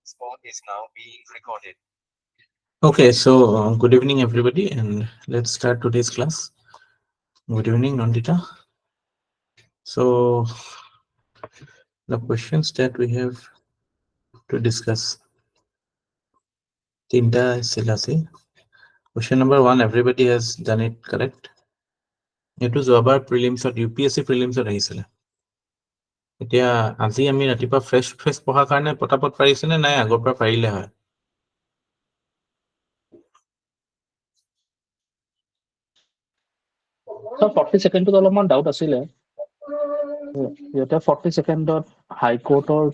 Spot is now being recorded. Okay, so good evening, everybody, and let's start today's class. Good evening, Nandita. So, the questions that we have to discuss. Tinta Silasi. Question number 1, everybody has done it correct. It was our prelims or UPSC prelims or আহিছিলে এতিয়া আজি আমি ৰাতিপুৱা fresh পঢ়াৰ কাৰণে পটাপট পাৰিছেনে নাই আগৰ পৰা পাৰিলে হয় So 40 second to অলপমান ডাউট আছিলে ইয়াতে 40 সেকেন্ডত হাই কোৰ্টৰ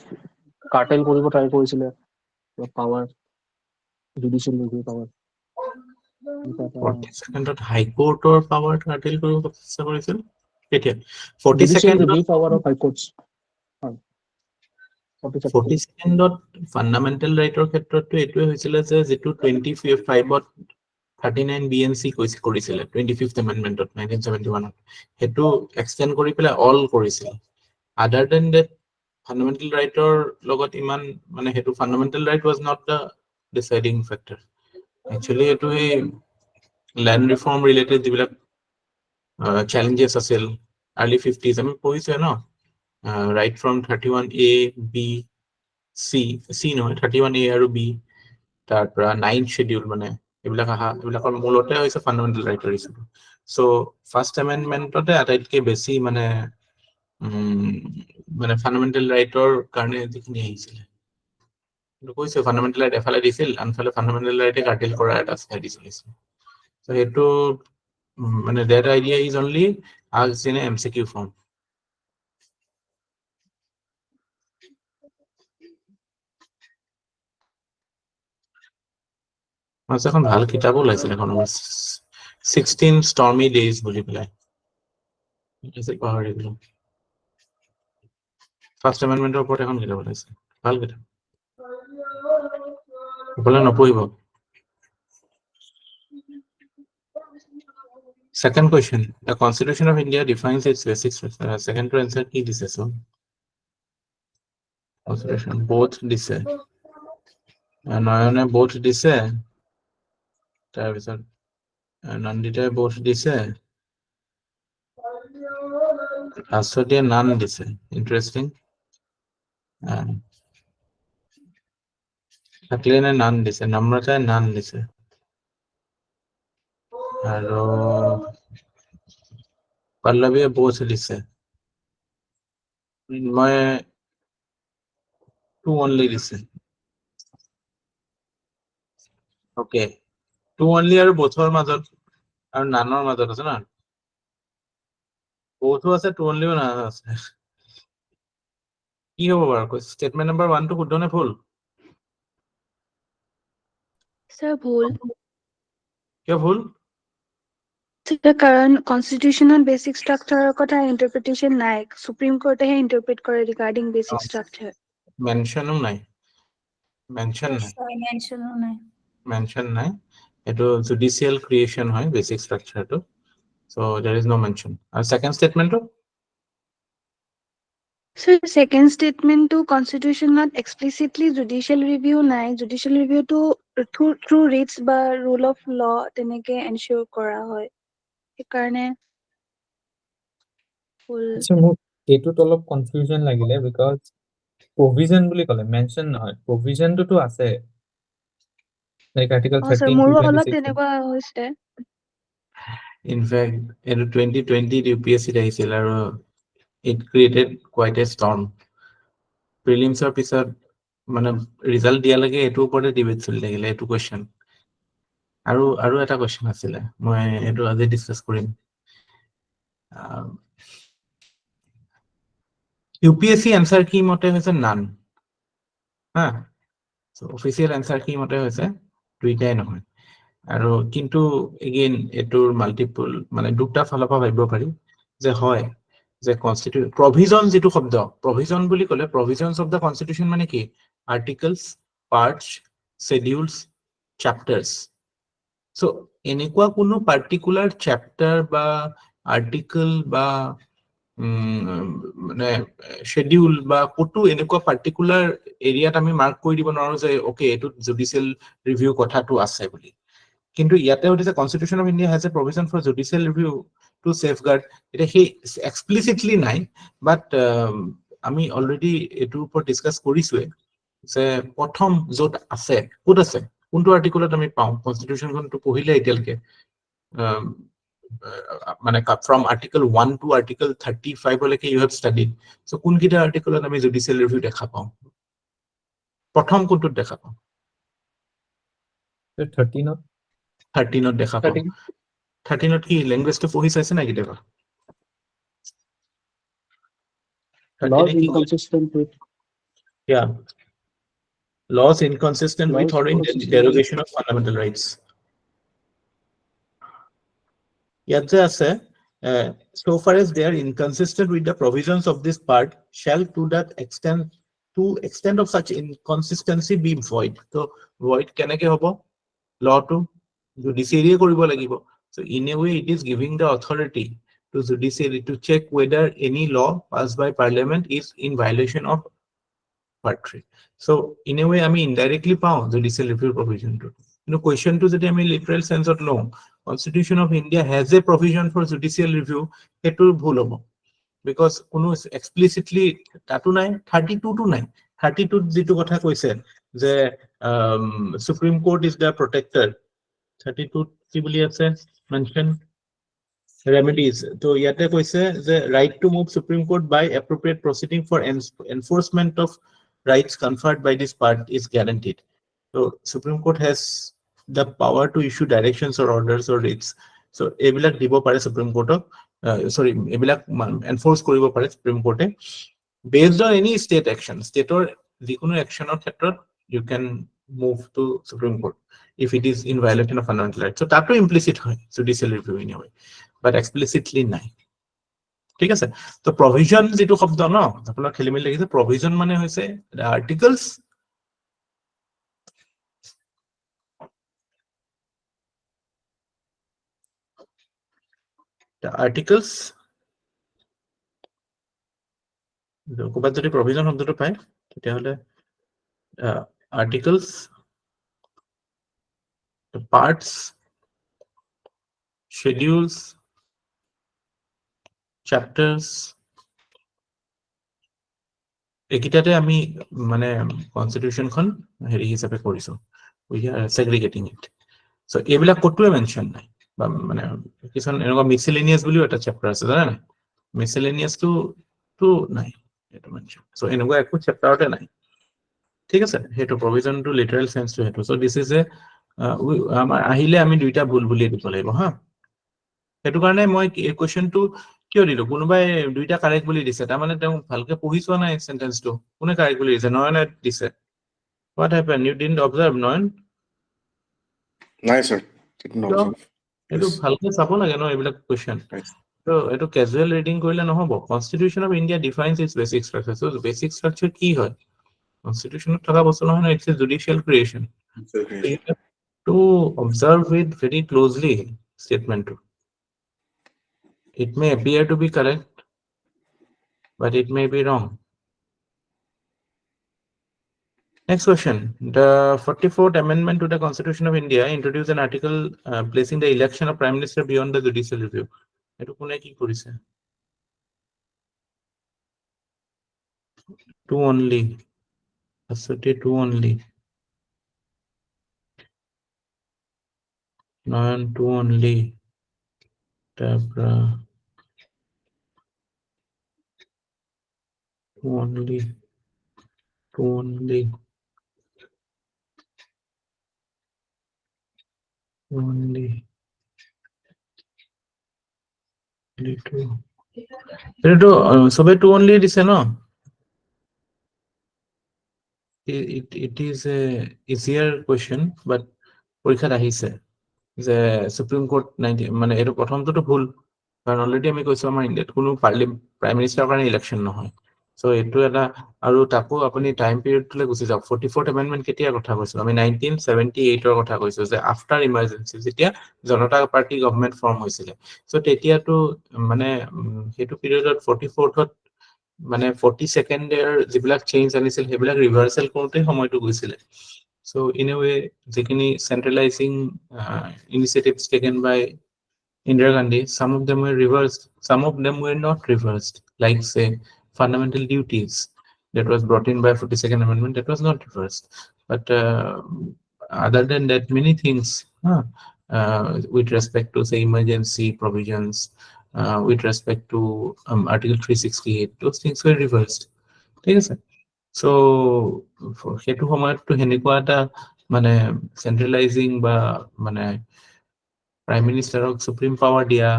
কাৰ্টেল কৰিব ট্ৰাই কৰিছিলে পাৱাৰ জুডিশিয়েল ৰিভিউ পাৱাৰ 40 সেকেন্ডত হাই কোৰ্টৰ পাৱাৰ কাৰ্টেল কৰিব চেষ্টা কৰিছিল কেতিয়া 40 জুডিশিয়েল সেকেন্ডত review power of high courts 40 সেকেন্ডত ফান্ডামেন্টাল ৰাইটৰ ক্ষেত্ৰতো এইটোৱে হৈছিলে যে যেটো 25ত 39 BNC কৰিছিলে 25th এমেন্ডমেন্টত 1971 হেতু এক্সটেন্ড কৰি পেলাই অল কৰিছিল আদাৰ দেন দ্যাট ফান্ডামেন্টাল ৰাইটৰ লগত ইমান মানে হেতু fundamental right was not da deciding factor actually এটো এই ল্যান্ড ৰিফৰ্ম ৰিলেটেড যিবিলাক challenges আছিল early 50s আমি পঢ়িছে ন right from 31A B C নহয় 31A আৰু B তাৰ পৰা 9th schedule মানে এইবিলাকৰ মূলতে হৈছে ফান্ডামেন্টাল ৰাইটৰ ইছ্যু সো ফাৰ্স্ট এমেন্ডমেন্টতে আটাইতকৈ বেছি মানে ফান্ডামেন্টাল ৰাইটৰ কাৰণে যিখিনি আহিছিল কৈছে ফান্ডামেন্টাল ৰাইট এফালে দিছিল আনফালে ফান্ডামেন্টাল ৰাইটে কাৰ্টেল কৰা এটা ষ্টাডি চলিছিল সো হেতু মানে that idea is only asked in a MCQ form আছে এখন ভাল কিতাপ ওলাইছিল এখন 16 stormy days বুলি পেলাই এসে পাহাড়ি গুলো ফার্স্ট অ্যামেন্ডমেন্টের উপর এখন কিতাপ ওলাইছে ভাল কিতাপ বলে নপঢ়িব Second question, the Constitution of India defines its basic structure. Second to answer কি দিছে so Constitution both দিছে নয়নে both দিছে তাৰপিছত নন্দিতাই both দিছে আসতে নান দিছে ইন্টাৰেস্টিং আকলেনে নান দিছে নম্ৰতায় নান দিছে আৰু পল্লৱীয়ে both দিছে মই two only দিছে okay two only আৰু bothৰ মাজত আৰু নানৰ মাজত আছে না both আছে two only না আছে কি হ'ব বাৰু স্টেটমেন্ট নম্বৰ 1 টো শুদ্ধ নে ভুল স্যার ভুল কিয় ভুল সেটা কারণ কনস্টিটিউশনাল বেসিক স্ট্রাকচারের কথা ইন্টারপ্রিটেশন নাই সুপ্রিম কোর্টে হে ইন্টারপ্রেট করে রিগার্ডিং বেসিক স্ট্রাকচার মেনশনও নাই মেনশন নাই এটো জুডিশিয়াল ক্ৰিয়েচন হয় বেসিক স্ট্ৰাকচাৰটো so there is no mention আৰু সেকেন্ড স্টেটমেন্টটো Sir, second statement to constitution not explicitly judicial review নাই judicial review to through writs বা rule of law তেনেকে ensure কৰা হয় সেইকাৰণে ফুল আচ্ছা মোক এইটোত অলপ কনফিউজন লাগিলে বিকজ প্ৰভিজন বুলি ক'লে মেনশন নহয় প্ৰভিজনটো আছে লাইক আৰ্টিকল sir 13 মোৰো অলপ 226 তেনেকুৱা হৈছে ইনফ্যাক্ট এটো 2020 UPSC আহিছিল আৰু it created quite a storm প্ৰিলিমছৰ পিছত মানে ৰিজাল্ট দিয়া লাগে এটো ওপৰতে ডিবেট চলি লাগিলে এটো কোৱেশ্চন আৰু এটা কোৱেশ্চন আছিল মই এটো আজি ডিসকাস কৰিম UPSC answer কি মতে হৈছে নান হা সো অফিশিয়াল answer কি মতে হৈছে দুইটাই নহয় আৰু কিন্তু এগেইন এটোৰ মাল্টিপল মানে দুটা ফালৰ পৰা ভাবিব পাৰি যে হয় যে কনস্টিটিউশন প্ৰভিজন যেটো শব্দ প্ৰভিজন বুলি ক'লে প্ৰভিজনস অফ দা কনস্টিটিউশন মানে কি আৰ্টিকলস পাৰ্টস শিডিউলস চ্যাপ্টাৰস সো এনেকুৱা কোনো পাৰ্টিকুলাৰ চ্যাপ্টাৰ বা আৰ্টিকল বা মানে schedule বা কতো এনেকুৱা পাৰ্টিকুলাৰ এৰিয়াত আমি মাৰ্ক কৰি দিব নোৱাৰো যে ওকে এটো জুডিশিয়েল ৰিভিউ কথাটো আছে বুলি কিন্তু ইয়াতে হৈছে constitution of India has a provision for judicial review to safeguard এটা হে এক্সপ্লিসিটলি নাই বাট আমি অলৰেডি এটোৰ ওপৰত ডিসকাস কৰিছোৱে যে প্ৰথম য'ত আছে ক'ত আছে কোনটো আৰ্টিকুলত আমি পাওঁ কনস্টিটিউশনখনটো পঢ়িলে এতিয়ালৈকে মানে from article 1 to article 35 লৈকে you have studied so কোনকিটা আৰ্টিকুলত আমি জুডিশিয়েল ৰিভিউ দেখা পাওঁ প্ৰথম কোনটোত দেখা পাওঁ 13 13ত দেখা পাওঁ 13ত কি ল্যাঙ্গুয়েজটো পঢ়ি চাইছে না কেতিয়াবা Laws 13 কি inconsistent with yeah laws inconsistent with laws or in inconsistent derogation of fundamental rights ইয়াত যে আছে so far as they are inconsistent with the provisions of this part shall to extent of such inconsistency be void so void কেনেকে হ'ব law to judiciary কৰিব লাগিব so in a way it is giving the authority to judiciary to check whether any law passed by parliament is in violation of part 3 so in a way আমি indirectly পাওঁ judicial review provision to কিন্তু question to যদি আমি literal sense of law Constitution of India has a provision for judicial review এটো ভুল হ'ব because কোনো explicitly তাতো নাই 32 টো নাই 32 যেটো কথা কৈছে যে Supreme Court is the protector 32 কি বুলি আছে mention remedies তো ইয়াতে কৈছে যে right to move Supreme Court by appropriate proceeding for enforcement of rights conferred by this part is guaranteed so Supreme Court has the power to issue directions or orders or writs so এবিলাক দিব পাৰে Supreme Court sorry এবিলাক enforce কৰিব পাৰে Supreme Court based on any state action state or যিকোনো actionৰ ক্ষেত্ৰত you can move to Supreme Court if it is in violation of fundamental rights so তাতো implicit হয় judicial review in a way but explicitly নাই ঠিক আছে তো provision যেটো শব্দ ন আপোনাৰ খেলিমেলি লাগিছে provision মানে হৈছে the articles ক'বাত যদি provision শব্দটো পায় তেতিয়াহলে articles the parts schedules chapters একিটাতে আমি মানে কনস্টিটিউশনখন হেৰি হিচাপে কৰিছো we are segregating it so এইবিলাক কতোৱে মেনশন নাই বা মানে কিছুমান এনেকুৱা মিসেলেনিয়াস বুলিও এটা চেপ্টাৰ আছে জানা নাই মিসেলেনিয়াস তো নাই এটা মেনশন so এনেকুৱা একো চেপ্টাৰতে নাই ঠিক আছে হেতু provision to literal sense to হেতু so this is a আমাৰ আহিলে আমি দুইটা ভুল বুলি দিব লাগিব হা হেতু কাৰণে মই এই কোৱেশ্চনটো কিয় দিলো কোনোবাই দুইটা কাৰেক্ট বুলি দিছে তাৰ মানে তেওঁ ভালকে পঢ়ি চোৱা নাই সেন্টেন্সটো কোনে কাৰেক্ট বুলি দিছে নয়নে দিছে what happened you didn't observe Nayan Nice, sir. Didn't observe. এটো Yes. ভালকে চাব লাগে ন এইবিলাক কোৱেশ্চন Right. তো এটো ক্যাজুয়াল ৰিডিং কৰিলে নহব constitution of India defines it's basic structure so basic structure কি হয় কনস্টিটিউশনত থকা বস্তু নহয় it's a judicial creation to observe it very closely statement it may appear to be correct but it may be wrong next question the 44th amendment to the Constitution of India introduced an article placing the election of prime minister beyond the judicial review eto kone ki korise two only assote two only non two only tabra two only two only only two এটো সবে two only দিছে ন it is a easier question but পৰীক্ষাত আহিছে যে supreme court 90 মানে এটো প্ৰথমটো ভুল কাৰণ অলৰেডি আমি কৈছো আমাৰ ইন্ডিয়াত কোনো প্ৰাইম মিনিস্টাৰ কাৰণে ইলেকশন নহয় সো এটো এটা আৰু তাকো আপুনি টাইম পিৰিয়ডলৈ গুচি যাওক 44th এমেন্ডমেন্ট কেতিয়া কথা কৈছো আমি 1978 ৰ কথা কৈছো যে আফটাৰ ইমাৰ্জেন্সি যেতিয়া জনতা পাৰ্টি গভৰ্ণমেন্ট ফৰ্ম হৈছিল সো তেতিয়াটো মানে হেতু পিৰিয়ডত 44th মানে 42nd ইয়াৰ যিবিলাক চেঞ্জ আনিছিল সেইবিলাক ৰিভাৰ্সাল কৰোতে সময়টো গৈছিল সো ইন এ ওয়ে যিখিনি সেন্ট্ৰালাইজিং initiatives taken by Indira Gandhi, some of them were reversed, some of them were not reversed, like say fundamental duties that was brought in by 42nd Amendment, that was not reversed. But other than that, many things with respect to say emergency provisions, with respect to Article 368, those things were reversed. ঠিক আছে so সেইটো সময়তো হেনেকুৱা এটা মানে সেন্ট্ৰালাইজিং বা মানে prime মিনিষ্টাৰক supreme power দিয়া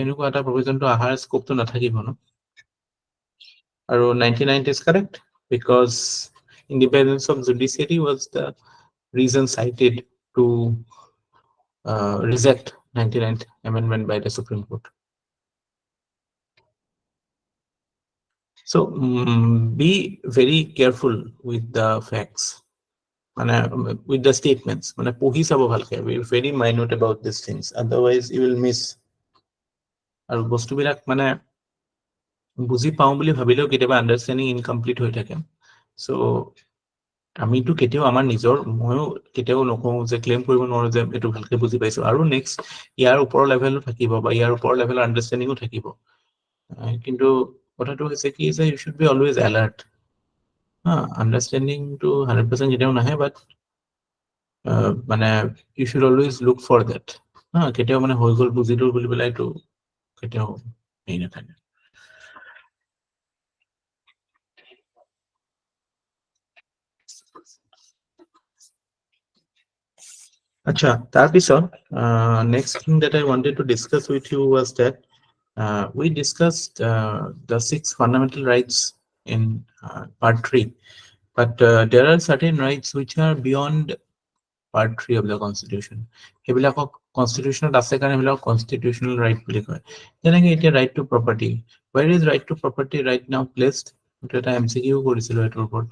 এনেকুৱা এটা প্ৰভিজনটো আহাৰ স্কোপটো নাথাকিব ন আৰু 1990 is correct because independence of judiciary was the reason cited to reject 99th amendment by the Supreme Court. So be very careful with the facts, with the statements. Pohi sabo bhalke. We are very minute about these things. Otherwise, you will miss. আৰু বস্তুবিলাক বুজি পাওঁ বুলি ভাবিলেও কেতিয়াবা আন্ডাৰষ্টেণ্ডিং incomplete হৈ থাকে so আমিতো কেতিয়াও আমাৰ নিজৰ ময়ো কেতিয়াও নকওঁ যে ক্লেম কৰিব নোৱাৰো যে এটো ভালকে বুজি পাইছো আৰু নেক্সট ইয়াৰ ওপৰৰ লেভেলো থাকিব বা ইয়াৰ ওপৰৰ লেভেলৰ আন্ডাৰষ্টেণ্ডিংও থাকিব কিন্তু কথাটো হৈছে কি যে you should be always alert understanding to 100% কেতিয়াও নাহে but you should always look for that কেতিয়াও হৈ গ'ল বুজিলো বুলি পেলাইতো কেতিয়াও হেৰি নাথাকে Acha, tarpisot, next thing that I wanted to discuss with you was that we discussed the 6 fundamental rights in part 3, but there are certain rights which are beyond part 3 of the constitution. Hebilakok constitutional ase karone hebilak constitutional right boli koy. Jenenge eta right to property. Where is right to property right now placed? Eta MCQ korisilo etor upor.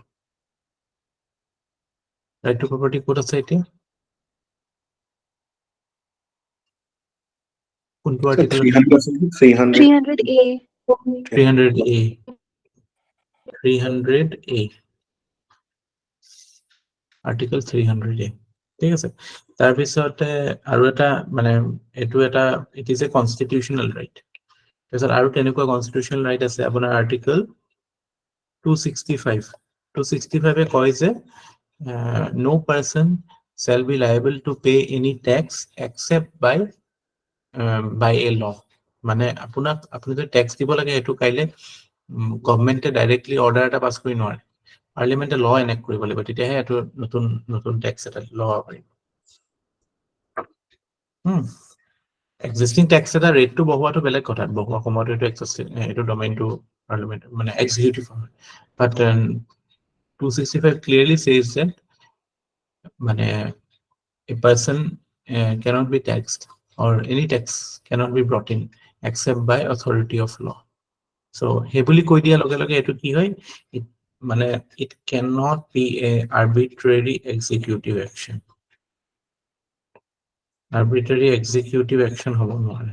Right to property kot ase eta? Kuntu article 300. 300A. 300A. 300A. Article 300A. ঠিক আছে তাৰ পিছতে আৰু এটা এটো এটা it is a constitutional right তাৰপিছত আৰু তেনেকুৱা constitutional right আছে আপোনাৰ article 265 এ কয় যে no person shall be liable to pay any tax except by a law আপুনি যে ট্যাক্স দিব লাগে এটো কাইলে গভর্নমেন্টে ডাইরেক্টলি অর্ডার এটা পাস কৰি নোৱাৰে পাৰ্লামেন্টে ল এনেক্ট কৰিব লাগিব তেতিয়াহে এটো নতুন নতুন ট্যাক্স এটা ল পাৰিব এক্সিস্টিং ট্যাক্স এটা ৰেটটো বঢ়োৱাটো বেলেগ কথা বঢ়োৱা সময়টো এটো এক্সিস্টিং এটো ডোমেইনটো parliament executive but 265 clearly says that a person cannot be taxed or any tax cannot be brought in except by authority of law. So hebuli koi dia loge loge etu ki hoy it cannot be a arbitrary executive action. Arbitrary executive action hobo nore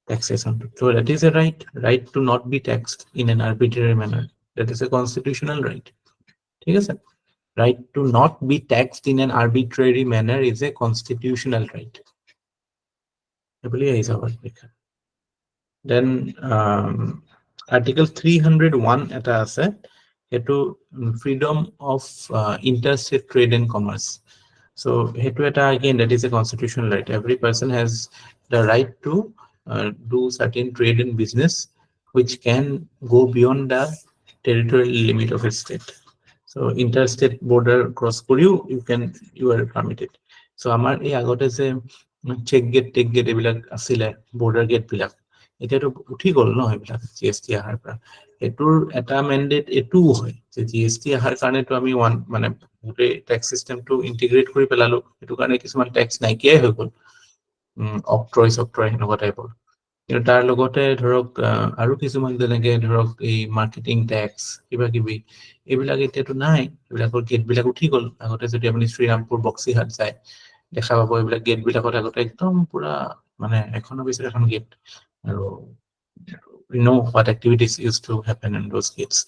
taxation. So that is a right to not be taxed in an arbitrary manner. That is a constitutional right. ঠিক আছে right to not be taxed in an arbitrary manner is a constitutional right. Then article 301 eta ase etu freedom of interstate trade and commerce. So hetu eta again that is a constitutional right. Every person has the right to do certain trade and business which can go beyond the territorial limit of a state. So interstate border cross koriu you are permitted. So amar ei agote je check gate ebilak asile border gate bilak eta to uthi gol no ebilak GST ahar pra etur eta mandate etu hoy je GST ahar karone to ami one gote tax system to integrate kori pelalo etu karone kisuman tax naikiai hoy gol octroy henoka type কিন্তু তাৰ লগতে ধৰক আৰু কিছুমান যেনেকে ধৰক এই marketing tax কিবা কিবি এইবিলাক এতিয়াতো নাই, এইবিলাকৰ গেটবিলাক উঠি গ'ল। আগতে যদি আপুনি শ্ৰীৰামপুৰ বক্সিহাট যায় দেখা পাব এইবিলাক গেটবিলাকত আগতে একদম পুৰা মানে এখনৰ পিছত এখন গেট, আৰু we know what activities used to happen in those gates.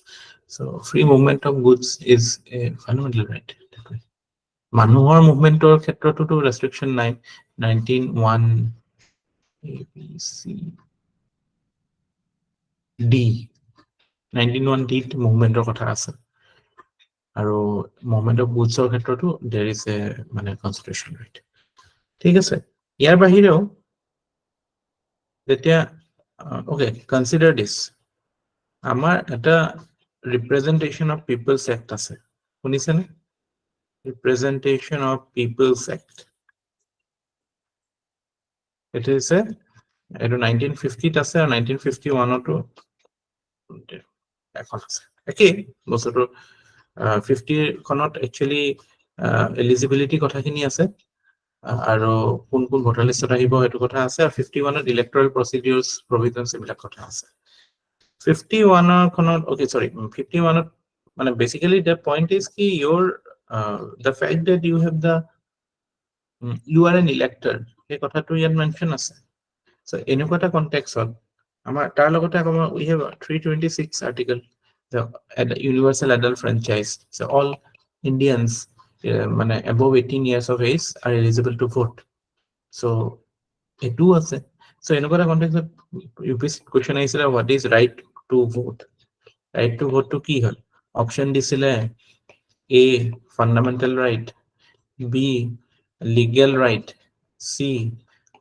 So free movement of goods is a fundamental right. মানুহৰ মুভমেন্টৰ ক্ষেত্ৰতো ৰেষ্ট্ৰিকশ্যন নাই। 19(1) APC D 19(1) D মুভমেন্টৰ কথা আছে, আৰু মুভমেন্ট অফ গুডছৰ ক্ষেত্ৰতো there is a মানে কনষ্টিটিউচন ৰাইট। ঠিক আছে, ইয়াৰ বাহিৰেও যেতিয়া okay, consider this, আমাৰ এটা ৰিপ্ৰেজেন্টেশন অফ পিপলছ এক্ট আছে, শুনিছেনে? ৰিপ্ৰেজেন্টেশন অফ পিপলছ এক্ট, এইটো হৈছে এইটো 1950 আছে আৰু 1951তো এখন আছে। একেই বস্তুটো 50 খনত একচুৱেলি এলিজিবিলিটি কথাখিনি আছে, আৰু কোন কোন ভোটাৰ লিষ্টত আহিব সেইটো কথা আছে, আৰু 51ত ইলেক্টৰেল প্ৰচিডিউৰছ প্ৰভিজনছ এইবিলাক কথা আছে। 51 খনত okay sorry 51ত মানে বেসিক্যালি the point is কি your the fact that you have the you are an elector এই কথাটো ইয়াত মেনশন আছে। So এনেকুৱা এটা কনটেক্সট আমাৰ তাৰ লগতে আকৌ we have 326 article, the universal adult franchise, so all Indians মানে above 18 years of age are eligible to vote. So এটো আছে। So এনেকুৱা এটা কনটেক্সট UPSC question আহিছিলে what is right to vote, right to vote to কি হয়? Option দিছিলে A fundamental right, B legal right, C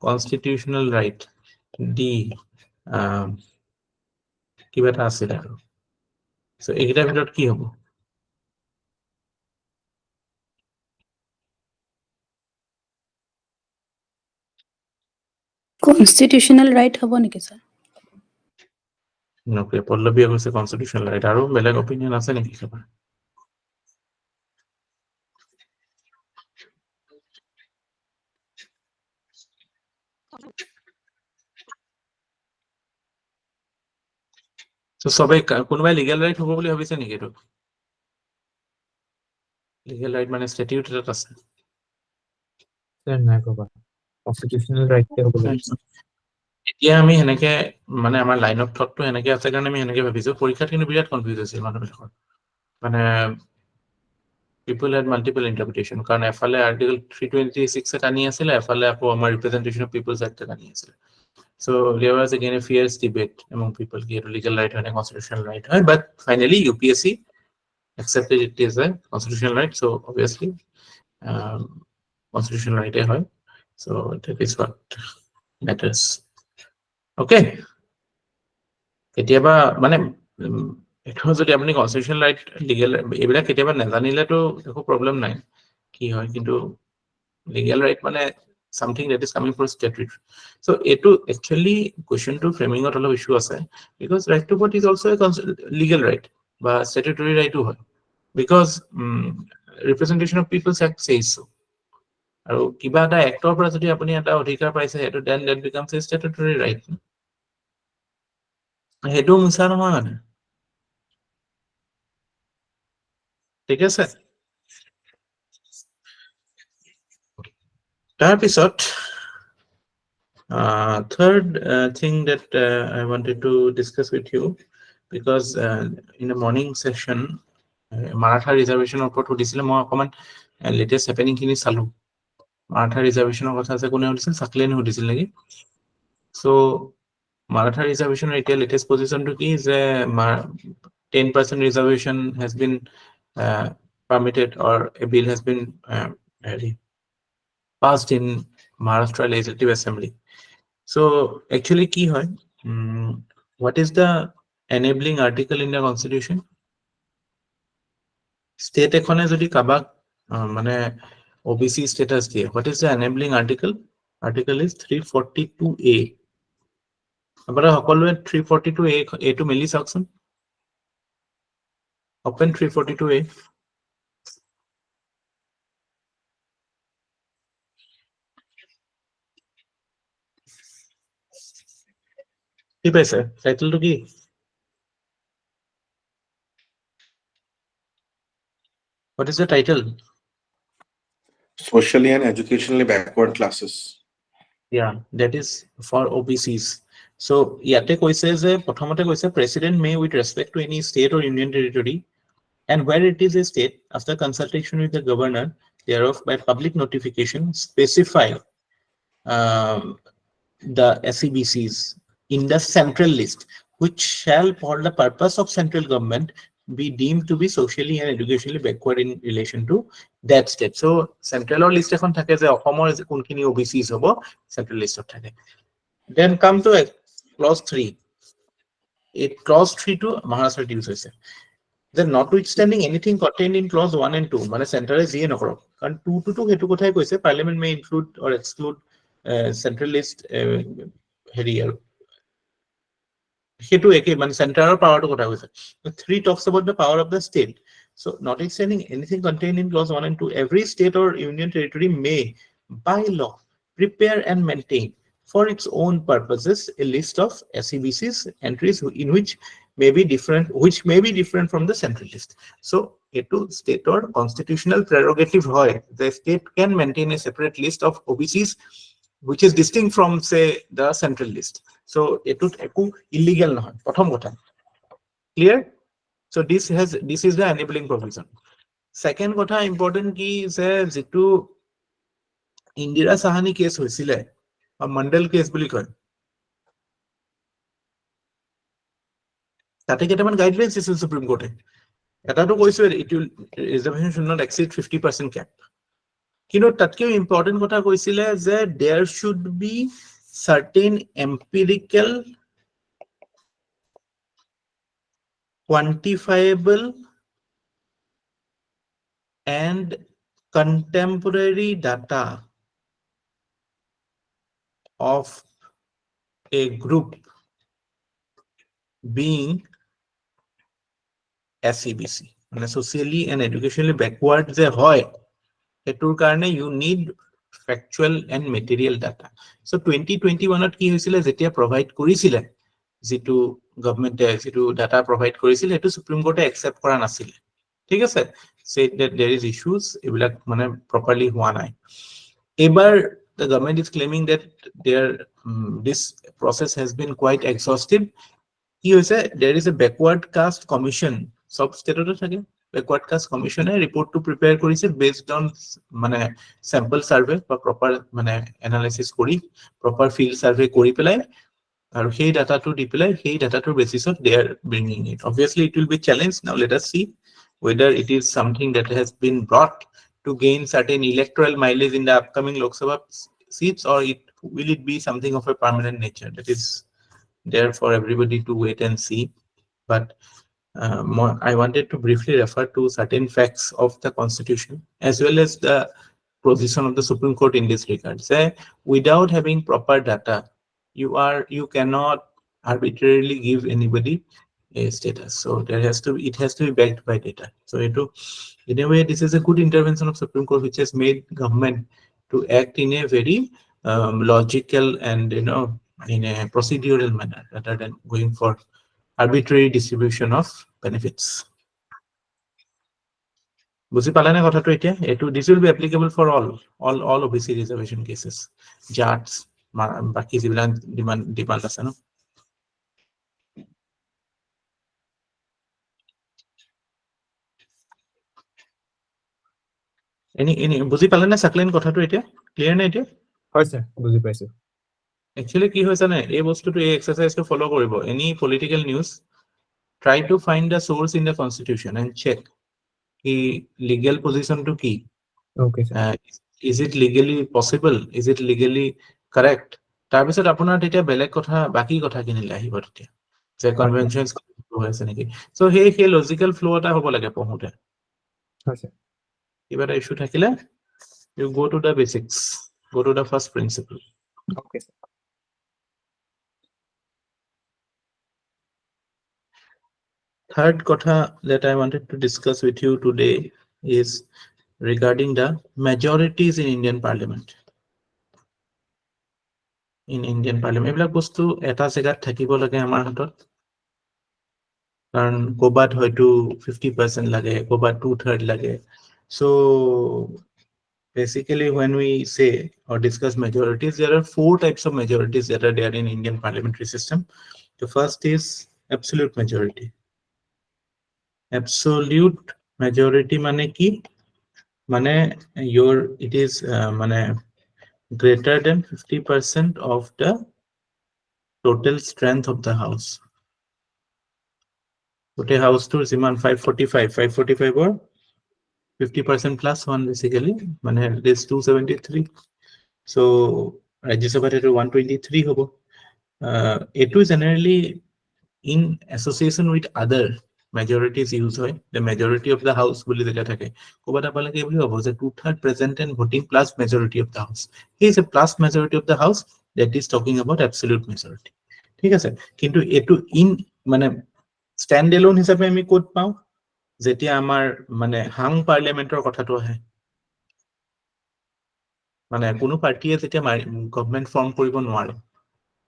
constitutional right, D কিবা এটা আছিল আৰু। So এইকেইটাৰ ভিতৰত কি হ'ব? কনষ্টিটিউচনেল ৰাইট হ'ব নেকি স্যাৰ? নকে পল্লৱীয়ে কৈছে কনষ্টিটিউচনেল ৰাইট, আৰু বেলেগ অপিনিয়ন আছে নেকি কাৰোবাৰ? So সবাই কোনোবাই লিগেল ৰাইট হ'ব বুলি ভাবিছে নেকি? এইটো লিগেল ৰাইট মানে ষ্টেটিউট এটাত আছে। স্যাৰ নাই কবা কনস্টিটিউশনাল ৰাইটে হ'ব লাগে। এতিয়া আমি সেনেকে মানে আমাৰ লাইন অফ থটটো সেনেকে আছে কাৰণে আমি সেনেকে ভাবিছো। পৰীক্ষাত কিন্তু বিৰাট কনফিউজ হৈছিল মানুহবিলাকৰ, মানে people had multiple interpretation, কাৰণ এফালে আৰ্টিকল 326 এটা আনি আছিলে, এফালে আকৌ আমাৰ ৰিপ্ৰেজেন্টেশন অফ পিপলছ এক্ট এটা আনি আছিলে। So there was again a fierce debate among people কি এইটো legal right হয় নে constitutional right হয়, but finally UPSC accepted it as a constitutional right, so obviously constitutional right হয়, so that is what matters. Okay, কেতিয়াবা মানে এইটো যদি আপুনি কনষ্টিটিউশনাল ৰাইট লিগেল এইবিলাক কেতিয়াবা নাজানিলেতো একো প্ৰব্লেম নাই কি হয়, কিন্তু লিগেল ৰাইট মানে something that is coming from statute. So এইটো actually question to framing ত অলপ issue আছে, because right to vote is also a legal right বা statutory right হয়, because representation of people's act says so, আৰু কিবা এটা actor পৰা যদি আপুনি এটা অধিকাৰ পাইছে সেইটো then that becomes a statutory right, সেইটো মিছা নহয় মানে। ঠিক আছে, তাৰপিছত third thing that I wanted to discuss with you, because in the morning session Maratha ৰিজাৰ্ভেশ্যনৰ ওপৰত সুধিছিলে, মই অকমান লেটেষ্ট হেপেনিং খিনি চালো। মাৰাঠা ৰিজাৰ্ভেশ্যনৰ কথা আছে, কোনে সুধিছিল? চাকলেনে সুধিছিল নেকি? So মাৰাঠা ৰিজাৰ্ভেশ্যনৰ এতিয়া লেটেষ্ট পজিশনটো কি যে 10% reservation has been permitted, or a bill has been passed in Maharashtra Legislative Assembly. So actually কি হয়, what is the enabling article in the constitution? State এখনে যদি কাবাক মানে OBC status দিয়ে, what is the enabling article? Article is 342A. আপনারা সকলোৱে 342A টো মেলি চাওকচোন। Open 342A. কি পাইছে টাইটেলটো কি what is the title Socially and educationally backward classes. yeah that is for OBCs so ইয়াতে কৈছে যে প্ৰথমতে কৈছে president may with respect to any state or union territory and where it is a state after consultation with the governor thereof by public notification specify um, the SEBCs in the central list, which shall, for the purpose of central government, be deemed to be socially and educationally backward in relation to that state. So, central list এখন থাকে যে অসমৰ যে কোনখিনি OBCs হ'ব central list থাকে. Then come to clause 3. A clause 3 to Maharashtra use হৈছে. Then notwithstanding anything contained in clause 1 and 2, মানে central যিয়ে নকৰক কাৰণ 2 to সেইটো কথাই কৈছে parliament may include or exclude central list হেৰি আৰু সেইটো একে মানে চেন্টাৰৰ পাৱাৰটো কথা কৈছে 3 talks about the power of the state so notwithstanding anything contained in clause 1 and 2 every state or union territory may by law prepare and maintain for its own purposes a list of SEBCs entries in which may be different from the central list so etu state or constitutional prerogative hoy the state can maintain a separate list of OBCs which is distinct from say the central list so etut eku illegal nohoy prothom kotha clear so this is the enabling provision second kotha important ki je jitu Indira Sahani case hoisile বা মণ্ডল case বুলি কয় তাতে কেইটামান guidelines দিছিল supreme কোৰ্টে এটাটো কৈছে it will reservation should not exceed 50% cap কিন্তু তাতকেও ইম্পৰ্টেণ্ট কথা কৈছিলে যে there should be certain empirical quantifiable and contemporary data of a group being SEBC মানে socially and educationally backward যে হয় এটোৰ কাৰণে you need factual and material data so 2021 কি হৈছিল যেতিয়া provide কৰিছিল যেটো গভৰ্নমেন্টে যেটো ডাটা প্ৰভাইড কৰিছিল এটো সুপ্ৰিম কোৰ্টে একসেপ্ট কৰা নাছিল ঠিক আছে said that there is issues এবিলাক মানে properly হোৱা নাই এবাৰ the government is claiming that this process has been quite exhaustive কি হৈছে there is a backward caste commission সব স্টেটতে থাকে backward caste commission report to prepare কৰিছে based on মানে sample survey বা proper মানে analysis কৰি proper field survey কৰি পেলাই আৰু সেই ডাটাটো দি পেলাই সেই ডাটাটোৰ বেসিছত they are bringing it obviously it will be challenged now let us see whether it is something that has been brought to gain certain electoral mileage in the upcoming Lok Sabha seats or will it be something of a permanent nature that is there for everybody to wait and see but I wanted to briefly refer to certain facts of the constitution as well as the position of the Supreme Court in this regard say without having proper data you cannot arbitrarily give anybody a status so it has to be backed by data so in a way this is a good intervention of Supreme Court which has made government to act in a very logical and in a procedural manner rather than going for arbitrary distribution of benefits বুজি পালে না কথাটো এতিয়া এটো this will be applicable for all OBC reservation cases jats বাকি যিবিলাক demand আছে ন any বুজি পালে না সাকলেন কথাটো এতিয়া ক্লিয়াৰ না এতিয়া হয় স্যাৰ বুজি পাইছো Actually, কি হৈছে না এই বস্তুটো এই এক্সাৰসাইজটো ফলো কৰিব any political news try to find the source in the constitution and check কি legal position to কি okay sir is it legally possible is it legally correct তাৰ পিছত আপোনাৰ তেতিয়া বেলেগ কথা বাকি কথা কিনিলে আহিব তেতিয়া যে কনভেনশনস হৈছে নেকি সো সেই লজিক্যাল ফ্লো এটা হ'ব লাগে পঢ়োতে হয় স্যার কিবা এটা ইস্যু থাকিলে you go to the basics go to the first principle okay sir Third kotha that I wanted to discuss with you today is regarding the majorities in Indian Parliament. in Indian Parliament. এইবিলাক বস্তু এটা জেগাত থাকিব লাগে আমাৰ হাতত, কাৰণ ক'বাত হয়তো 50% লাগে, ক'বাত 2/3 লাগে. So basically when we say or discuss majorities, there are 4 types of majorities that are there in Indian parliamentary system. The first is absolute majority. Absolute majority মানে কি? মানে it is মানে greater than 50% of the total strength of the house. গোটেই হাউসটোৰ যিমান 545 or 50% plus 1 basically, মানে it is 273. So ৰাজ্যসভাত এইটো 123 হ'ব. এইটো generally in association with other majorities use হয়. The majority of the house বুলি যেটা থাকে, ক'বাত আপোনালোকে এই বুলি হ'ব যে 2/3 present and voting plus majority of the house. Here is a plus majority of the house, that is talking about absolute majority. ঠিক আছে, কিন্তু এইটো in মানে stand alone হিচাপে আমি ক'ত পাওঁ, যেতিয়া আমাৰ মানে হাং পাৰ্লিয়ামেন্টৰ কথাটো আহে, মানে কোনো পাৰ্টিয়ে যেতিয়া গভৰ্নমেন্ট ফৰ্ম কৰিব নোৱাৰে,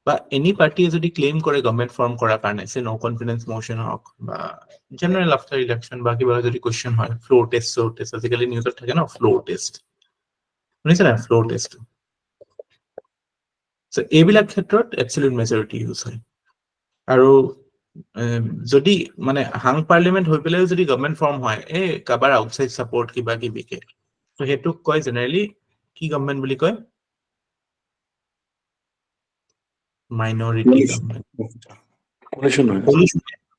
বা এনি পাৰ্টিয়ে যদি ক্লেইম কৰে গভৰ্নমেন্ট ফৰ্ম কৰাৰ কাৰণে, সে নো কনফিডেন্স মোশন হওক বা জেনাৰেল আফটাৰ ইলেকশ্যন বা কিবা যদি কোৱেশ্চন হয়, ফ্লোৰ টেষ্ট আজিকালি নিউজত থাকে ন, ফ্লোৰ টেষ্ট শুনিছে না, ফ্লোৰ টেষ্ট। সো এইবিলাক ক্ষেত্ৰত এবসলিউট মেজৰিটি ইউজ হয়। আৰু যদি মানে হাং পাৰ্লিয়ামেন্ট হৈ পেলাইও যদি গভৰ্নমেন্ট ফৰ্ম হয়, এই কাবাৰ আউটসাইড সাপোৰ্ট কিবা কিবিকে, তো সেইটোক কয় জেনাৰেলি কি গভৰ্নমেন্ট বুলি কয়, মাইনৰিটি গভৰ্নমেন্ট।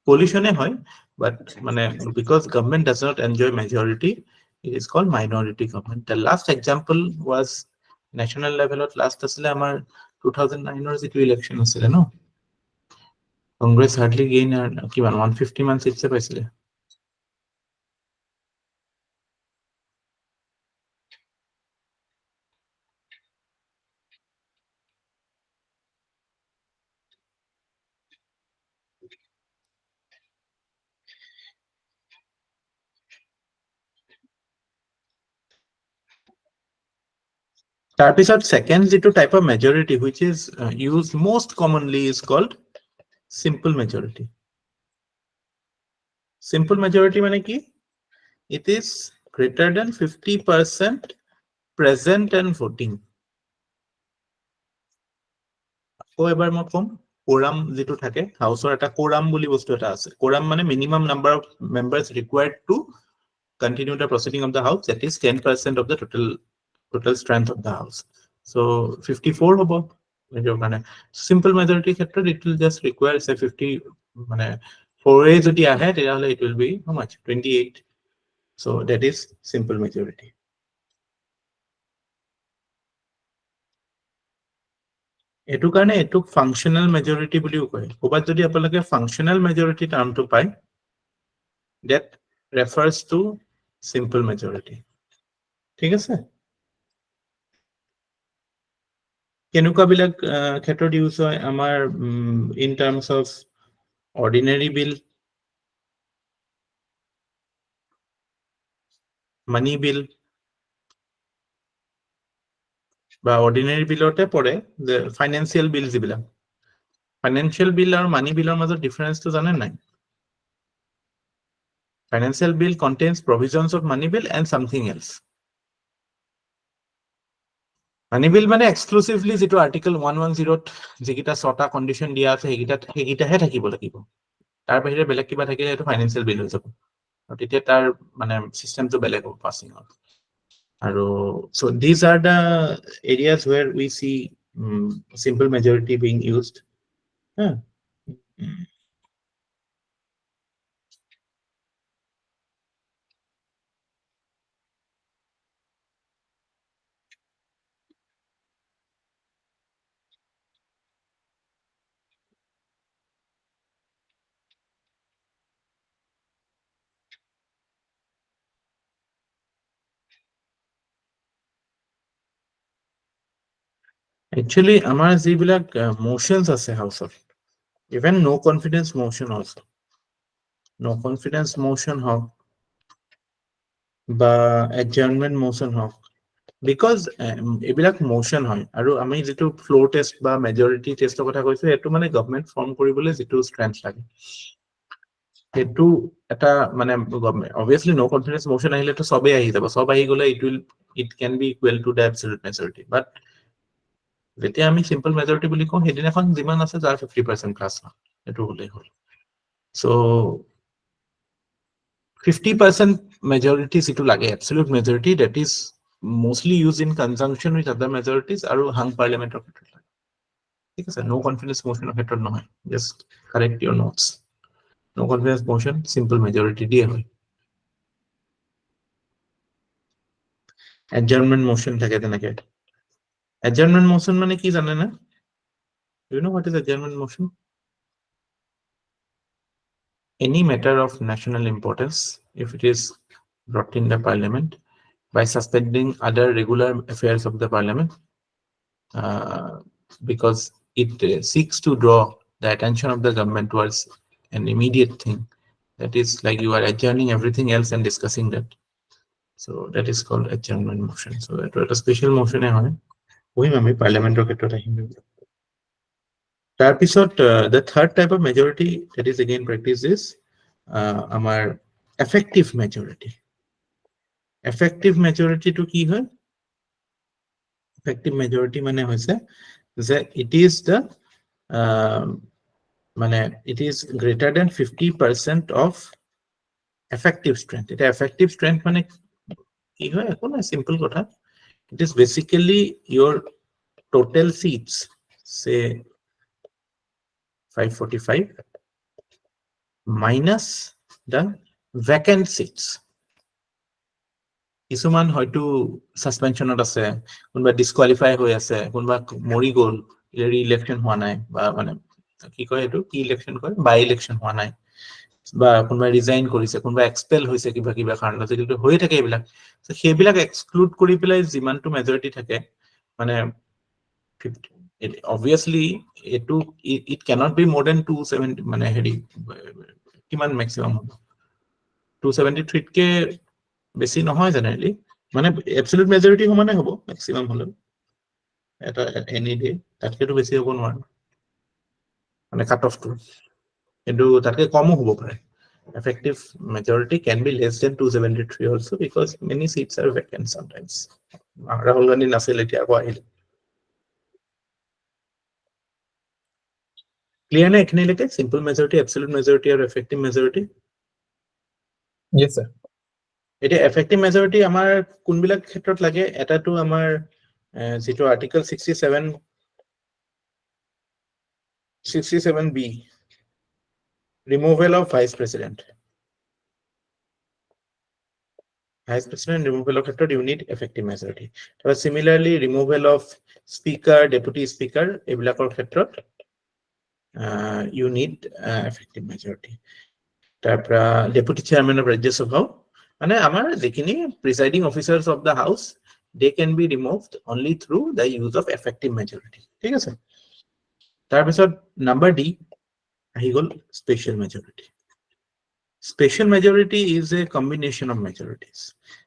Coalition হয়, but মানে because government does not enjoy majority, it is called minority government. The last example was national level at last asile amar 2009 যেটো election asile no, Congress hardly gain kiman 150 মান seats পাইছিলে। তাৰপিছত second যেটো type of majority which is used most commonly is called simple majority. Simple majority মানে কি? It is greater than 50% present and voting. এবাৰ মই কম, কোৰাম যেটো থাকে হাউসৰ এটা কোৰাম বুলি বস্তু এটা আছে। কোৰাম মানে minimum number of members required to continue the proceeding of the house, that is 10% of the total strength of the house. So 54 hobo এটো মানে simple majority ক্ষেত্ৰত it will just require say 50 মানে 4a যদি আহে তেতিয়াহলে it will be how much 28. So that is simple majority. এটো কাৰণে এটোক functional majority বুলিও কয়। ক'বাত যদি আপোনালোকে functional majority টাৰ্মটো পায়, that refers to simple majority. ঠিক আছে, কেনেকুৱা বিলাক ক্ষেত্ৰত ইউজ হয় আমাৰ in terms of ordinary bill, money bill, বা ordinary billতে পৰে যে financial bill যিবিলাক, financial bill আৰু money billৰ মাজত difference তো জানেন নাই? Financial bill contains provisions of money bill and something else. Money bill মানে exclusively যেটো article 110 যেকিটা 6টা কন্ডিশন দিয়া আছে সেইকিটাহে থাকিব লাগিব। তাৰ বাহিৰে বেলেগ কিবা থাকিলে এটো ফাইনান্সিয়াল বিল হৈ যাব। আৰু তেতিয়া তাৰ মানে সিস্টেমটো বেলেগ হ'ব পাসিং আউট। আৰু so these are the areas where we see simple majority being used. Actually আমাৰ যিবিলাক motions আছে হাউসত, even no confidence motion also, no confidence motion হওক বা adjournment motion হওক, because এইবিলাক motion হয় আৰু আমি যেটো floor test বা majority test কথা কৈছো এটো মানে government form কৰিবলৈ যেটো strength লাগে সেটো এটা মানে obviously no confidence motion আহিলে তো সবে আহি যাব সব আহি গলে it can be equal to the absolute majority but যেতিয়া আমি simple majority বুলি কওঁ হেদিনাখন যিমান আছে যাৰ 50% ক্লাছ না এটো হলে হল so 50% majority যেটো লাগে absolute majority that is mostly used in conjunction with other majorities আৰু hung parliament of it ঠিক আছে no confidence motion of it নহয় just correct your notes no confidence motion simple majority দিয়ে হয় adjournment motion থাকে তেনেকে adjournment motion মানে কি জানে না do you know what is adjournment motion any matter of national importance if it is brought in the parliament by suspending other regular affairs of the parliament because it seeks to draw the attention of the government towards an immediate thing that is like you are adjourning everything else and discussing that so that is called adjournment motion so that was a special motion we mami parliament ro khetrot ahim tar pisot the third type of majority that is again practice is amar effective majority to ki hoy effective majority mane hoise যে it is the মানে it is greater than 50% of effective strength এটা effective strength মানে কি হয় এখন simple কথা it is basically your total seats say 545 minus the vacant seats কিছুমান হয়তো সাসপেনশনত আছে কোনবা ডিসকোয়ালিফাই হৈ আছে কোনবা মৰি গল ৰি-ইলেকশন হোৱা নাই বা মানে কি কয় এটো কি ইলেকশন কয় বাই ইলেকশন হোৱা নাই বা কোনবা ৰিজাইন কৰিছে কোনবা এক্সপেল হৈছে কিবা কিবা কাৰণ যেটো হৈ থাকে এইবিলাক সো সেইবিলাক এক্সক্লুড কৰি পেলাই যিমানটো মেজৰিটি থাকে মানে obviously it cannot be more than 270 মানে হেৰি কিমান ম্যাক্সিমাম হ'ব 273 কে বেছি নহয় জেনাৰেলি মানে এবসলিউট মেজৰিটি সমানে হ'ব ম্যাক্সিমাম হলো এটা এনি ডে তাতকেটো বেছি হ'ব নোৱাৰে মানে কাট অফ টু কিন্তু তাতকে কমও হ'ব পাৰে effective majority can be less than 273 also because many seats are vacant sometimes Rahul Gandhi nasil etia ko ahil clear na ekhine leke simple majority absolute majority or effective majority yes sir এটা effective majority amar kunbilak khetrot lage eta to amar যেটো article 67b removal of vice president removal of khetrot you need effective majority but similarly removal of speaker deputy speaker ebilakor khetrot you need effective majority tapra deputy chairman of Rajya Sabha মানে আমার যেখিনি presiding officers of the house they can be removed only through the use of effective majority ঠিক আছে তার পিছত number D আহি গল special majority special majority is a combination of majorities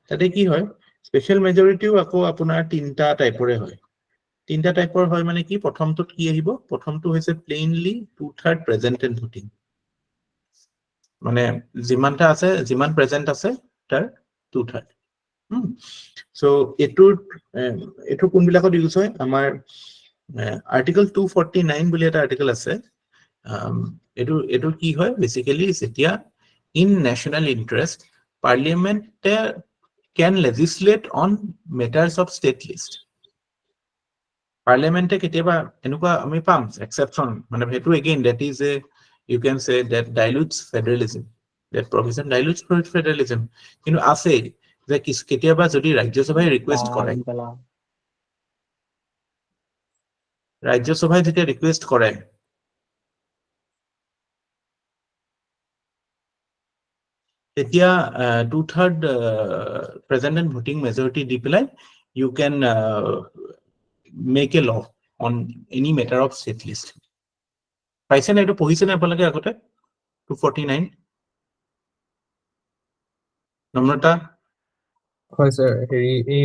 তাতে কি হয় special majority ও আকো আপোনাৰ তিনটা টাইপৰে হয় তিনটা টাইপৰ হয় মানে কি প্ৰথমটো কি আহিব প্ৰথমটো হৈছে plainly 2/3 present and voting মানে যিমানটা আছে যিমান প্ৰেজেন্ট আছে তাৰ 2/3 so এটো কোনবিলাকত ইউজ হয় আমাৰ আৰ্টিকল 249 বুলি এটা আৰ্টিকল আছে এটো কি হয় বেসিক্যালি যেতিয়া in national interest parliament can legislate on matters of state list parliament কেতিয়াবা এনেকুৱা আমি পাম exception মানে হেতু again that is a you can say that dilutes federalism that provision dilutes federalism কিন্তু আছে যে কেতিয়াবা যদি ৰাজ্যসভাই ৰিকুৱেষ্ট কৰে ৰাজ্যসভাই যেতিয়া ৰিকুৱেষ্ট কৰে তেতিয়া 2/3 present and voting majority di pelai you can make a law on any matter of state list paise na eto pohise na apalage agote 249 নম্ৰতা হয় স্যাৰ হেৰি এই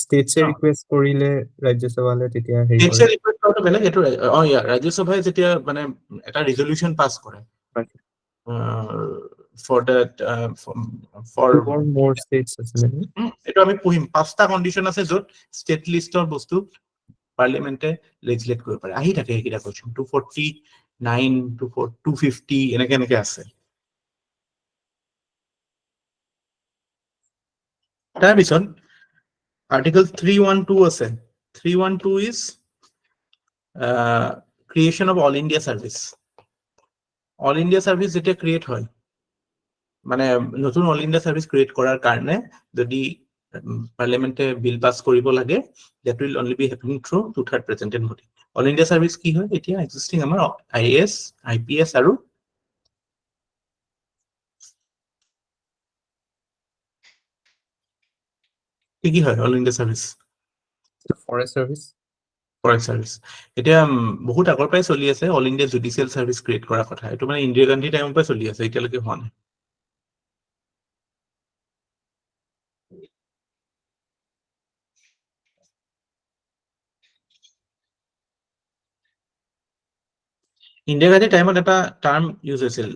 ষ্টেটছে অ। ৰিকুৱেষ্ট কৰিলে ৰাজ্যসভালে তেতিয়া হেৰি টেক্সে কৰে ৰিকুৱেষ্ট কৰাটো বেলেগ, এইটো ৰাজ্যসভাই যেতিয়া মানে এটা ৰিজলিউচন পাছ কৰে ফৰ দ্যাট ফৰ টু অৰ মোৰ ষ্টেটছ আছিলে নে? এইটো আমি পঢ়িম 5টা কণ্ডিশ্যন আছে য'ত ষ্টেট লিষ্টৰ বস্তু পাৰ্লিমেণ্টে লেজিসলেট কৰিব পাৰে, আহি থাকে সেইকেইটা কুৱেশ্যন 249 250 এনেকে আছে। তাৰপিছত আৰ্টিকল 312 আছে। 312 is creation of all India service. All India service যেতিয়া ক্ৰিয়েট হয়, মানে নতুন অল ইণ্ডিয়া চাৰ্ভিচ ক্ৰিয়েট কৰাৰ কাৰণে যদি পাৰ্লিমেণ্টে বিল পাছ কৰিব লাগে, that will only be happening through 2/3 presented voting. All India services কি হয় এতিয়া এক্সিষ্টিং আমাৰ IAS, IPS আৰু কি হয় all India service? Forest service forest service. এতিয়া বহুত আগৰ পৰাই চলি আছে all India judicial service create কৰাৰ কথা, এইটো মানে ইন্দিৰা গান্ধী টাইমৰ পৰাই চলি আছে, এতিয়ালৈকে হোৱা নাই। ইন্দিৰা গান্ধী টাইমত এটা টাৰ্ম ইউজ হৈছিল,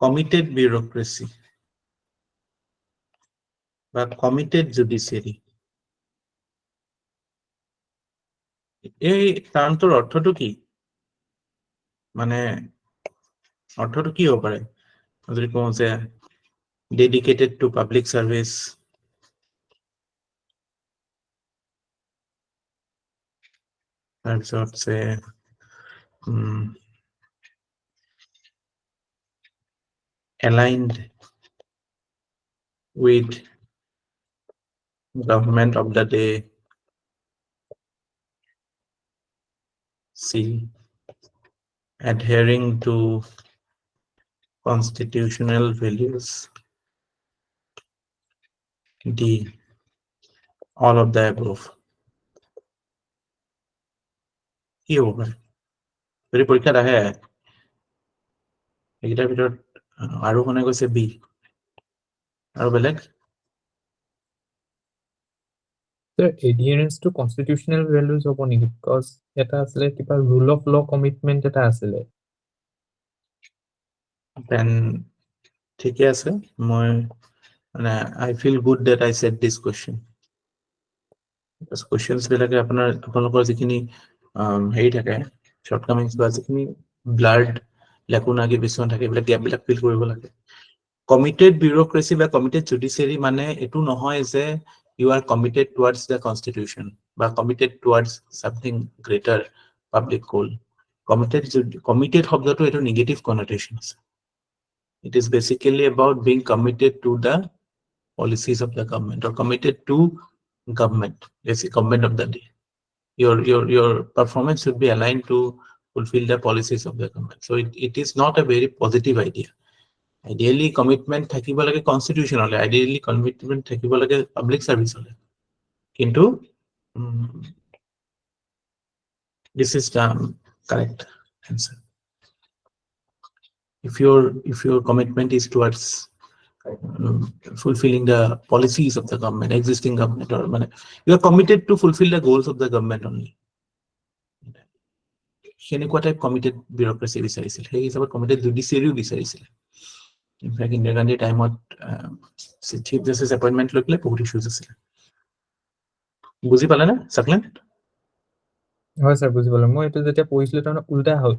কমিটেড বিউৰক্ৰেচি বা কমিটেড জুডিচিয়াৰী। এই টাৰ্মটোৰ অৰ্থটো কি? মানে অৰ্থটো কি হ'ব পাৰে যদি কওঁ যে ডেডিকেটেড টু পাব্লিক চাৰ্ভিচ, তাৰপিছত যে aligned with government of the day, C, adhering to constitutional values, D, all of the above। কি হ'ব পাৰে যদি পৰীক্ষাত আহে এইকেইটাৰ ভিতৰত? আৰু কোনে কৈছে বি? আৰু বেলেগ? স্যাৰ এডিয়াৰেন্স টু কনষ্টিটিউচনেল ভেলুজ হ'ব নেকি? বিকজ এটা আছিলে কিবা ৰুল অফ ল কমিটমেণ্ট এটা আছিলে। দেন ঠিকে আছে, মই মানে I feel good that I set this question. Questions বিলাকে আপোনালোকৰ যিখিনি হেৰি থাকে শ্বৰ্টকামিংছ বা যিখিনি ব্লাৰ্ড লেকুনা কিছুমান থাকে, এইবিলাক গেপবিলাক ফিল কৰিব লাগে। কমিটেড বিউৰক্ৰেচি বা কমিটেড জুডিচিয়াৰী মানে এইটো নহয় যে you are committed towards the constitution বা committed towards something greater public goal। committed শব্দটো এইটো negative connotation আছে। It is basically about being committed to the policies of the government or committed to government, basically government of the day। Your performance should be aligned to fulfill the policies of the government। So it is not a very positive idea। Ideally commitment থাকিব লাগে constitution হলে, ideally commitment থাকিব লাগে public service হলে, কিন্তু this is the correct answer। if your commitment is towards fulfilling the policies of the government, existing government, or you are committed to fulfill the goals of the government only, সেনেকুৱা type committed বিউৰক্ৰেচি বিচাৰিছিল, সেই হিচাপত committed জুডিচিয়াৰীও বিচাৰিছিল। In fact Indira গান্ধীৰ টাইমত chief justice appointment লৈ পেলাই বহুত ইছ্যুজ আছিলে। বুজি পালে নে চাকলেন? হয় স্যাৰ বুজি পালো। মই এইটো যেতিয়া পঢ়িছিলো তাৰমানে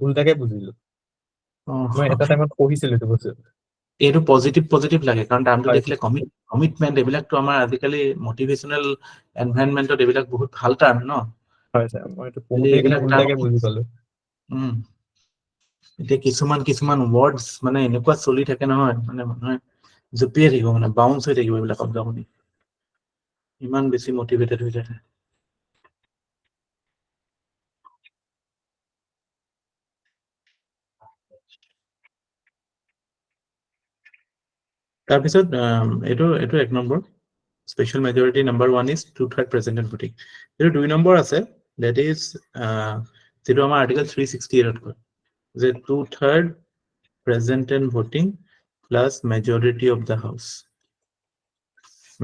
উল্টাকে বুজিলো। মই এটা টাইমত পঢ়িছিলো এইটো বস্তু। এইটো পজিটিভ লাগে কাৰণ টাৰ্মটো হয় দেখিলে কমিটমেণ্ট, এইবিলাকতো আমাৰ আজিকালি মটিভেশ্যনেল এনভাইৰনমেণ্টত এইবিলাক বহুত ভাল টাৰ্ম ন। হয় স্যাৰ, মই এইটো পঢ়োতে কিন্তু উল্টাকে বুজি পালো। এতিয়া কিছুমান ৱৰ্ডছ মানে এনেকুৱা চলি থাকে নহয়, মানে মানুহে জঁপিয়াই থাকিব, মানে বাউন্স হৈ থাকিব এইবিলাক শব্দ শুনি, ইমান বেছি মটিভেটেড হৈ থাকে। তাৰপিছত এইটো 1 number special majority number 1 is 2/3 presented voting. এইটো 2 নম্বৰ আছে, ডেট ইজ যিটো আমাৰ আৰ্টিকেল 368 কয় যে 2/3 presented voting plus majority of the house.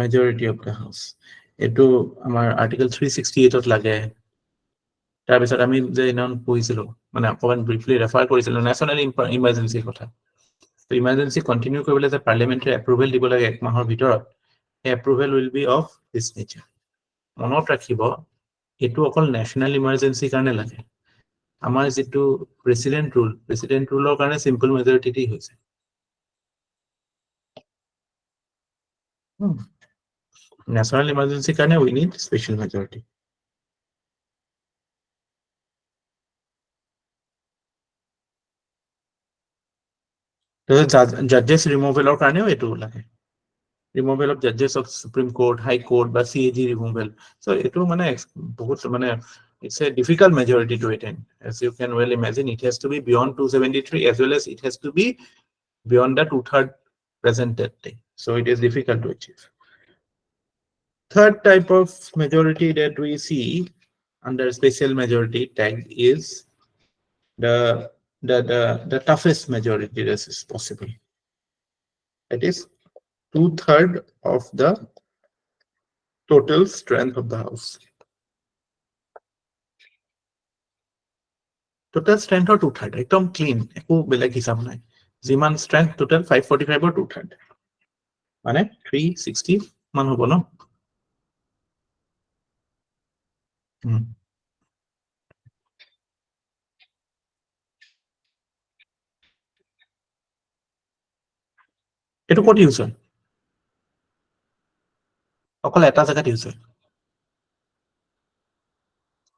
majority of the house. Eto amar article 368 ot lage. Tar bisot ami je non pohisilo mane akoban briefly refer korisilo national emergency kotha. So emergency continue koribole je parliamentary approval dibo lage ek mahor bitorot. Approval will be of this nature. Monot rakhibo etu okol national emergency karone lage. Amar jitu president rule or karone simple majority ti hoise. National emergency karone we need special majority. Judges removal or karone etu lage. Removal of judges of Supreme Court, High Court, বা CAG removal. So etu mane bahut mane it's a difficult majority to attain. As you can well imagine, it has to be beyond 273 as well as it has to be beyond the 2/3 presented. So it is difficult to achieve. Third type of majority that we see under special majority tag is the toughest majority that is possible. That is 2/3 of the total strength of the house. Total strength or 2/3 ekdom clean ekো বেলেগ হিসাব নাই জিমান strength total 545 or 2/3 মানে 360 মান হ'ব ন এটো ক'ত use হয় অকল এটা জায়গাত ইউজ হয়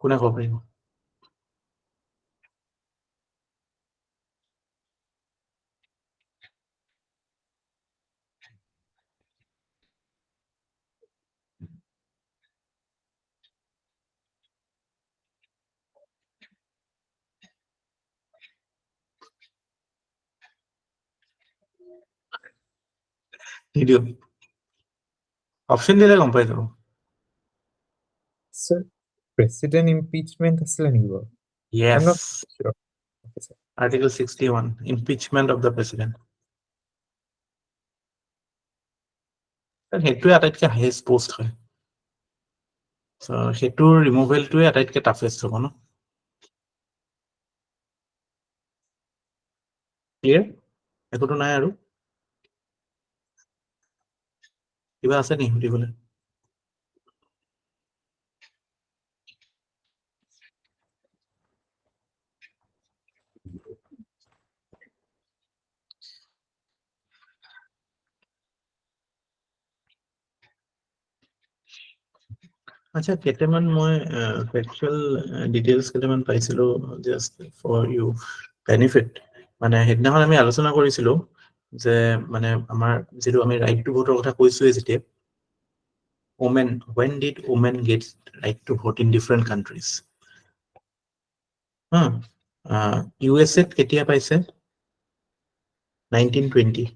কোনে ক'ব পাৰিব নিদিও অপশন দিলে গম পাই যাব Sir, president impeachment asile nibo. I'm not yes sure. Okay, sir. article 61 impeachment of the president হেতু আটাইতকৈ হাইয়েস্ট পোষ্ট হয় সো হেতু ৰিমুভেলটোৱে আটাইতকৈ টাফেষ্ট হ'ব ন ক্লিয়াৰ একোটো নাই আৰু কিবা আছে নি সুধিবলৈ আচ্ছা কেইটামান মই ফেকচুৱেল ডিটেইলছ কেইটামান পাইছিলোঁ জাষ্ট ফৰ ইউ বেনিফিট মানে সেইদিনাখন আমি আলোচনা কৰিছিলোঁ যে মানে আমাৰ যিটো আমি ৰাইট টু ভোটৰ কথা কৈছোঁৱে যেতিয়া women when did women get right to vote in different countries USA কেতিয়া পাইছে 1920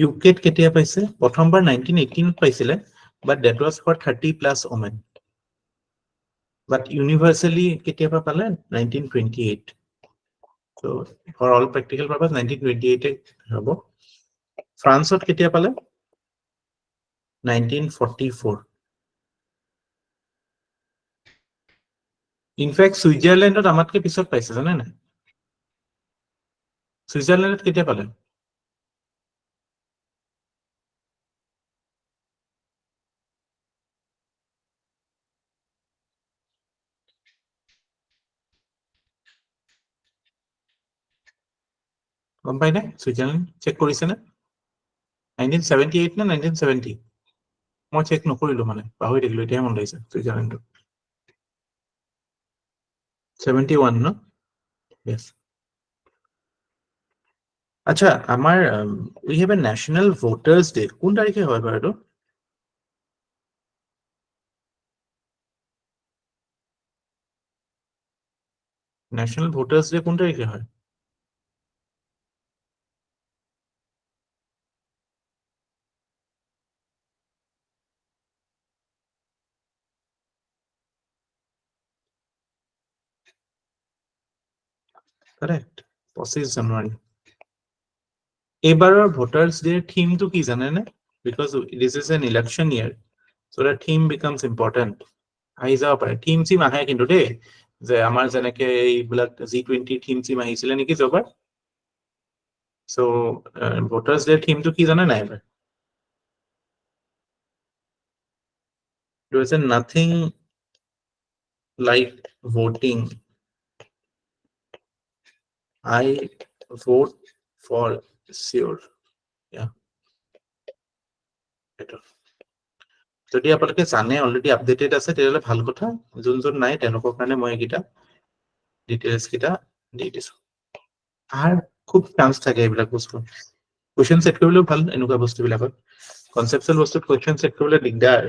UK কেতিয়া পাইছে প্ৰথমবাৰ 1918 পাইছিলে but that was for 30 plus women but universally কেতিয়া পালে 1928 so for all practical purpose 1928 হ'ব ফ্ৰান্সত কেতিয়া পালে 1944 in fact সুইজাৰলেণ্ডত আমাতকৈ পিছত পাইছে জানে নাই সুইজাৰলেণ্ডত কেতিয়া পালে গম পাই নে সুইজাৰলেণ্ড চেক কৰিছে নে 1978 নে 1970 মই চেক নকৰিলো মানে পাহৰি থাকিলো এতিয়া মন লাগিছে সুইজাৰলেণ্ডত 71 no yes আচ্ছা আমাৰ we have a national voters day কোন তাৰিখে হয় বাৰু এটো national voters day কোন তাৰিখে হয় correct 25 জানুৱাৰী এইবাৰৰ ভোটাৰ্স ডে থিমটো কি জানে নে because this is an election year, so the theme becomes important. আহি যাব পাৰে থিম চিম আহে কিন্তু দেই যে আমাৰ যেনেকে এইবিলাক G20 থিম চিম আহিছিলে নেকি যোৱাবাৰ so voters day theme to কি জানে নাই এবাৰ there is nothing like voting. I vote for sure. Yeah. Better. যদি আপোনালোকে জানে অলৰেডি আপডেটেড আছে তেতিয়াহ'লে ভাল কথা যোন যোন নাই তেওঁলোকৰ কাৰণে মই এইকেইটা ডিটেইলছ কেইটা দি দিছো আৰু খুব চান্স থাকে এইবিলাক বস্তু কোৱেশ্চন সেট কৰিলেও ভাল এনেকুৱা বস্তুবিলাকত কনসেপচুৱেল বস্তুত কোৱেশ্চন সেট কৰিলে দিগদাৰ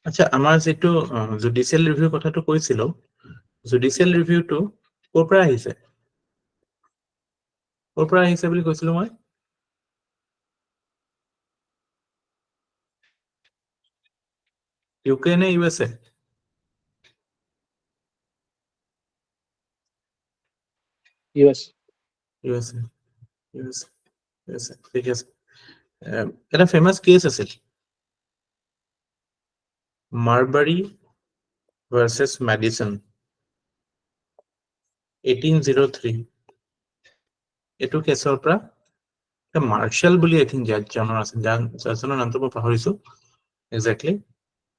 আচ্ছা আমাৰ যেটো জুডিশিয়াল ৰিভিউ কথাটো কৈছিলো জুডিশিয়াল ৰিভিউটো ক'ৰ পৰা আহিছে বুলি কৈছিলো মই ইউকে নে ইউএসএ ইউএসএ ঠিক আছে এটা ফেমাস কেস আছিল Marbury versus Madison 1803 এটো কেছৰ পৰা মাৰ্শাল বুলি আই থিংক জাজনৰ আছে জাজনৰ নামটো মই পাহৰিছো এক্স্যাক্টলি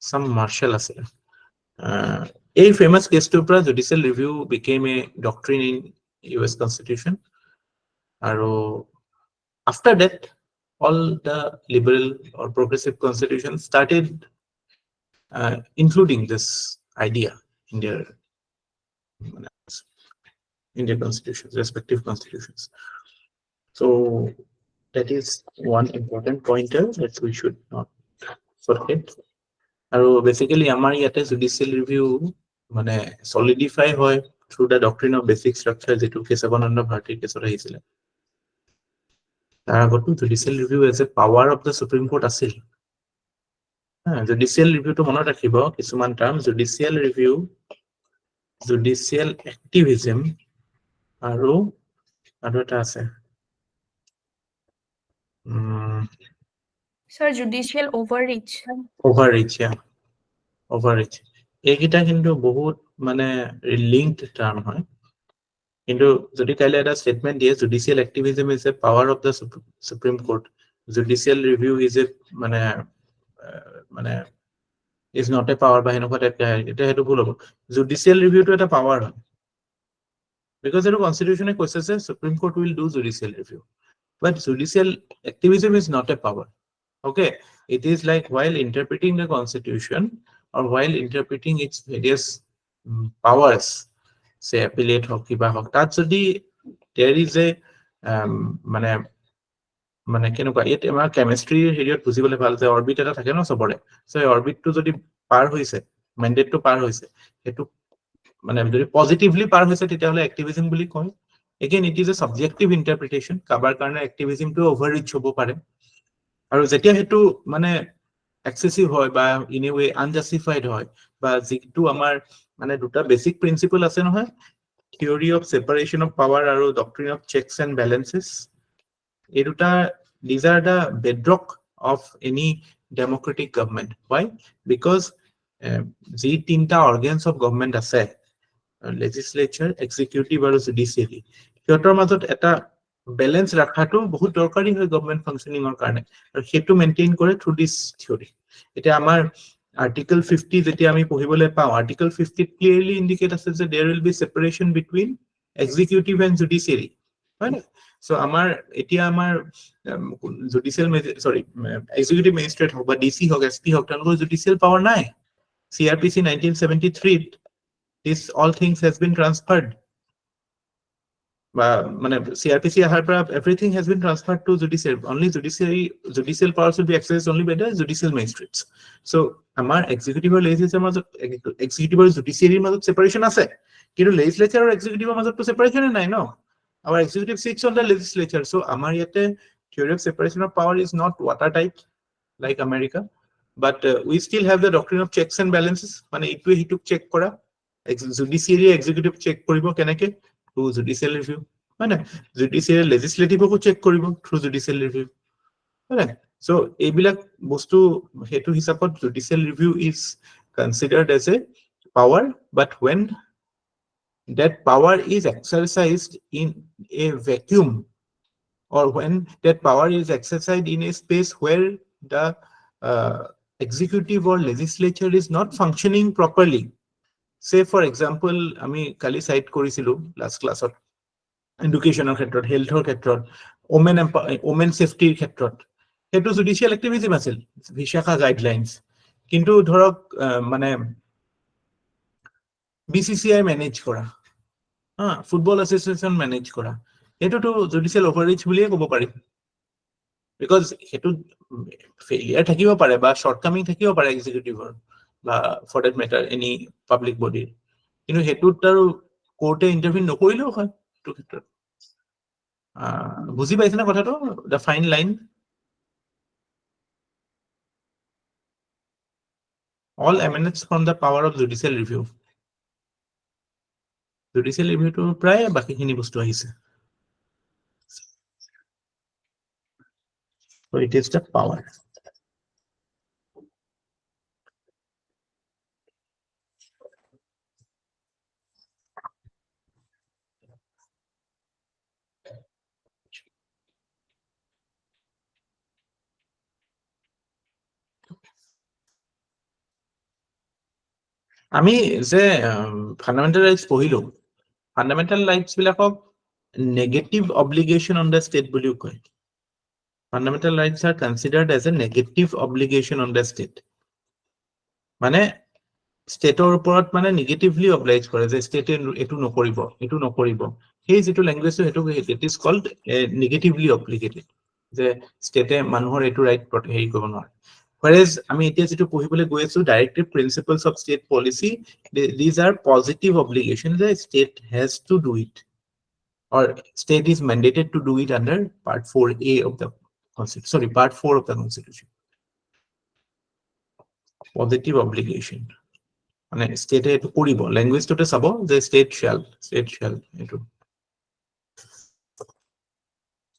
সাম মাৰ্শাল আছে এই ফেমাস কেছটোৰ পৰা judicial review became a doctrine in US constitution আৰু after that all the liberal or progressive constitutions started including this idea in their constitutions, respective constitutions. So that is one important pointer that we should not forget. And basically, our judicial review solidify through the doctrine of basic structure that Kesavananda Bharati case rahisile. Judicial review as a power of the Supreme Court asil. Judicial review to mona rakhibo kisuman term judicial review judicial activism aru eta ase Sir, judicial overreach. Yeah. Overreach ekita kintu bahut linked term hoy kintu jodi kaile eta statement diye judicial activism is a power of the Supreme Court judicial review is a is not a power by eta hetu bhul hobo judicial review to eta power hoy because the constitution says Supreme Court will do judicial review but judicial activism is not a power okay it is like while interpreting the constitution or while interpreting its various powers say appellate hok kiba hok tat jodi there is a কেনেকুৱা এটা আমাৰ chemistry হেৰিয়ত বুজিবলৈ ভাল যে orbit এটা থাকে ন সবৰে সো এই অৰবিটটো যদি পাৰ হৈছে ম্যান্ডেটটো পাৰ হৈছে হেতু যদি পজিটিভলি পাৰ হৈছে তেতিয়াহলে এক্টিভিজম বুলি কয় again it is a subjective interpretation কাবাৰ কাৰণে এক্টিভিজম টো ওভাৰৰিচ হ'ব পাৰে আৰু যেতিয়া হেতু এক্সেসিভ হয় বা ইন এ ওয়ে আনজাস্টিফাইড হয় বা যেটো আমাৰ দুটা বেসিক প্ৰিন্সিপল আছে নহয় theory of separation of power আৰু doctrine of checks and balances these are the bedrock of any democratic government. Why? Because the tinta organs of government ase legislature, executive and judiciary. Hetor majot eta balance rakhato bahut dorkari hoy government functioning or karone aru hetu maintain kore through this theory. Eta amar article 50 jeti ami pohibole pao article 50 clearly indicate ase that there will be separation between executive and judiciary. Right? So amar etia amar judicial executive magistrate hok ba DC hok SP hok tanor judicial power nai CRPC 1973 this all things has been transferred ba CRPC ahar pra everything has been transferred to judiciary only judicial powers will be exercised only by the judicial magistrates so amar executive legislature executive and judiciary majot separation ase কিন্তু legislature আৰু executive মাজত separation নাই no. Our executive sits on the legislature. So আমাৰ ইয়াতে theory of separation of power is not watertight like America, but we still have the doctrine of checks and balances. মানে ইটোৱে হিটোক check কৰা, judiciary executive check কৰিব কেনেকে through judicial review, মানে judiciary legislative-কো check কৰিব through judicial review, right? So এইবিলাক বস্তু হেতু হিচাপত judicial review is considered as a power, but when that power is exercised in a vacuum, or when that power is exercised in a space where the executive or legislature is not functioning properly. Say for example, আমি কালি site কৰিছিলো last classত এডুকেশনৰ ক্ষেত্ৰত, হেলথৰ ক্ষেত্ৰত, women সেফটিৰ ক্ষেত্ৰত, হেতু judicial activism আছিল, Bishakha guidelines. কিন্তু ধৰক মানে বিসিসিআই মেনেজ কৰা, ফুটবল এসোসিয়েশন মেনেজ কৰা, এটোটো জুডিশিয়াল ওভাৰৰিচ বুলিয়ে ক'ব পাৰি, বিকজ হেতু ফেইলিয়াৰ থাকিব পাৰে বা শৰ্টকামিং থাকিব পাৰে এক্সিকিউটিভৰ বা for that matter any public বডিৰ, কিন্তু হেতুত আৰু কোৰ্টে ইন্টাৰভিউ নকৰিলেও হয় এইটো ক্ষেত্ৰত। বুজি পাইছে না কথাটো, the fine line. All emanates from the power of judicial review. Judicial review to প্ৰায় বাকিখিনি বস্তু আহিছে। So it is the power. আমি যে ফান্ডামেন্টাল রাইটস পঢ়িলো, ফান্ডামেন্টাল রাইটস বিলাকক negative obligation on the state বুলিও কয়। Fundamental rights are considered as a negative obligation on the state, মানে স্টেটৰ ওপৰত মানে নেগেটিভলি অব্লাইজ কৰে যে স্টেটে এটো নকৰিব, সেই যেটো ল্যাঙ্গুৱেজটো হেতু ইট ইজ কল্ড নেগেটিভলি অব্লিগেটেড, যে স্টেটে মানুহৰ এটো ৰাইট হেৰি কৰিব নোৱাৰে। Whereas আমি এতিয়া যেটো পঢ়িবলৈ গৈ আছো, directive principles of state policy, these are positive obligations that state has to do it, or state is mandated to do it under part 4A of the constitution, sorry, part 4 of the constitution. Positive obligation, মানে স্টেটে এটো কৰিব, ল্যাঙ্গুৱেজটোতে চাব যে state shall এটো।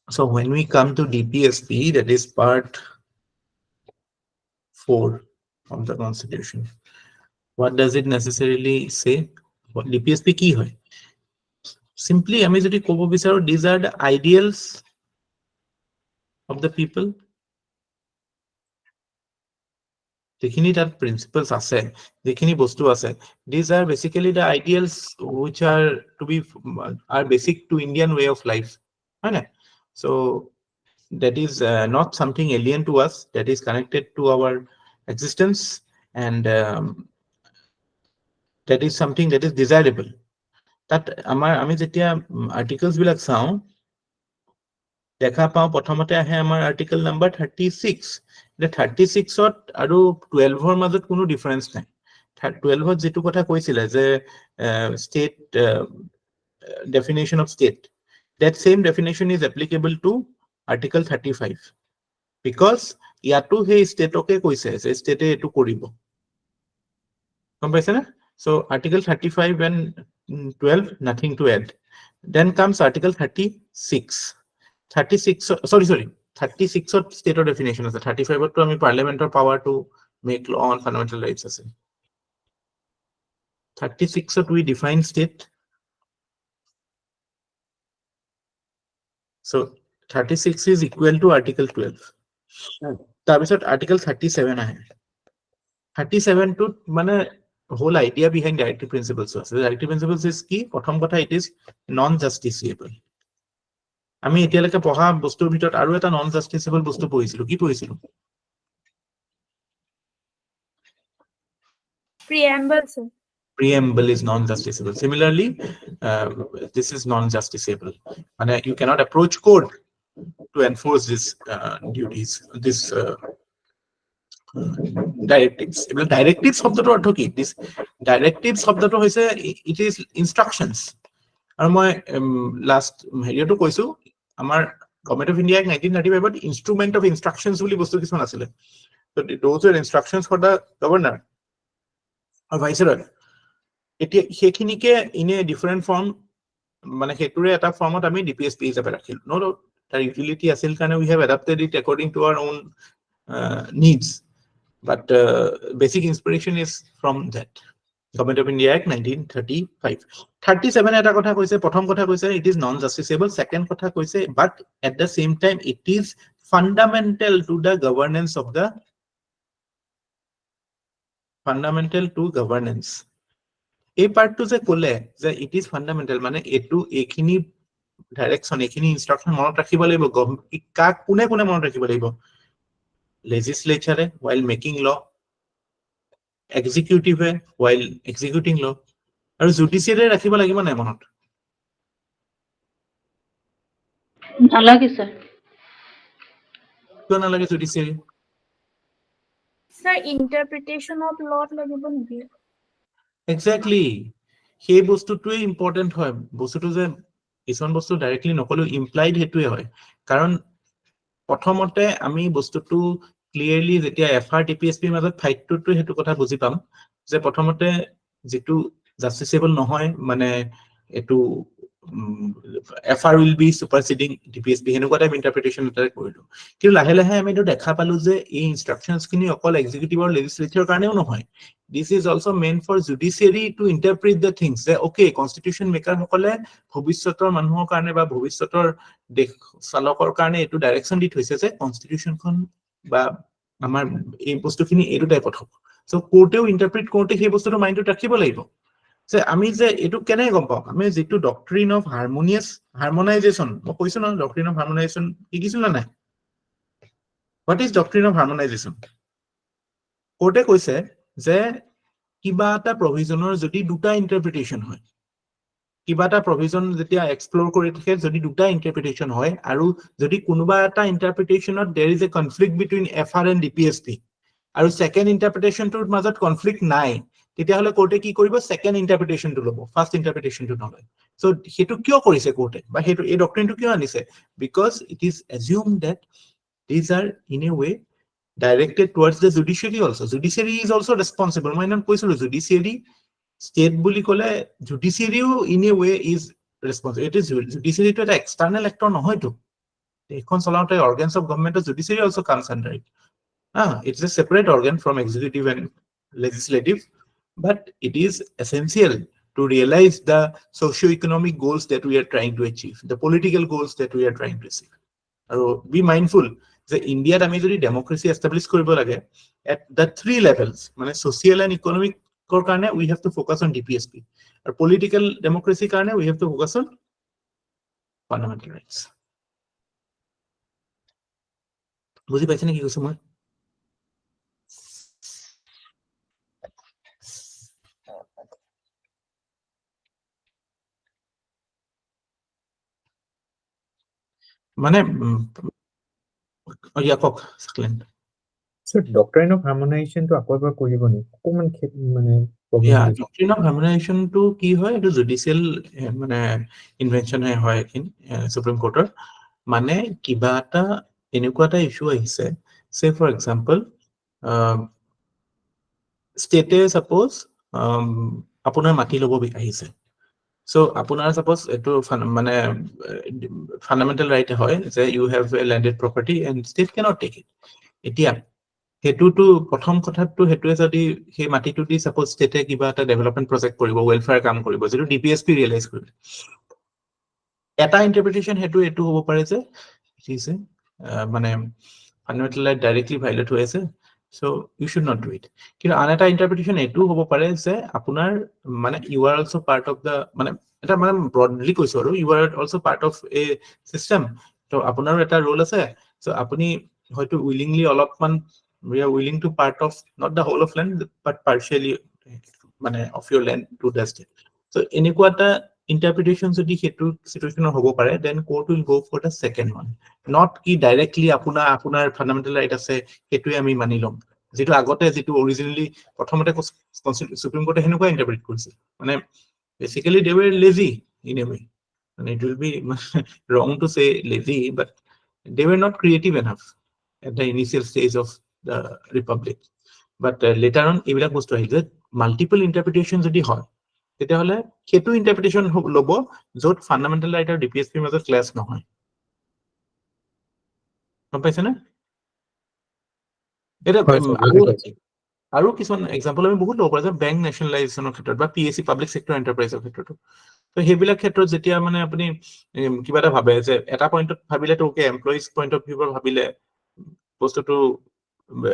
So when we come to DPSP, that is part 4 of the constitution, what does it necessarily say? What DPSP কি হয়? Simply আমি যদি ক'ব বিচাৰো, these are the ideals of the people. যেখিনি তাত প্ৰিন্সিপলস আছে, যেখিনি বস্তু আছে, these are basically the ideals which are to be are basic to Indian way of life, হয় না? So that is not something alien to us, that is connected to our existence, and that is something that is desirable. That আমি যেতিয়া আৰ্টিকলস বিলাক চাওঁ, দেখা পাওঁ প্ৰথমতে আহে আমাৰ আৰ্টিকল নাম্বাৰ 36। 36ত আৰু 12ৰ মাজত কোনো ডিফাৰেন্স নাই। 12ত যেটো কথা কৈছিলে যে state definition of state, that same definition is applicable to article 35, because ইয়াতো সেই স্টেটকে কৈছে যে স্টেটে এটো কৰিব, গম পাইছে না? So article 35 and 12, nothing to add. Then comes article 36. 36ত স্টেটৰ ডেফিনেশন আছে, 35ত তো আমি পাৰ্লিয়ামেন্টৰ power to make law on fundamental rights আছে। 36ত we define state. So 36 is equal to article 12. তাৰপিছত article 37 আহে। 37 টোত মানে whole idea behind directive principles আছে। Directive principles is কি? প্ৰথম কথা, it is non justiciable. আমি এতিয়ালৈকে পঢ়া বস্তুৰ ভিতৰত আৰু এটা নন জাস্টিসেবল বস্তু পঢ়িছিলো, কি পঢ়িছিলো? Preamble, sir. Preamble is non justiciable. Similarly, this is non justiciable, and you cannot approach court to enforce this duties, this directives এবিলাক directives শব্দটোৰ অৰ্থ কি this directives শব্দটো হৈছে it is instructions আৰু মই লাষ্ট হেৰিটো কৈছো আমাৰ গভৰ্ণমেন্ট অফ ইণ্ডিয়া 1935 ত ইনস্ট্ৰুমেন্ট অফ ইনস্ট্ৰাকশনছ বুলি বস্তু কিছুমান আছিলে so those are instructions for the governor or viceroy এতিয়া সেইখিনিকে in a different form মানে হেতুৰে এটা ফৰ্মত আমি ডিপিএছপি হিচাপে ৰাখিলো নো তাৰ ইউটিলিটি আছিল কাৰণে we have adapted it according to our own needs but basic inspiration is from that Government of India Act 1935 37 এটা কথা কৈছে প্ৰথম কথা কৈছে it is non justiciable second কথা কৈছে but at the same time it is fundamental to the governance of the fundamental to governance এই পার্টটো যে ক'লে যে it is fundamental মানে এটো এখিনি ডাইৰেকশন এখিনি ইনস্ট্ৰাকশন মনত ৰাখিব লাগিব কাক কোনে কোনে মনত ৰাখিব লাগিব legislature while making law executive while executing law আৰু judiciary ৰাখিব লাগিব নাই মনত নালাগে স্যার কিয় নালাগে judiciary Sir, interpretation of law লাগিব নেকি? এক্স্যাক্টলি সেই বস্তুটোৱে ইম্পৰ্টেন্ট হয় বস্তুটো যে কিছুমান বস্তু ডাইৰেক্টলি নকলেও ইমপ্লাইড হেতুৱে হয় কাৰণ প্ৰথমতে আমি বস্তুটো ক্লিয়াৰলি যেতিয়া এফআৰ টিপিএছপিৰ মাজত ফাইটটো হেতু কথা বুজি পাম যে প্ৰথমতে যেটো জাস্টিসেবল নহয় মানে এটো এফআৰ উইল বি সুপাৰসিডিং টিপিএছপি হেনেকুৱা টাইপ ইন্টাৰপ্ৰিটেশন এটা কৰিলো কিন্তু লাহে লাহে আমি এটো দেখা পালো যে এই ইনস্ট্ৰাকশনছ খিনি অকল এক্সিকিউটিভ আৰু লেজিসলেচাৰ কাৰণেও নহয় this is also meant for judiciary to interpret the things that okay constitution maker সকলে ভবিষ্যতৰ মানুহৰ কাৰণে বা ভবিষ্যতৰ দেশ চালকৰ কাৰণে এটো ডাইৰেকশন দি থৈছে যে কনস্টিটিউশনখন বা আমাৰ এই বস্তুখিনি এটো টাইপত হ'ব সো কোৰ্টেও ইন্টাৰপ্ৰেট কৰোতে সেই বস্তুটো মাইন্ডত ৰাখিব লাগিব যে আমি যে এটো কেনে গম পাম আমি যেটো ডক্ট্ৰিন অফ হাৰমনাইজেশন মই কৈছো না ডক্ট্ৰিন অফ হাৰমনাইজেশন কি কিছু না নাই what is doctrine of harmonization কোৰ্টে কৈছে যে কিবা এটা প্ৰভিজনৰ যদি দুটা ইন্টাৰপ্ৰিটেশন হয় কিবা এটা প্ৰভিজন যেতিয়া এক্সপ্লোৰ কৰি থাকে যদি দুটা ইন্টাৰপ্ৰিটেশন হয় আৰু যদি কোনোবা এটা ইন্টাৰপ্ৰিটেশনত there is a conflict between FR and DPSP আৰু সেকেন্ড ইন্টাৰপ্ৰিটেশনটোৰ মাজত কনফ্লিক্ট নাই তেতিয়া হলে কোৰ্টে কি কৰিব সেকেন্ড ইন্টাৰপ্ৰিটেশনটো ল'ব ফাৰ্স্ট ইন্টাৰপ্ৰিটেশনটো নলয় সো হেতু কিয় কৰিছে কোৰ্টে বা হেতু এই ডক্ট্ৰিনটো কিয় আনিছে because it is assumed that these are in a way directed towards the judiciary also judiciary is also responsible মই নাম কৈছিলো judiciary state বুলি কলে judiciary in a way is responsible it is judiciary to an external actor নহয় তো এখন চলাওতে organs of government judiciary also comes under it it's a separate organ from executive and legislative but it is essential to realize the socio-economic goals that we are trying to achieve the political goals that we are trying to achieve আৰু be mindful যে ইন্ডিয়াত আমি যদি ডেমোক্ৰেসি establish কৰিব লাগে at the three levels মানে social and economic কৰ কাৰণে we have to focus on DPSP আৰু political democracy কাৰণে we have to focus on fundamental rights বুজি পাইছে নে কি কৈছো মই মানে ইয়া কক স্ক্লেন So doctrine of harmonization to আকৌ এবাৰ কৰিব নি অকমান মানে Yeah, doctrine of harmonization to কি হয় এটো জুডিশিয়াল মানে ইনভেনশন হয় সুপ্ৰিম কোৰ্টৰ মানে কিবা এটা এনেকুৱা এটা ইস্যু আহিছে সে ফৰ এক্সাম্পল স্টেটে সাপোজ আপোনাৰ মাটি ল'ব আহিছে সো আপোনাৰ সাপোজ এটো মানে ফান্ডামেন্টাল ৰাইট হয় যে you have a landed property and state cannot take it এতিয়া হেতুটো প্ৰথম কথাটো হেতুৱে যদি সেই মাটিটো দি সাপোজ স্টেটে কিবা এটা ডেভেলপমেন্ট প্ৰজেক্ট কৰিব ওয়েলফেয়াৰ কাম কৰিব যেটো ডিপিএছপি ৰিয়েলাইজ কৰিব এটা ইন্টাৰপ্ৰিটেশন হেতু এটো হ'ব পাৰে যে ঠিক মানে ফান্ডামেন্টাল ৰাইট ডাইৰেক্টলি ভায়োলেট হৈ আছে so you should not do it কিন্তু আন এটা ইন্টাৰপ্ৰিটেশন এটো হ'ব পাৰে যে আপোনাৰ মানে you are also part of the মানে এটা মানে ব্ৰডলি কৈছো আৰু you are also part of a system তো আপোনাৰো এটা ৰোল আছে সো আপুনি হয়তো উইলিংলি অলপমান we are willing to part of not the whole of land but partially মানে of your land to the state so এনেকুৱা এটা interpretation যদি হেতু সিচুৱেচনৰ হ'ব পাৰে then court will go for the second one not কি directly আপোনাৰ fundamental right আছে হেতুৱে আমি মানি লম যেটো আগতে যেটো অৰিজিনালি প্ৰথমতে সুপ্ৰিম কোৰ্টে হেনেকুৱা ইন্টাৰপ্ৰেট কৰিছিল মানে basically they were lazy in a way and it will be wrong to say lazy but they were not creative enough at the initial stage of the republic but later on এইবিলাক বস্তু আহিল যে multiple ইন্টাৰপ্ৰিটেশন যদি হয় তেতিয়াহলে হেতু ইন্টাৰপ্ৰিটেশন লব যত ফান্ডামেন্টাল ৰাইট আৰু ডিপিএছপিৰ মাজত ক্লাছ নহয় গম পাইছে না এটা আৰু কিছুমান এক্সাম্পল আমি বহুত ল'ব পাৰো যে বেংক নেশ্যনেলাইজেশ্যনৰ ক্ষেত্ৰত বা পিএছচি পাব্লিক সেক্টৰ এন্টাৰপ্ৰাইজৰ ক্ষেত্ৰতো তো সেইবিলাক ক্ষেত্ৰত যেতিয়া মানে আপুনি কিবা এটা ভাবে যে এটা পইণ্টত ভাবিলে তো ওকে এমপ্লয়িজ পইণ্ট অফ ভিউৰ ভাবিলে বস্তুটো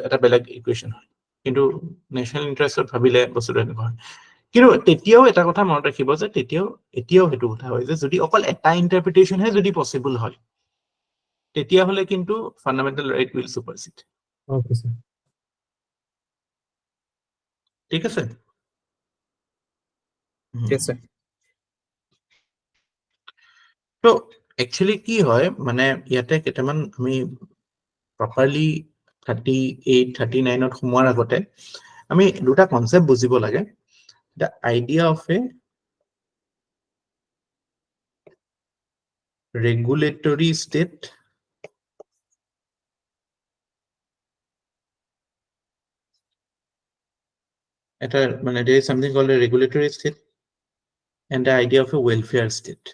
এটা বেলেগ ইকুৱেশ্যন হয় কিন্তু নেশ্যনেল ইণ্টাৰেষ্টত ভাবিলে বস্তুটো এনেকুৱা হয় কিন্তু তেতিয়াও এটা কথা মনত ৰাখিব যে এতিয়াও সেইটো কথা হয় যে যদি অকল এটা ইণ্টাৰপ্ৰিটেশ্যনহে যদি পচিবল হয় তেতিয়াহ'লে কিন্তু fundamental right will superseded Okay, sir. ঠিক আছে Yes, sir. তো একচুৱেলি কি হয় মানে ইয়াতে কেইটামান আমি প্ৰপাৰলি 38 39ত সোমোৱাৰ আগতে আমি দুটা কনসেপ্ট বুজিব লাগে the idea of a regulatory state there is something called a regulatory state and the idea of a welfare state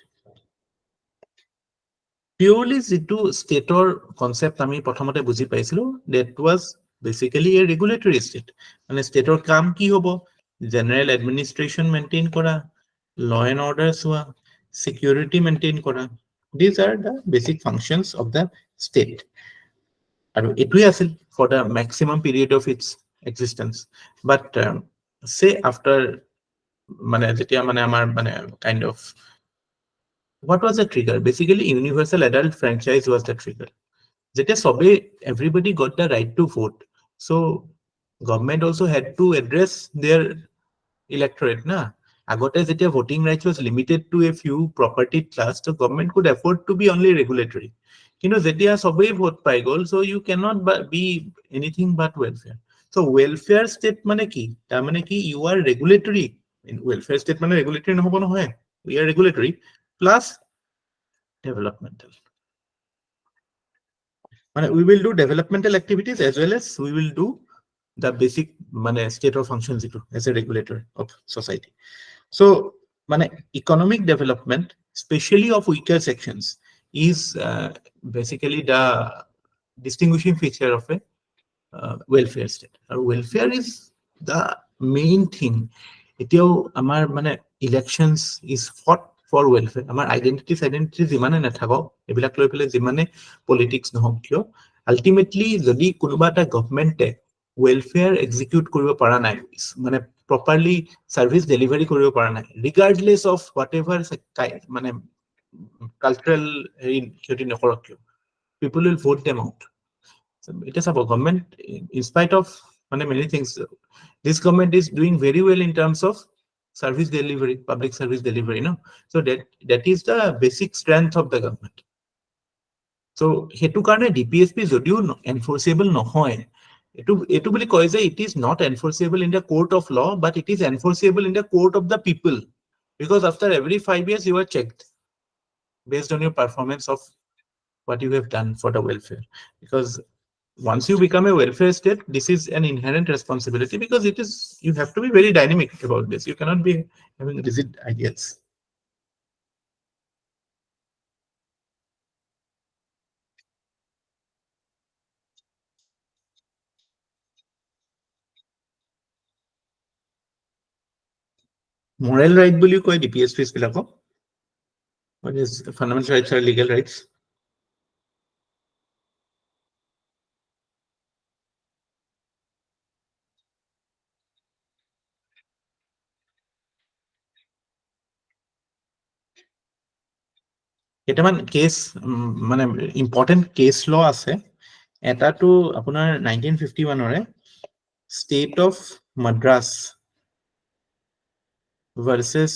purely যিটো stateৰ concept আমি প্ৰথমতে বুজি পাইছিলো that was basically a regulatory state মানে stateৰ কাম কি হ'ব general administration maintain কৰা law and order চোৱা security maintain কৰা these are the basic functions of the state আৰু এটোই আছিল for the maximum period of its existence but say after মানে যেতিয়া মানে আমাৰ মানে kind of what was the trigger basically universal adult franchise was the trigger যেতিয়া সবে everybody got the right to vote so government also had to address their electorate na আগতে যেতিয়া voting rights was limited to a few property class so government could afford to be only regulatory কিন্তু যেতিয়া সবেই vote পাই গল so you cannot be anything but welfare so welfare state মানে কি তাৰ মানে কি you are regulatory in welfare state মানে regulatory নহব নহয় we are regulatory plus developmental মানে we will do developmental activities as well as we will do the basic মানে state of functions as a regulator of society so মানে economic development especially of weaker sections is basically the distinguishing feature of a welfare state and welfare is the main thing এতিয়াও আমাৰ মানে elections is fought for welfare আমাৰ identity যিমানে নাথাকক এবিলাক লৈ পেলে যিমানে politics নহওক কিয় ultimately যদি কোনোবা এটা গভৰ্নমেণ্টে welfare execute কৰিব পৰা নাই মানে properly service delivery কৰিব পৰা নাই regardless of whatever মানে cultural ক্ষতি নকৰক কিয় people will vote them out it is about government in spite of many things this government is doing very well in terms of service delivery public service delivery no so that is the basic strength of the government so hetu karone dpsp যদিও enforceable নহয় এটো বুলি কয় যে it is not enforceable in the court of law but it is enforceable in the court of the people because after every 5 years you are checked based on your performance of what you have done for the welfare because once you become a welfare state this is an inherent responsibility because it is you have to be very dynamic about this you cannot be having rigid ideas moral right বুলি কয় dpsps বিলাকক what is fundamental rights or legal rights কেইটামান case মানে important case law আছে এটাটো আপোনাৰ 1951 ৰে state of Madras versus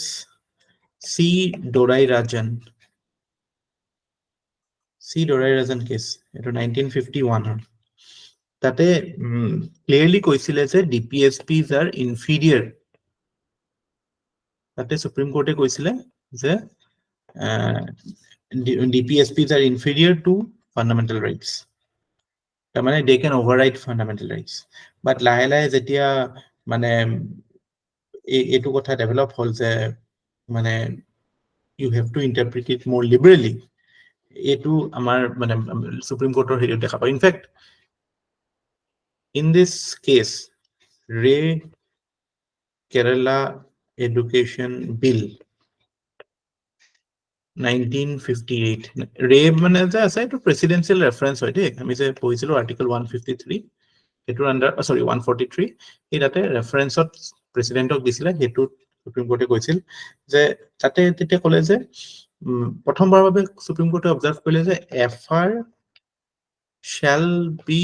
C Dorairajan case এটো 1951 ৰ তাতে ক্লিয়াৰলি কৈছিলে যে DPSPs are inferior, তাতে সুপ্ৰিম কোৰ্টে কৈছিলে যে DPSPs are inferior to fundamental rights. তাৰমানে they can override fundamental rights. But লাহে লাহে যেতিয়া মানে এইটো কথা ডেভেলপ হ'ল যে মানে you have to interpret it more liberally, এইটো আমাৰ মানে সুপ্ৰিম কোৰ্টৰ হেৰিত দেখা পায়। In fact in this case, Ray Kerala Education Bill 1958, ৰে মানে যে আছে এইটো প্ৰেসিডেন্সিয়েল ৰেফাৰেন্স হয় দেই, আমি যে পঢ়িছিলো আৰ্টিকল 153 এটোৰ আন্ডাৰ সৰি 143, এই তাতে ৰেফাৰেন্সত প্ৰেসিডেন্টক দিছিলে, হেতু সুপ্ৰিম কোৰ্টে কৈছিল যে তাতে তেতিয়া ক'লে যে প্ৰথমবাৰৰ বাবে সুপ্ৰিম কোৰ্টে অবজাৰ্ভ কৰিলে যে FR shall be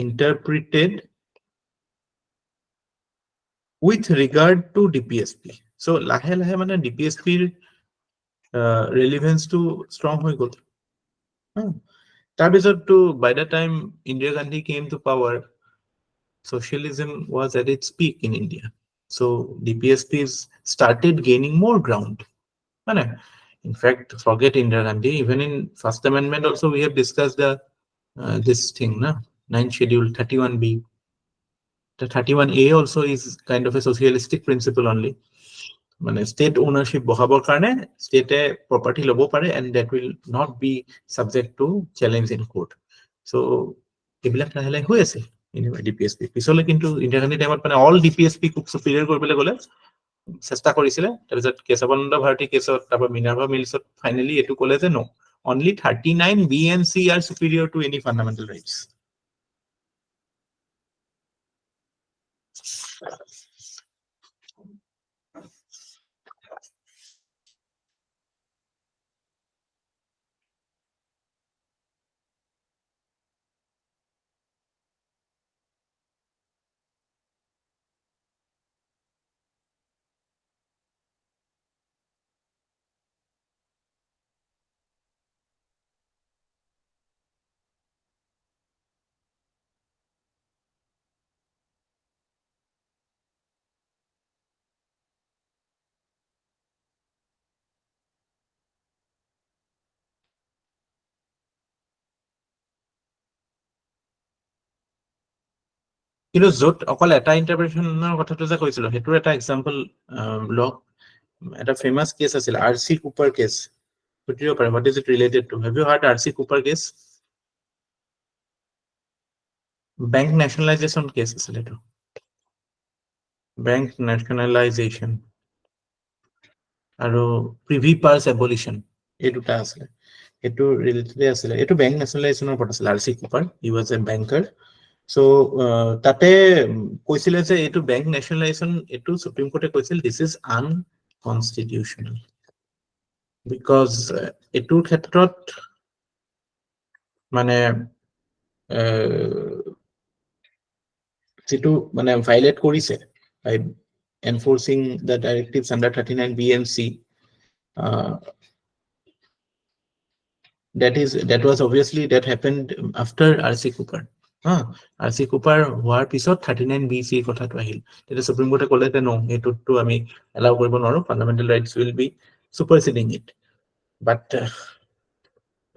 interpreted with regard to DPSP. So লাহে লাহে মানে DPSP ৰেলিভেন্স টু ষ্ট্ৰং হৈ গ'ল। তাৰপিছত তো by the time Indira Gandhi came to power, socialism was at its peak in India. So DPSPs started gaining more ground. In fact, forget Indira Gandhi, even in First Amendment also we have discussed the this thing, 9th schedule 31B. The 31A also is kind of a socialistic principle only. মানে state ownership বহাবৰ কাৰণে state property ল'ব পাৰে and that will not be subject to challenge in court. So এইবিলাক লাহে লাহে হৈ আছে DPSP পিছলৈ, কিন্তু ইন্দিৰা গান্ধী টাইমত মানে অল DPSP কুক সুপিৰিয়ৰ কৰিবলৈ গ'লে চেষ্টা কৰিছিলে। তাৰপিছত কেশৱানন্দ ভাৰতী কেছত, তাৰপৰা মিনাৰ্ভা মিলছত ফাইনেলি এইটো ক'লে যে no, only 39B and C are superior to any fundamental rights. কিন্তু য'ত অকল এটা ইন্টাৰপ্ৰিটেশ্যনৰ কথাটো যে কৈছিলো সেইটোৰ এটা এক্সাম্পল ল, এটা ফেমাস কেছ আছিল RC কুপাৰ কেছ, সুধিব পাৰে what is it related to? Have you heard RC Cooper case? Bank nationalisation case আছিল এইটো, বেংক নেশ্যনেলাইজেশ্যন আৰু প্ৰিভি পাৰ্স এবলিশ্যন, এই দুটা আছিলে, এইটো ৰিলেটেড আছিলে। এইটো বেংক নেশ্যনেলাইজেশ্যনৰ ওপৰত আছিল। RC Cooper he was a banker. So তাতে কৈছিলে যে এইটো বেংক নেশ্যনেলাইজেশ্যন, এইটো সুপ্ৰিম কোৰ্টে কৈছিল দিস ইজ আনকনষ্টিটিউচনেল বিকজ এইটোৰ ক্ষেত্ৰত মানে যেটো মানে ভাইলেট কৰিছে by enforcing the directives under 39B and C, that was obviously that happened after RC Cooper. RC Cooper হোৱাৰ পিছত 39BC কথাটো আহিল, তেতিয়া সুপ্ৰিম কোৰ্টে ক'লে যে নো, এইটোতো আমি এলাউ কৰিব নোৱাৰো, fundamental rights will be superseding it. But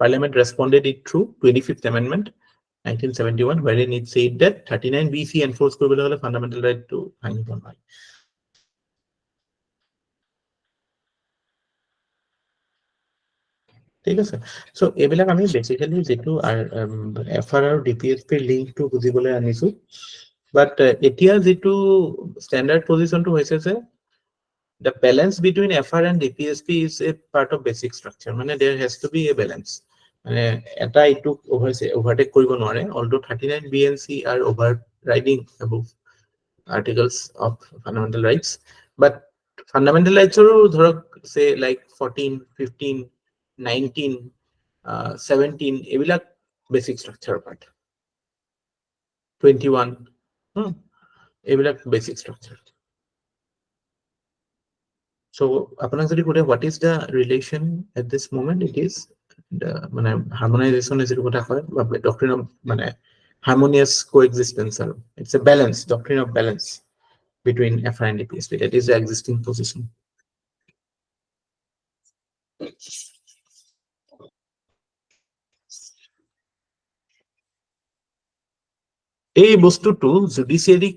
Parliament responded it through 25th Amendment 1971, wherein it said that 39BC enforce কৰিবলৈ হ'লে ফাণ্ডামেণ্টেল ৰাইটটো ভাঙিব নোৱাৰি। ঠিক আছে। সো এইবিলাক আমি বেসিক্যালি যেটো FR আৰু DPSP লিংকটো বুজিবলৈ আনিছো। বাট এতিয়া যেটো স্ট্যান্ডার্ড পজিশনটো হৈছে যে the balance between FR and DPSP is a part of basic structure. মানে there has to be a balance. মানে এটা ইটো overtake কৰিব নোৱাৰে, although 39B and C are overriding above articles of fundamental rights, but fundamental rights are ধৰক say like 14, 15, 19, 17 এইবিলাক basic structure part, 21 এইবিলাক basic structure. So আপোনাক যদি কোতে what is the relation at this moment, it is the মানে harmonization is যেটো কথা কয় বা doctrine of মানে harmonious coexistence. It's a balance, doctrine of balance between FR and APSC. That is the existing position. এই বস্তুটো জুডিচিয়ারি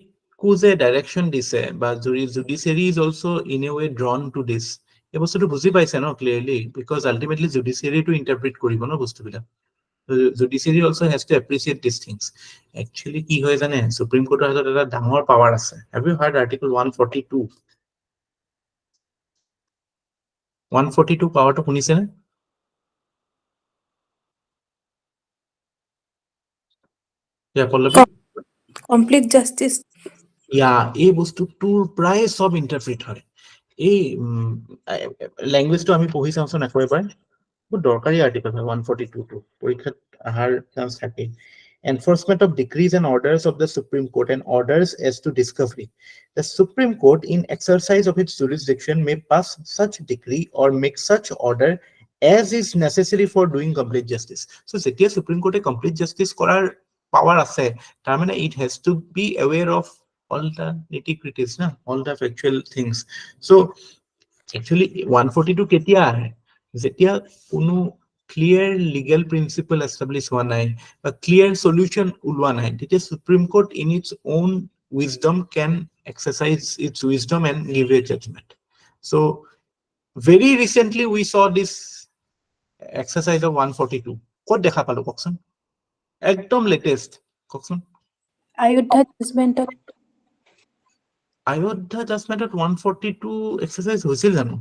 যে direction দিছে বা judiciary is also in a way drawn to this এই বস্তুটো বুজি পাইছে ন clearly because ultimately judiciary to interpret কৰিব ন বস্তুবিলাক judiciary also has to appreciate this things actually কি হয় জানে সুপ্ৰিম কোৰ্টৰ হাতত এটা ডাঙৰ পাৱাৰ আছে হেভ ইউ হাৰ্ড আৰ্টিকল 142 142 পাৱাৰটো শুনিছে নে ইয়া পল্লৱী কমপ্লিট জাস্টিস ইয়া এই বস্তুটোৰ প্ৰায় সব ইন্টাৰপ্ৰিট হয় এই ল্যাঙ্গুৱেজটো আমি পঢ়ি চাওঁচোন একবাৰ বহুত দৰকাৰী আৰ্টিকল হয় 142 টো পৰীক্ষাত আহাৰ চান্স থাকে enforcement of decrees and orders of the Supreme Court and orders as to discovery. The Supreme Court, in exercise of its jurisdiction, may pass such decree or make such order as is necessary for doing complete justice. So, যেতিয়া Supreme Court complete justice কৰাৰ power আছে, তাৰমানে it has to be aware of all the nitty-gritties, all the factual things. So, actually, 142 কেতিয়া আহে? যেতিয়া কোনো clear legal principle established হোৱা নাই বা clear solution ওলোৱা নাই তেতিয়া Supreme Court in its own wisdom can exercise its wisdom and give a judgment. So very recently we saw this exercise of 142 ক'ত দেখা পালো কওকচোন একদম লেটেষ্ট কওকচোন Ayodhya judgment 142 exercise হৈছিল জানো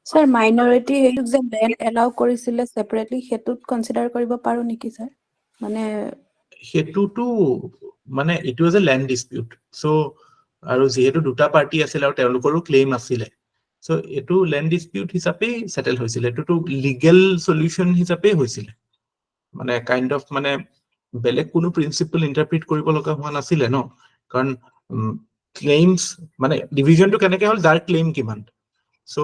স্যার মাইনৰিটি হেইক যে ল্যান্ড এলাউ কৰিছিলে সেপাৰেটলি হেতুত কনসিডাৰ কৰিব পাৰো নেকি স্যাৰ মানে হেতুটো মানে it was A land dispute so আৰু যেহেতু দুটা পাৰ্টি আছিল আৰু তেওঁলোকৰো ক্লেইম আছিল সো এটো ল্যান্ড ডিসপিউট হিচাপে সেটেল হৈছিল এটো লিগ্যাল সলিউশন হিচাপে হৈছিল মানে কাইন্ড অফ মানে বেলেগ কোনো প্ৰিন্সিপল ইন্টাৰপ্ৰিট কৰিব লগা হোৱা নাছিল ন কাৰণ ক্লেইমছ মানে ডিভিজনটো কেনেকৈ হ'ল যাৰ ক্লেইম কিমান সো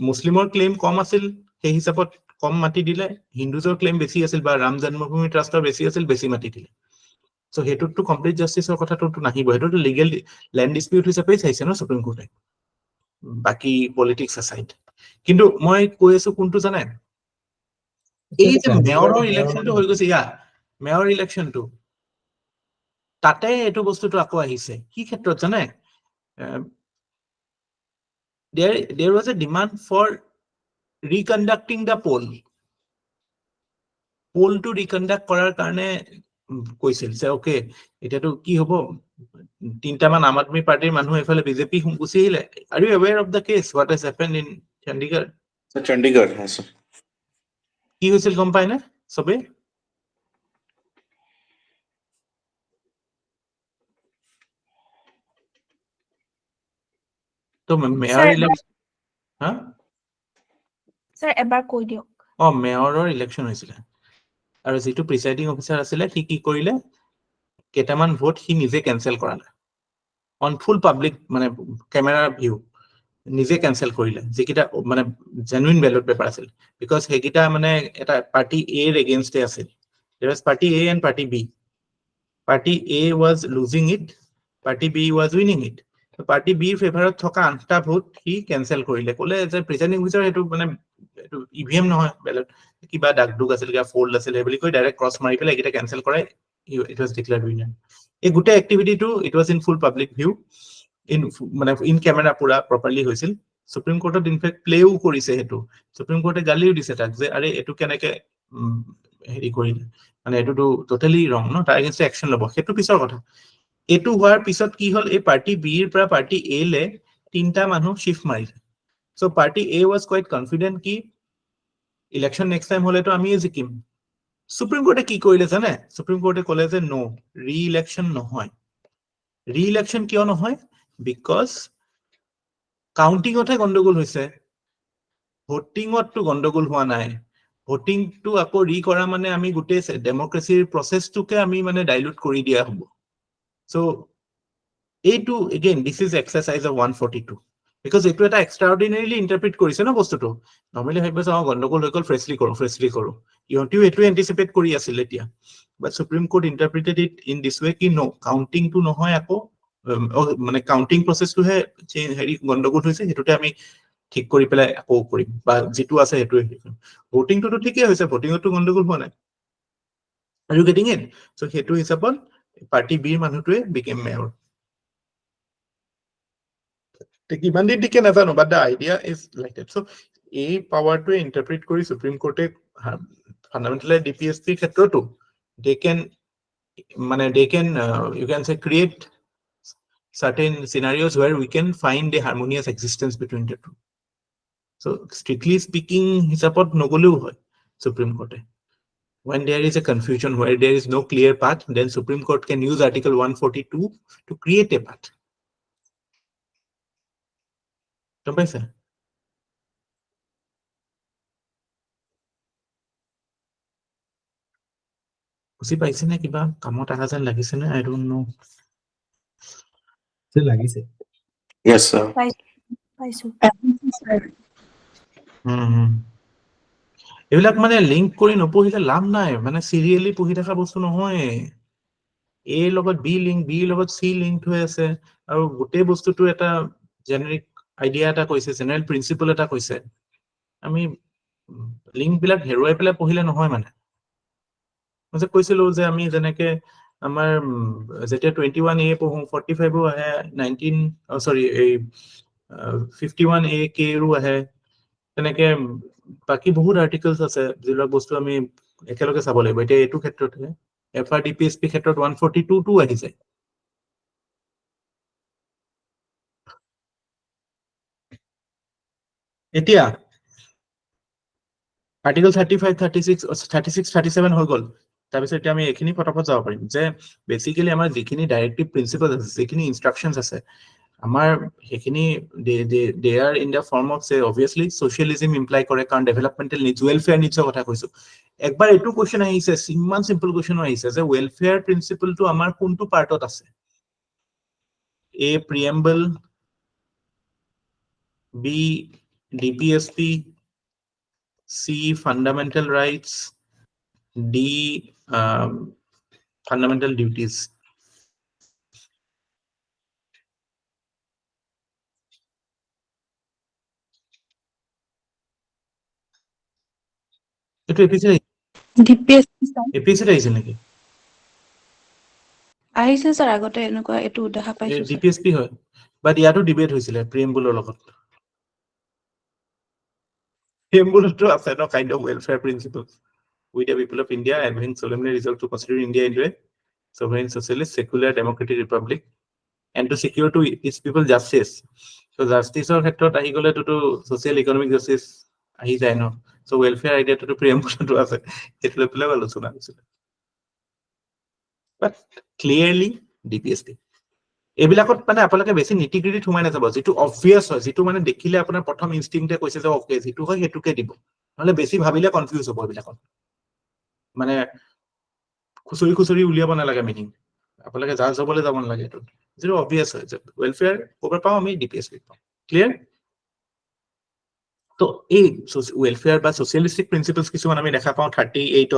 মুসলিমৰ ক্লেইম কম আছিল সেই হিচাপত কম মাটি দিলে হিন্দুজৰ ক্লেইম বেছি আছিল বা ৰাম জন্মভূমি ট্ৰাষ্টৰ বেছি আছিল বেছি মাটি দিলে সো হেতুটো কমপ্লিট জাস্টিসৰ কথাটো নাহিব হেতুটো লিগ্যাল ল্যান্ড ডিসপিউট হিচাপে চাইছে ন সুপ্ৰিম কোৰ্টে বাকি পলিটিক্স aside কিন্তু মই কৈ আছো কোনটো জানে এই যে মেয়ৰৰ ইলেকশনটো হৈ গৈছে মেয়ৰ ইলেকশনটো তাতে এটো বস্তুটো আকৌ আহিছে কি ক্ষেত্ৰত জানে there was a demand for reconducting the poll to reconduct কৰাৰ কাৰণে কৈছিল যে ওকে এটাটো কি হ'ব তিনটা মান আম আদমি পাৰ্টিৰ মানুহ এফালে বিজেপি গুচি আহিলে are you aware of the case what has happened in Chandigarh Chandigarh, yes, sir. কি হৈছিল গম পায় না সবে তো মেয়ৰ ইলেকশন হা স্যাৰ এবাৰ কৈ দিয়ক মেয়ৰৰ ইলেকশন হৈছিল আৰু যেটো প্ৰিসাইডিং অফিচাৰ আছিল সি কি কৰিলে কেটামান ভোট সি নিজে ক্যান্সেল কৰালে অন ফুল পাব্লিক মানে ক্যামেৰা ভিউ নিজে ক্যান্সেল কৰিলে যেকিটা মানে জেনুইন ব্যালট পেপাৰ আছিল বিকজ হেকিটা মানে এটা পাৰ্টি এ ৰ এগেইনষ্টে আছিল there was party A and party B party A was losing it party B was winning it party B ৰ ফেভাৰত থকা 8টা ভোট সি ক্যান্সেল কৰিলে ক'লে যে প্ৰিসাইডিং অফিচাৰ হেতু মানে এটো ইভিএম নহয় ব্যালট কিবা ডাকডুক আছিল কিবা ফোল্ড আছিল হেবলি কৈ ডাইৰেক্ট ক্ৰস মাৰি পেলাই এটা ক্যান্সেল কৰাই it was declared winner এই গুটে activity too it was in full public view মানে ইন ক্যামেৰা পুৰা প্ৰপাৰলি হৈছিল সুপ্ৰিম কোৰ্টত ইনফেক্ট প্লেও কৰিছে হেতু সুপ্ৰিম কোৰ্টে গালিও দিছে তাক যে আৰে এটো কেনেকে হেৰি কৰিলে মানে এটোটো টোটালি ৰং ন তাৰ এগেইনষ্ট একশন লব হেতু পিছৰ কথা এটো হোৱাৰ পিছত কি হল এই পাৰ্টি বি ৰ পৰা পাৰ্টি এ লে তিনটা মানুহ শিফট মাৰিছে so party A was quite confident কি ইলেকশন নেক্সট টাইম হলেতো আমি জিকিম সুপ্ৰিম কোৰ্টে কি কৰিলে জানে সুপ্ৰিম কোৰ্টে ক'লে যে নো ৰি ইলেকশন নহয় ৰি ইলেকশন কিয় নহয় বিকজ কাউন্টিংতে গন্ডগোল হৈছে ভোটিংতো গন্ডগোল হোৱা নাই ভোটিংটো আকৌ ৰি কৰা মানে আমি গুটে ডেমক্ৰেসিৰ প্ৰসেসটোকে আমি মানে ডাইলুট কৰি দিয়া হ'ব সো এইটো again this is exercise of 142 because এইটো এটা এক্সট্ৰাঅৰ্ডিনাৰিলি ইণ্টাৰপ্ৰিট কৰিছে ন বস্তুটো নৰ্মেলি ভাবিব যে গণ্ডগোল হৈ গ'ল ফ্ৰেছলি কৰোঁ ইহঁতেও এইটোৱে এণ্টিচিপেট কৰি আছিল এতিয়া but supreme court interpreted it in this way কি কাউণ্টিংটো নহয় আকৌ মানে কাউণ্টিং প্ৰচেছটোহে হেৰি গণ্ডগোল হৈছে সেইটোতে আমি ঠিক কৰি পেলাই আকৌ কৰিম বা যিটো আছে সেইটোৱে ভোটিংটোতো ঠিকেই হৈছে ভোটিঙতো গণ্ডগোল হোৱা নাই Are you getting it? So সেইটো হিচাপত পাৰ্টি বিৰ মানুহটোৱে বিকেম মেয়ৰ কিমান দিন টিকে নাজানো but the idea is like that so' এই পাৱাৰটোৱে ইণ্টাৰপ্ৰিট কৰি সুপ্ৰিম কোৰ্টে ফাণ্ডামেণ্টেলি ডিপিএছপিৰ ক্ষেত্ৰতো they can you can say create certain scenarios where we can find a harmonious existence between the two. So strictly speaking হিচাপত নগলেও হয় supreme কোৰ্টে when there is a confusion where there is no clear path then Supreme Court can use Article 142 to create a path. গম পাইছে বুজি পাইছে নে কিবা কামত অহা যেন লাগিছে নে I don't know. লাগিছে Yes, sir. পাইছো এইবিলাক মানে লিংক কৰি নপঢ়িলে লাভ নাই মানে চিৰিয়েলি পঢ়ি থকা বস্তু নহয় A লগত B লিংক B লগত C লিংক হৈ আছে আৰু গোটেই বস্তুটো এটা জেনেৰিক আইডিয়া এটা কৈছে জেনেৰেল প্ৰিন্সিপল এটা কৈছে আমি লিংক বিলাক হেৰুৱাই পেলাই পঢ়িলে নহয় মানে মই যে কৈছিলো যে আমি যেনেকে আমাৰ যেতিয়া 21A পঢ়ো 45ও আহে 51A K ৰো আহে তেনেকে বাকি বহুত আৰ্টিকলছ আছে যিবিলাক বস্তু আমি একেলগে চাব লাগিব এতিয়া এইটো ক্ষেত্ৰতে FRDPSP ক্ষেত্ৰত 142 টো আহি যায় এতিয়া আৰ্টিকল 35 36 37 হৈ গ'ল তাৰপিছত এতিয়া আমি এইখিনি ফটাফট যাব পাৰিম যে বেসিক্যালি আমাৰ যিখিনি ডাইৰেক্টিভ প্ৰিন্সিপল আছে যিখিনি ইনষ্ট্ৰাকশনছ আছে আমাৰ সেইখিনি they are in the form of say obviously socialism imply কৰে কাৰণ ডেভেলপমেন্টাল নিডস ওয়েলফেয়াৰ নিডসৰ কথা কৈছো একবাৰ এইটো কোৱেশ্চন আহিছে ইমান সিম্পল কোৱেশ্চন আহিছে যে ওয়েলফেয়াৰ প্ৰিন্সিপলটো আমাৰ কোনটো পাৰ্টত আছে A preamble B DPSP C fundamental rights D fundamental duties এইটো এপিএসসি আহিছে নেকি আহিছে স্যাৰ আগতে এনেকুৱা এইটো দেখা পাইছো স্যাৰ ডিপিএসপি হয় বাট ইয়াতো ডিবেট হৈছিলে প্ৰিএম্বুলৰ লগত প্ৰিএম্বুলতো আছে ন kind of welfare principles with the people of India having solemnly resolved to consider India into a sovereign socialist secular democratic republic and to secure to its people justice so justice or ক্ষেত্ৰত আহি গলে তো social economic justice আহি যায় ন so welfare idea to preamble আছে এটা লৈ পেলাই আলোচনা হৈছিল but clearly DPSP এইবিলাকত মানে আপোনালোকে বেছি নিটিগ্ৰিটিত সোমাই নাযাব যিটো অবভিয়াস হয় যিটো মানে দেখিলে আপোনাৰ প্ৰথম ইনষ্টিংক্টে কৈছে যে অকে যিটো হয় সেইটোকে দিব নহলে বেছি ভাবিলে কনফিউজ হ'ব এইবিলাকত মানে খুচৰি উলিয়াব নালাগে মিনিং আপোনালোকে জাজ হ'বলৈ যাব নালাগে এইটো যিটো অবভিয়াস হয় যে ওয়েলফেয়াৰ ক'ৰ পাওঁ আমি ডিপিএসপি পাওঁ ক্লিয়াৰ তো এই ওয়েলফেয়াৰ বা সোশ্যালিস্টিক প্ৰিন্সিপলস কিছুমান আমি দেখা পাওঁ 38ত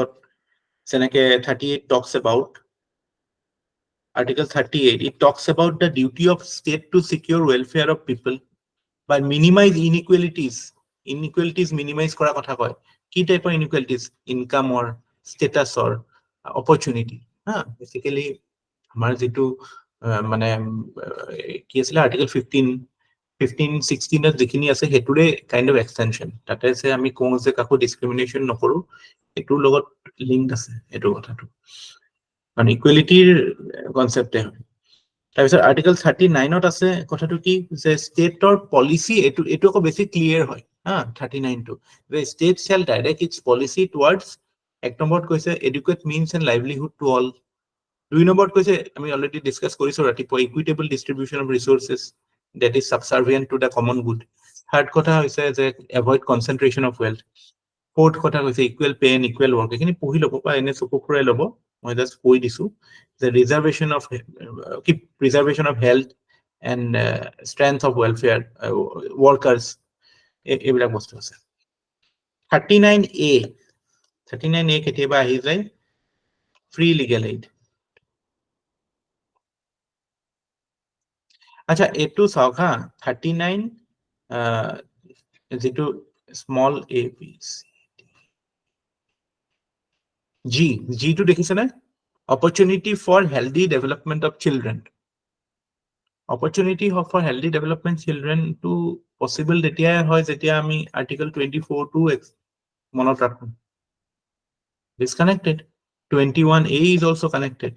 যেনেকে 38 talks about Article 38, it talks about the duty of state to secure welfare of people by minimize inequalities. Inequalities minimize kora kotha koy. Ki type of inequalities? Income or status or opportunity. Basically, amar jitu mane ki asile Article 15, 16 jikhini ase heture kind of extension. Tate se ami kong je kako discrimination nokoru. Etur logot linked ase etu kotha tu. And equality concept তাৰপিছত article 39ত আছে কথাটো কি যে ষ্টেটৰ policy এটো আকৌ বেছি clear হয় 39 টো যে state shall direct its policy towards এক নম্বৰত কৈছে adequate means and livelihood to all দুই নম্বৰত কৈছে আমি অলৰেডি ডিসকাস কৰিছো ৰাতিপুৱা equitable distribution of resources that is subservient to the common good third কথা হৈছে যে avoid concentration of wealth fourth কথা কৈছে equal pay and equal work এখিনি পঢ়ি লব বা এনে চকু ফুৰাই লব মই জাস্ট কৈ দিছো the preservation of health and strength of welfare workers এইবিলাক বস্তু আছে 39A 39A কেতিয়াবা আহি যায় free legal aid আচ্ছা এইটো চাওক হা 39 যেটো small a b c G to দেখিছে না opportunity for healthy development of children opportunity for healthy development children to possible তেতিয়া হয় যেতিয়া আমি article 24 to মনত ৰাখো disconnected 21A is also connected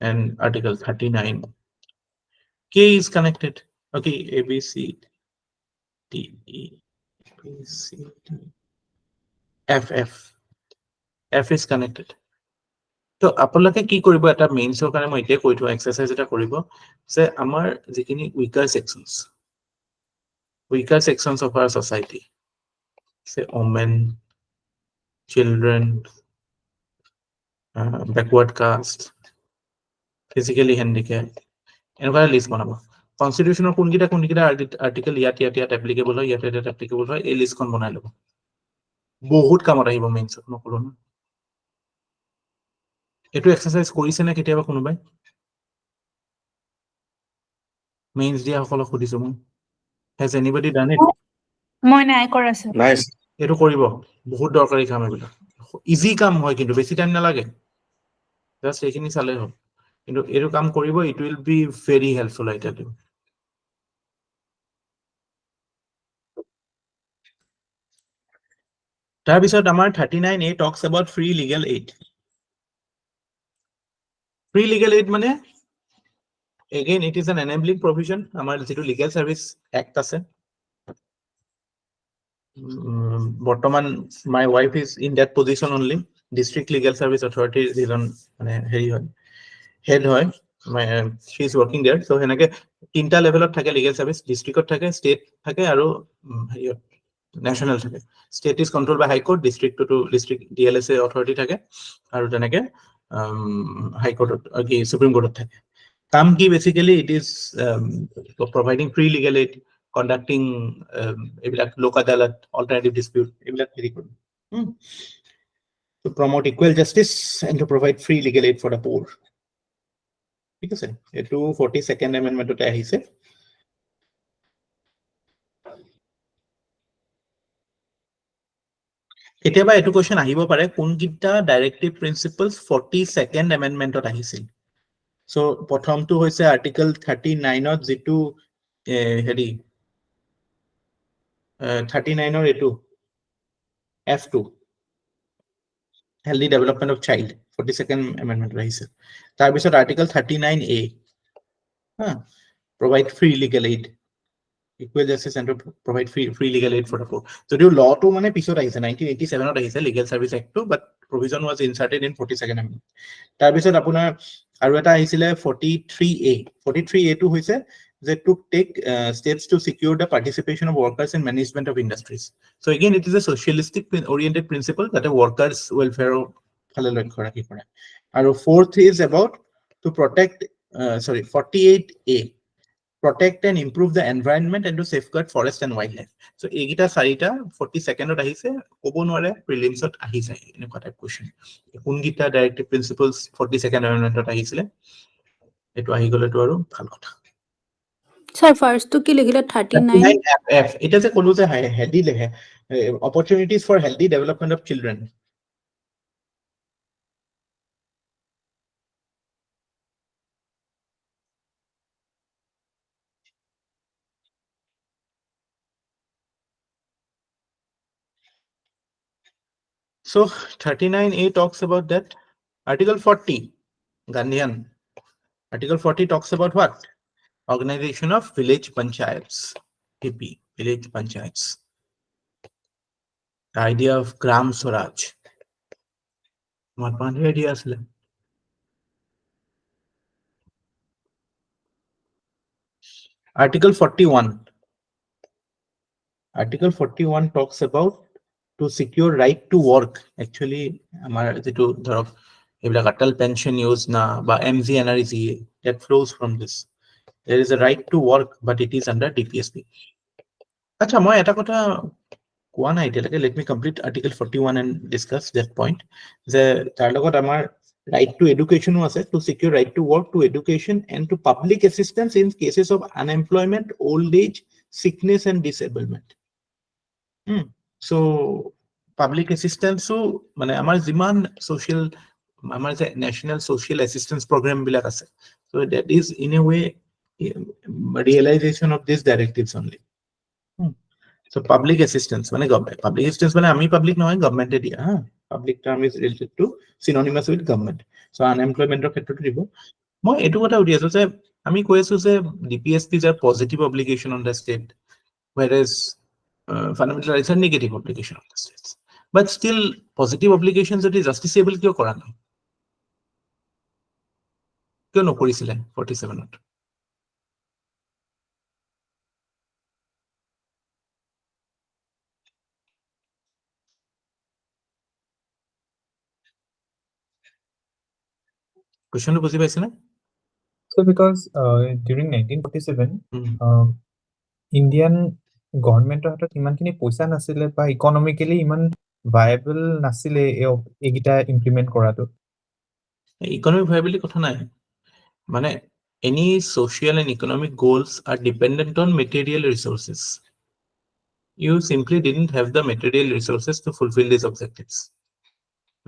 and article 39 K is connected okay A B C D E B C D F is connected তো আপোনালোকে কি কৰিব এটা মেইনছৰ কাৰণে মই এতিয়া কৈ থোৱা এক্সাৰসাইজ এটা কৰিব যে আমাৰ যিখিনি weaker sections of our society say women children backward caste physically handicapped এনেকুৱা লিষ্ট বনাব কনস্টিটিউশনৰ কোনকিটা আৰ্টিকেল ইয়াত এপ্লিকেবল হয় ইয়াত এপ্লিকেবল হয় এই লিষ্টখন বনাই ল'ব বহুত কামত আহিব মেইনছত নকৰো না এটো এক্সাৰসাইজ কৰিছে না কেতিয়াবা কোনোবাই মেইনছ দিয়া সকলক সুধিছো মই has anybody done it মই নাই কৰা স্যাৰ Nice. এটো কৰিব বহুত দৰকাৰী কাম এইবিলাক ইজি কাম হয় কিন্তু বেছি টাইম নালাগে জাস্ট এইখিনি চালে হ'ল কিন্তু এটো কাম কৰিব it will be very helpful I tell you তাৰ পিছত আমাৰ 39A talks about free legal aid free legal aid মানে again it is an enabling provision আমাৰ যেটো legal service act আছে বৰ্তমান my wife is in that position only district legal service authority যিজন মানে হেৰি হয় head হয় she is working there so হেনেকে তিনটা লেভেলত থাকে legal service districtত থাকে state থাকে আৰু national থাকে state is controlled by high court district to district DLSA authority থাকে আৰু তেনেকে high court supreme court থাকে কাম কি basically it is providing free legal aid conducting এইবিলাক লোক আদালত alternative dispute এইবিলাক হেৰি কৰে to promote equal justice and to provide free legal aid for the poor ঠিক আছে এটো 42nd amendmentতে আহিছে কেতিয়াবা এটো কোৱেশ্চন আহিব পাৰে কোনকিটা ডাইৰেক্টিভ প্ৰিন্সিপলস 42nd amendmentত আহিছিল সো প্ৰথমটো হৈছে আৰ্টিকেল 39ত যেটো হেৰি 39 or এটো F2 healthy development of child 42nd amendment আহিছে তাৰ পিছত article 39A provide free legal aid equal justice and to provide free legal aid for the poor যদিও law to মানে পিছত আহিছে 1987 ত আহিছে legal service act to but provision was inserted in 42nd amendment তাৰ পিছত আপোনাৰ আৰু এটা আহিছিলে 43A to হৈছে যে to take steps to secure the participation of workers in management of industries so again it is a socialistic oriented principle that a workers welfare ফালে লক্ষ্য ৰাখি কৰে আৰু fourth is about to protect 48A protect and improve the environment and to safeguard forest and wildlife so এইগিটা চাৰিটা 42nd ত আহিছে ক'ব নোৱাৰে prelims ত আহি যায় এনেকুৱা টাইপ কোৱেশ্চন কোনগিটা ডাইৰেক্টিভ প্ৰিন্সিপলস 42nd amendment আহিছিলে এটো আহি গলেটো আৰু ভাল কথা স্যার ফার্স্ট তো কি লিখিলে 39 F এটা যে কলো যে হেডি লেখে opportunities for healthy development of children So 39A talks about that. Article 40, Gandhian. Article 40 talks about what? Organization of village panchayats. PP, village panchayats. The idea of Gram Swaraj. What idea is it? Article 41. Article 41 talks about to secure right to work. Actually, our যেটো ধৰক এইবিলাক Atal Pension Yojana বা MGNREG that flows from this. There is a right to work, but it is under DPSP. আচ্ছা, মই এটা কথা কোৱা নাই এতিয়ালৈকে. Let me complete Article 41 and discuss that point. যে তাৰ লগত আমাৰ right to education আছে, to secure right to work, to education, and to public assistance in cases of unemployment, old age, sickness, and disablement. So public assistance মানে আমাৰ যিমান social আমাৰ যে national social assistance program বিলাক আছে, so that is in a way realization of these directives only. So public assistance মানে government, public assistance মানে আমি public নহয়, government এ দিয়া. Public term is related to synonymous with government. So unemployment ৰ ক্ষেত্ৰত দিব. মই এইটো কথা উঠি আছো যে আমি কৈ আছো যে DPSP is a positive obligation on the state, whereas fundamental rights are negative obligation on the states. But still positive obligations যদি justiciable কিয় কৰা নাই? কিয় নকৰিছিলে 47ত? কুৱেশ্যনটো বুজি পাইছেনে? So because during 1947, Mm. Indian গভৰ্ণমেণ্টৰ হাতত ইমানখিনি পইচা নাছিলে বা ইকনমিকেলি ইমান ভায়েবল নাছিলে এইকেইটা ইমপ্লিমেণ্ট কৰাটো। ইকনমিক ভাইবিলিটি কথা নাই, মানে any social and economic goals are dependent on material resources. You simply didn't have the material resources to fulfill these objectives.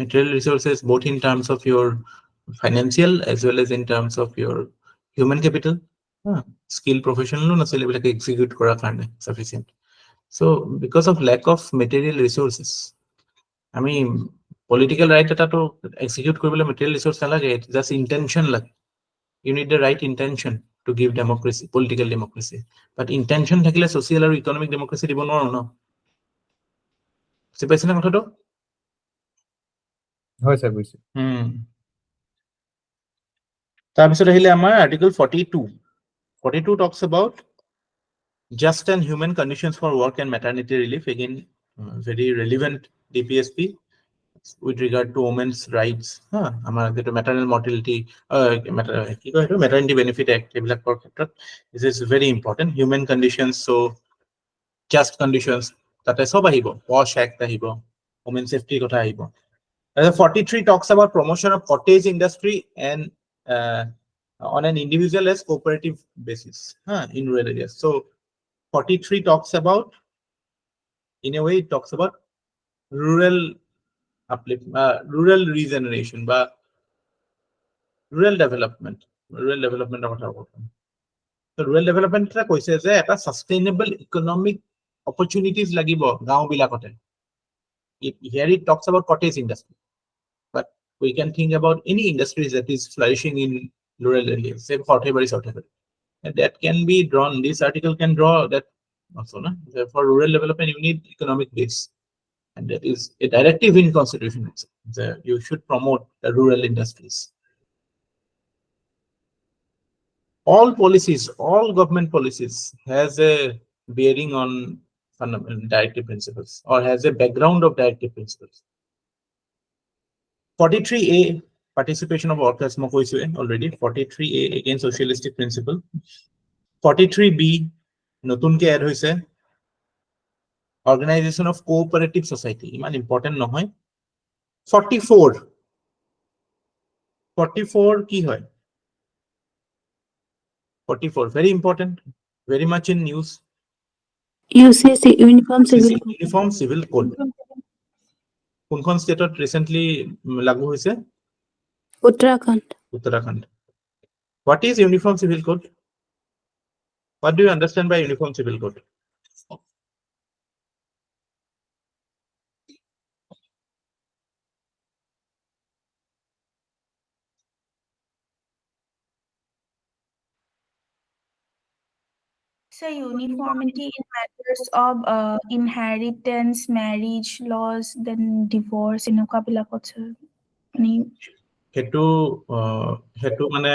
Material resources both in terms of your financial as well as in terms of your human capital, skill professional নাছিল এইবিলাকে execute কৰাৰ কাৰণে sufficient. So because of lack of material resources, আমি political right এটাটো execute কৰিবলৈ material resource নালাগে, just intention লাগে. You need the right intention to give democracy, political democracy. But intention থাকিলে social আৰু economic democracy দিব নোৱাৰো ন? বুজি পাইছেনে কথাটো? হয় স্যাৰ, বুজিছো। তাৰপিছত আহিলে আমাৰ Article 42. 42 talks about just and human conditions for work and maternity relief. Again, very relevant DPSP with regard to women's rights. আমাৰ যেটো maternal mortality, maternity benefit act, এইবিলাকৰ ক্ষেত্ৰত this is very important. Human conditions, so just conditions, তাতে সব আহিব, WASH Act আহিব, women safety কথা আহিব. 43 talks about promotion of cottage industry and on an individual as cooperative basis in rural areas. So 43 talks about, in a way it talks about rural uplift, rural regeneration বা rural development of কথা কৈছে। So rural development এটা কৈছে যে এটা sustainable economic opportunities লাগিব গাঁও বিলাকতে। Here it talks about cottage industry, but we can think about any industries that is flourishing in rural areas, say and that can be drawn. This article can draw that also. For rural development, you need economic base, and that is a directive in constitution. You should promote the rural industries. All policies, all government policies has a bearing on fundamental directive principles or has a background of directive principles. 43A, participation of workers, already. 43A, again socialistic principle. 43B, নতুনকে add হৈছে organization of cooperative society, ইমান important নহয়। 44 কি হয়? 44 very important, very much in news. UCC, Uniform Civil Code. Uniform Civil Code. কোনখন ষ্টেটত recently লাগু হৈছে? Uttarakhand. What is Uniform Civil Code? What do you understand by Uniform Civil Code? So uniformity in matters of inheritance, marriage, laws, then divorce, এনেকুৱা বিলাকত মানে হেতু মানে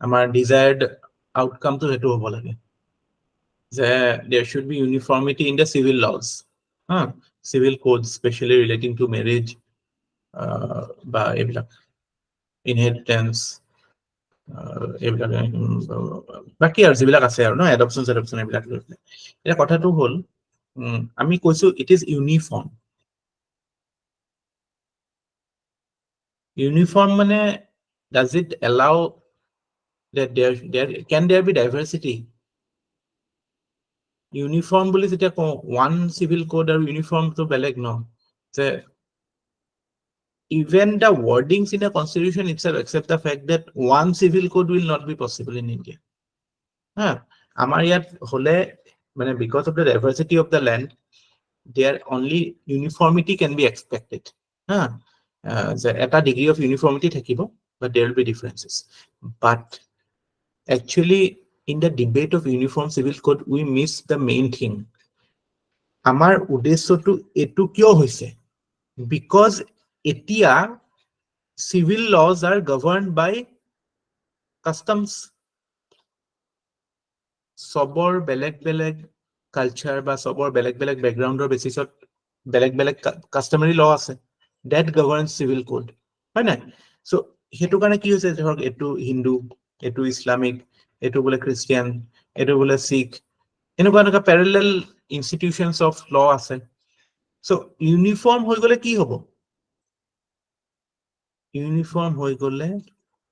আমাৰ desired outcome to হেতু হ'ব লাগে যে there should be uniformity in the civil laws, civil codes, especially relating to marriage বা এইবিলাক ইনহেৰিটেন্স এইবিলাক বাকী আৰু যিবিলাক আছে আৰু ন এডপশ্যন এইবিলাক লৈ পেলাই এতিয়া কথাটো হ'ল আমি কৈছো ইট ইজ ইউনিফৰ্ম মানে does it allow that can there be diversity uniform বুলি যেতিয়া কওঁ ওৱান চিভিল কোড আৰু ইউনিফৰ্মটো বেলেগ ন যে even the wordings in the constitution itself accept the fact that one civil code will not be possible in India. Amar yat hole mane because of the diversity of the land, there only uniformity can be expected. At a degree of uniformity thakibo, but there will be differences. But actually, in the debate of uniform civil code, we miss the main thing. Amar udesho to etu kyo hoise? Because etia civil laws are governed by customs. Sobor beleg culture ba sobor beleg background or basis of beleg customary law ase that governs civil code. Right na? So hetu kane ki hoise dhorok etu Hindu, etu Islamic, etu bole Christian, etu bole Sikh. Enuka parallel institutions of law ase. So uniform hoi gole ki hobo? Uniform hoi gole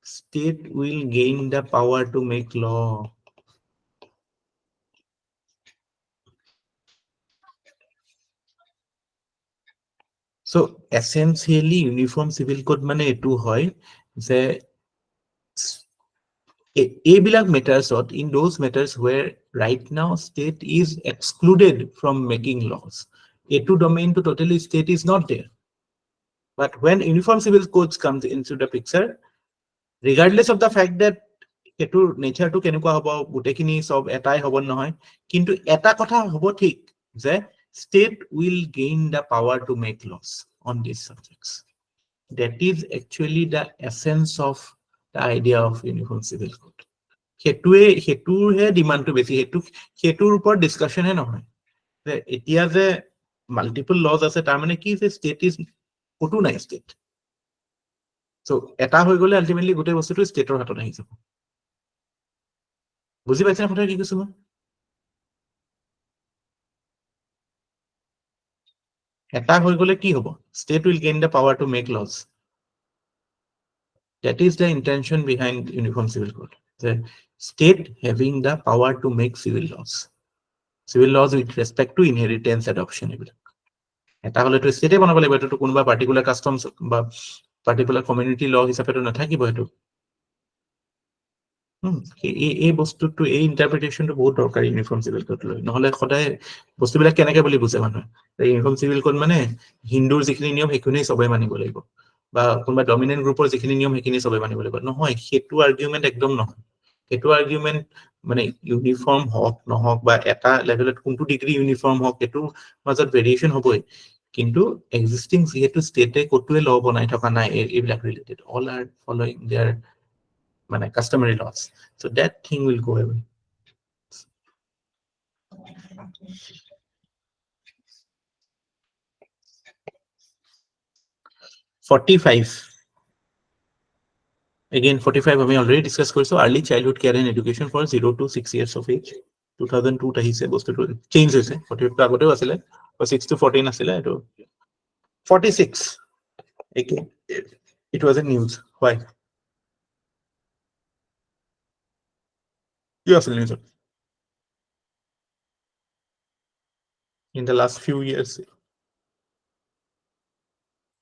state will gain the power to make law. So essentially uniform civil code mane etu hoy je ebilak matters in those matters where right now state is excluded from making laws. Etu domain to totally state is not there. But when uniform civil codes comes into the picture, regardless of the fact that etu nature to kenuka hobo gutekini sob etai hobo nohoy kintu eta kotha hobo thik je state will gain the power to make laws on these subjects. That is actually the essence of the idea of uniform civil code. Hetur he demand to besi hetur upor discussion he nohoy je etia je multiple laws ase tar mane ki je state is kotu nai state. So eta hoi gole ultimately gote bostu to state or hatot ahi jabo. বুজি পাইছেনে কথা কি কৈছো মই এটা হৈ গলে কি হ'ব state will gain the power to make laws. That is the intention behind uniform civil code, the state having the power to make civil laws with respect to inheritance adoption এইবিলাক এটা হলে তো state বনাব লাগিব এটো কোনবা particular customs বা particular community ল হিচাপে তো নাথাকিব এটো এই বস্তুটো এই ইন্টারপ্রিটেশনটো বহুত দৰকাৰী ইউনিফর্ম সিভিল কোড লৈ নহলে সদায় বস্তুবিলাক কেনেকে বুলি বুজে মানুহে ইউনিফর্ম সিভিল কোড মানে হিন্দুৰ যিখিনি নিয়ম সেইখিনি সবে মানিব লাগিব বা কোনবা ডমিনেন্ট গ্ৰুপৰ যিখিনি নিয়ম সেইখিনি সবে মানিব লাগিব নহয় হেতু আৰ্গুমেন্ট একদম নহয় হেতু আৰ্গুমেন্ট মানে ইউনিফৰ্ম হক নহক বা এটা লেভেলত কোনটো ডিগ্ৰী ইউনিফৰ্ম হক হেতু মাজত ভেৰিয়েশন হ'বই কিন্তু এক্সিস্টিং যেহেতু স্টেটে কোটোৱে ল বনাই থকা নাই এইবিলাক related all are following there মানে customary laws, so that thing will go away. Again 45 we already discussed so early childhood care and education for 0 to 6 years of age 2002 tahise bostu to change hoise 48 to agote asile 6 to 14 asile eto 46 again it was a news why you asile news in the last few years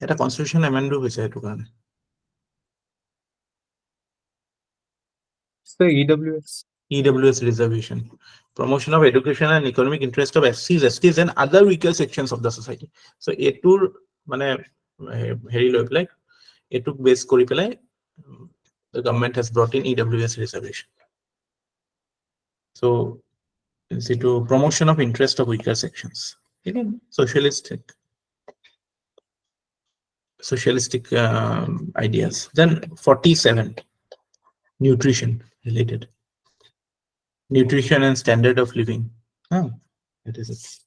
eta constitution amendment hoise eto karone So EWS reservation, promotion of education and economic interest of SCs, STs and other weaker sections of the society. So etur mane heri loi pelai etuk base kori pelai the government has brought in EWS reservation. So it's to promotion of interest of weaker sections. Again, socialistic ideas. Then 47 nutrition related. Nutrition and standard of living. That is it.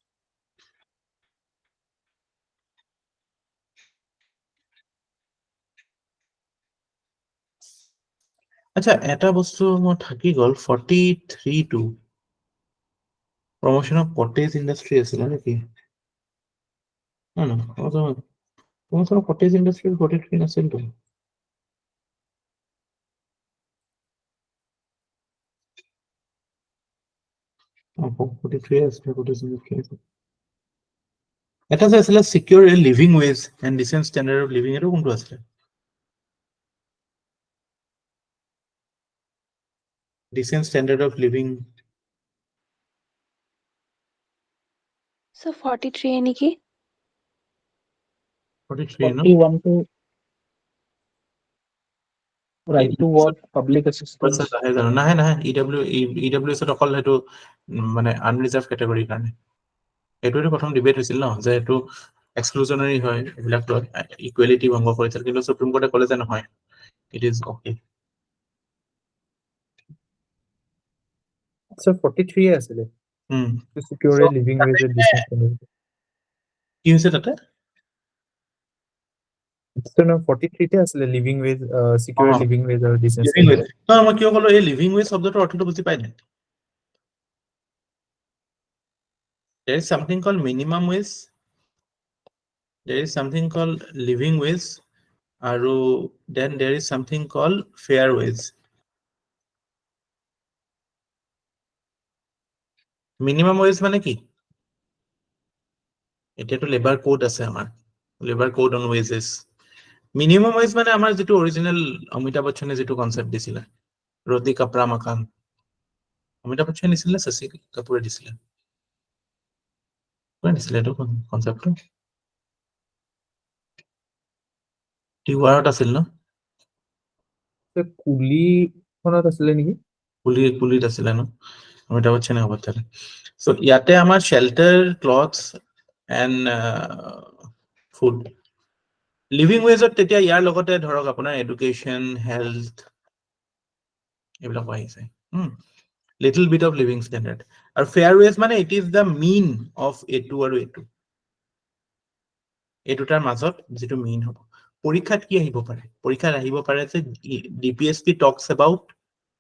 আচ্ছা এটা বস্তু মোৰ থাকি গ'ল 43 two promotion of cottage industry আছিল নেকি promotion of cottage industry 43 নাছিল তো এটা যে আছিলে সিকিউৰ living ways and decent standard of living এইটো কোনটো আছিলে decent standard of living So 43 নেকি 43 no 41 to right to work, public assistance. নাহে নাহে EWS ত অকল সেইটো মানে আনৰিজাৰ্ভ কেটেগৰীৰ কাৰণে এইটোৱে প্ৰথম ডিবেট হৈছিল ন যে এইটো এক্সক্লুজনাৰী হয় এইবিলাক ইকুৱেলিটি ভংগ কৰিছিল কিন্তু সুপ্ৰিম কোৰ্টে ক'লে যে নহয় ইট ইজ অকে So 43 আছিলে to secure a living wage at decent standard. কি হৈছে তাতে So no 43 তে আছিলে living wage, secure a living wage or decent living ways standard. মই কিয় ক'লো এই লিভিং ৱেজ শব্দটোৰ অৰ্থটো বুজি পাই নাই there is something called minimum wage there is something called living wage আৰু then there is something called fair wage minimum wage মানে কি এতিয়াতো লেবাৰ কোড আছে আমাৰ labour code on wages minimum wage মানে আমাৰ যেটো অৰিজিনাল অমিতাভ বচ্চনে যেটো কনসেপ্ট দিছিলে रोटी कपड़ा मकान অমিতাভ বচ্চন দিছিলে শশী কাপুৰে দিছিলে কোনে দিছিলে এইটো কনসেপ্টটো টিৱাৰত আছিল ন So কুলি খনত আছিলে নেকি কুলিত আছিলে ন অমিতাভ বচ্চনে হ'ব তাতে সো ইয়াতে আমাৰ shelter clothes and food living ৱেজত তেতিয়া ইয়াৰ লগতে ধৰক আপোনাৰ এডুকেশ্যন হেল্থ এইবিলাক আহিছে little bit of living standard আৰু ফেয়াৰ ৱেজ মানে it is the mean of এটু আৰু এটু এই দুটাৰ মাজত যেটো মিন হ'ব পৰীক্ষাত কি আহিব পাৰে পৰীক্ষাত আহিব পাৰে যে DPSP Tux about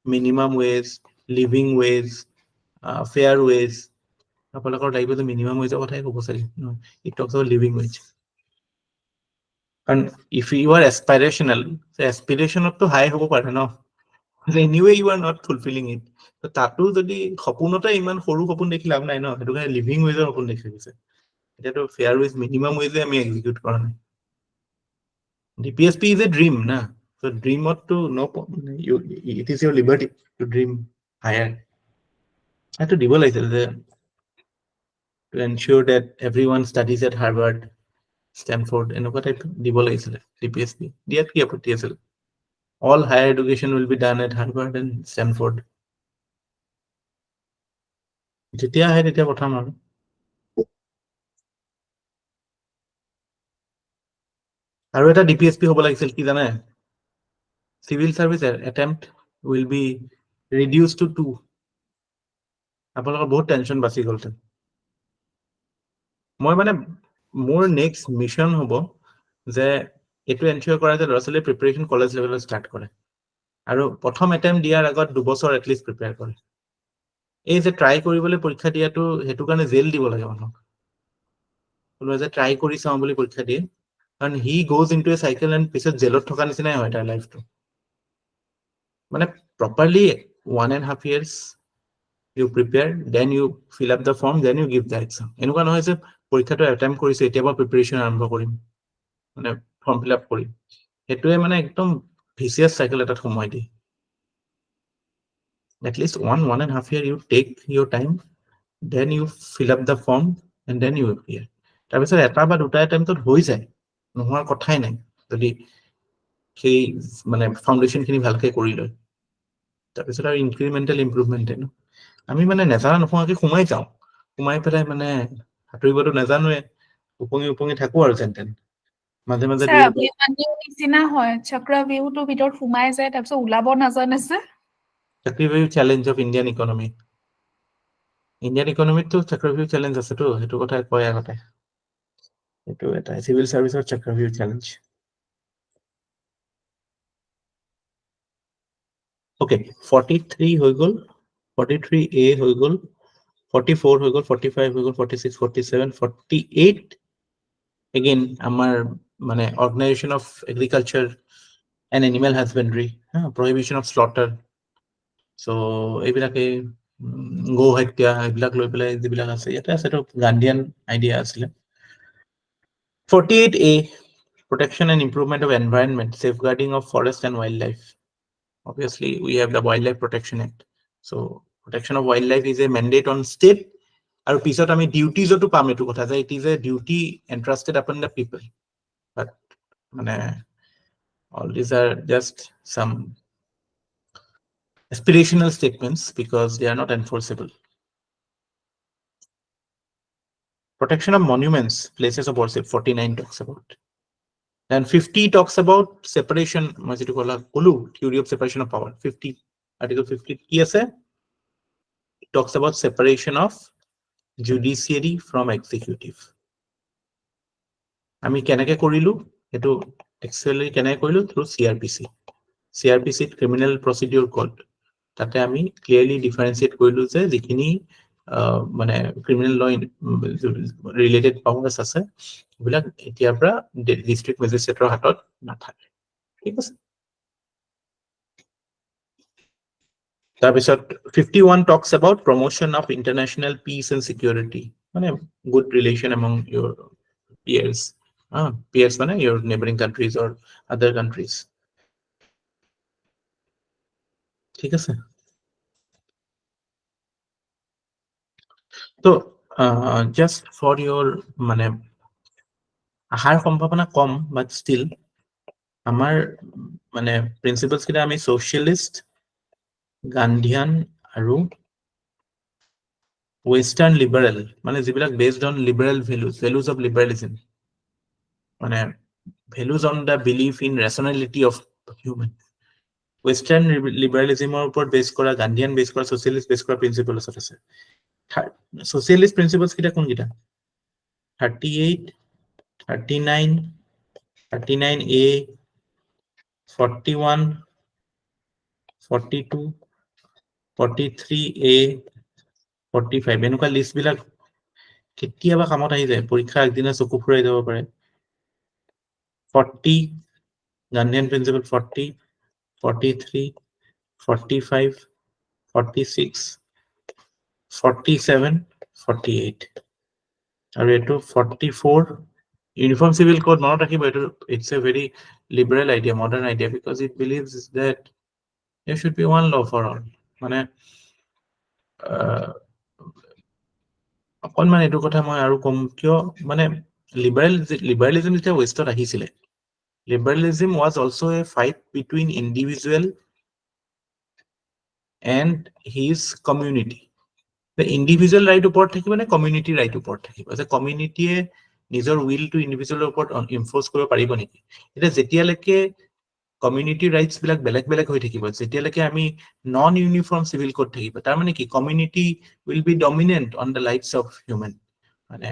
minimum ways living ways fair ways আপোনালোকৰ লাগিব যে মিনিমাম ৱেজৰ কথাই ক'ব চাগে it Tux about living ways কাৰণ ইফ ইউ আৰ এস্পাইৰেশ্যনেল এস্পিৰেশ্যনততো হাই হ'ব পাৰে ন anyway you are not fulfilling it তো তাতো যদি সপোনতে ইমান সৰু সপোন দেখি লাভ নাই ন সেইটো কাৰণে লিভিং ৱেজৰ সপোন দেখি গৈছে এতিয়াতো ফেয়াৰ ৱেজ মিনিমাম ৱেজে আমি এক্সিকিউট কৰা নাই DPSP is a dream na so dream ought to no it is your liberty to dream higher I have to দিব লাগিছিল যে to ensure that everyone studies at Harvard Stanford এনেকুৱা type দিব লাগিছিল DPSP দিয়াত কি আপত্তি আছিল all higher education will be done at Harvard and Stanford যেতিয়া আহে তেতিয়া পঠাম আৰু আৰু এটা DPSP হ'ব লাগিছিল কি জানে civil service attempt will be reduced to 2 আপোনালোকৰ বহুত টেনশন বাচি গ'ল মই মানে মোৰ নেক্সট মিশন হ'ব যে এটো এনশিওৰ কৰা যে ল'ৰা ছোৱালীৰ প্ৰিপাৰেচন কলেজ লেভেলত ষ্টাৰ্ট কৰে আৰু প্ৰথম এটেম্প দিয়াৰ আগত 2 বছৰ এটলিষ্ট প্ৰিপেয়াৰ কৰে এই যে ট্ৰাই কৰিবলৈ পৰীক্ষা দিয়াটো হেতু কাৰণে জেল দিব লাগে মানুহক কোনোৱে যে ট্ৰাই কৰি চাওঁ বুলি পৰীক্ষা দিয়ে কাৰণ হি গোজ ইনটু এ সাইকেল এণ্ড পিছত জেলত থকা নিচিনাই হয় তাৰ লাইফটো মানে properly 1.5 years you prepare then you fill up the form then you give the exam এনেকুৱা নহয় যে পৰীক্ষাটো এটেম্প কৰিছে এতিয়া মই প্ৰিপাৰেচন আৰম্ভ কৰিম মানে ফৰ্ম ফিল আপ কৰিম হেতুৱে মানে একদম ভিচিয়াস সাইকেল এটাত সময় দি at least 1.5 year you take your time then you fill up the form and then you appear তাৰপিছত এটা বা দুটা এটেম্পটত হৈ যায় নোহোৱাৰ কথাই নাই যদি সেই মানে ফাউণ্ডেশ্যন খিনি ভালকে কৰি লয় তাৰপিছত আৰু ইনক্ৰিমেন্টেল ইমপ্ৰুভমেন্ট আমি মানে নেজানা নোহোৱাকে সোমাই যাওঁ সোমাই পেলাই মানে সাঁতুৰিবতো নাজানোৱে উপঙি থাকো আৰু যেনতেন মাজে মাজে স্যাৰ অভিমান্যুৰ নিচিনা হয় চক্ৰভিউটোৰ ভিতৰত সোমাই যায় তাৰপিছত ওলাব নাজানে যে চক্ৰভিউ চ্যালেঞ্জ অফ ইণ্ডিয়ান ইকনমিতো চক্ৰভিউ চ্যালেঞ্জ আছেতো সেইটো কথা কয় আগতে এইটো এটা চিভিল সাৰ্ভিসৰ চক্ৰভিউ চ্যালেঞ্জ Okay, 43 হৈ গ'ল, 43A হৈ গ'ল, 44 হৈ গ'ল, 45 হৈ গ'ল, 46, 47, 48 again আমাৰ মানে Organization of Agriculture and Animal Husbandry, Prohibition of Slaughter. So এইবিলাকে গো হত্যা এইবিলাক লৈ পেলাই যিবিলাক আছে ইয়াতে আছে, তো গান্ধীয়ান আইডিয়া আছিলে। 48A, Protection and Improvement of Environment, Safeguarding of Forest and Wildlife. Obviously, we have the Wildlife Protection Act. So, protection of wildlife is a mandate on state. Our piece of duties to pame to kotha, it is a duty entrusted upon the people. But all these are just some aspirational statements because they are not enforceable. Protection of monuments, places of worship, 49 talks about. Then 50 talks about separation, theory of separation of power. 50, Article 50, yes, it talks about separation of judiciary from executive. আমি কেনেকে কৰিলো এটো actually কেনেকে কৰিলো through CRPC criminal procedure code তাতে আমি clearly ডিফাৰেন্সিয়েট কৰিলো যে যিখিনি মানে ক্ৰিমিনেল ল ৰিলেটেড পাৱাৰ্স আছে এইবিলাক এতিয়াৰ পৰা ডিস্ট্ৰিক্ট মেজিষ্ট্ৰেটৰ হাতত নাথাকে ঠিক আছে তাৰপিছত 51 talks about promotion of international peace and security মানে good relation among your peers peers মানে your neighboring countries or other countries ঠিক আছে তো just for your মানে আহাৰ সম্ভাৱনা কম but still আমাৰ মানে প্ৰিন্সিপলস কিটা আমি সোশিয়ালিষ্ট গান্ধীয়ান আৰু Western liberal, মানে যিবিলাক based on liberal values of liberalism, মানে values on the belief in rationality of human. Western liberalism ওপৰত base কৰা Gandhian base কৰা socialist base কৰা principles আছে. Socialist principles কিটা কোন কিটা? 38, 39, 39A, 41, 42, 43A, 45 এনেকুৱা লিষ্ট বিলাক কেতিয়াবা কামত আহি যায় পৰীক্ষা একদিনে চকু ফুৰাই যাব পাৰে 40 Gandhian principle 40 43 45 46 47 48 আৰু এটো 44 uniform civil code মনত ৰাখিব এটো it's a very liberal idea modern idea because it believes that there should be one law for all মানে অকনমান এটো কথা মই আৰু কম কিয় মানে liberalism যেতিয়া ওয়েষ্টত আহিছিলে liberalism was also a fight between individual and his community the individual right উপৰত থাকিব নে community right উপৰত থাকিব যে community এ নিজৰ will to individual উপৰত enforce কৰিব পাৰিব নেকি এটা যেতিয়ালৈকে community rights বিলাক বেলেগ বেলেগ হৈ থাকিব যেতিয়ালৈকে আমি non uniform civil code থাকিব তাৰ মানে কি community will be dominant on the lives of human মানে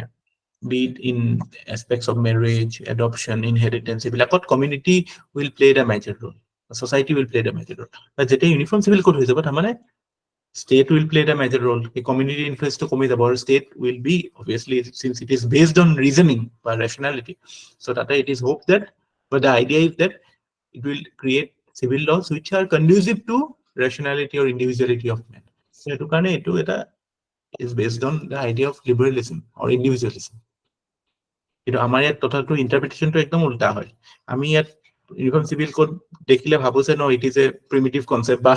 be it in aspects of marriage adoption inheritance এইবিলাকত community will play the major role society will play the major role but যেতিয়া uniform civil code হৈ যাব তাৰ মানে state will play the major role the community influence to কমি যাব state will be obviously since it is based on reasoning or rationality so that it is hoped that but the idea is that it will create civil laws which are conducive to rationality or individuality of man so etu karone etu eta is based on the idea of liberalism or individualism কিন্তু আমাৰ ইয়াত তথাটো ইন্টাৰপ্ৰিটেশনটো একদম উল্টা হয় আমি ইয়াত uniform civil code দেখিলে ভাবো যে no it is a primitive concept বা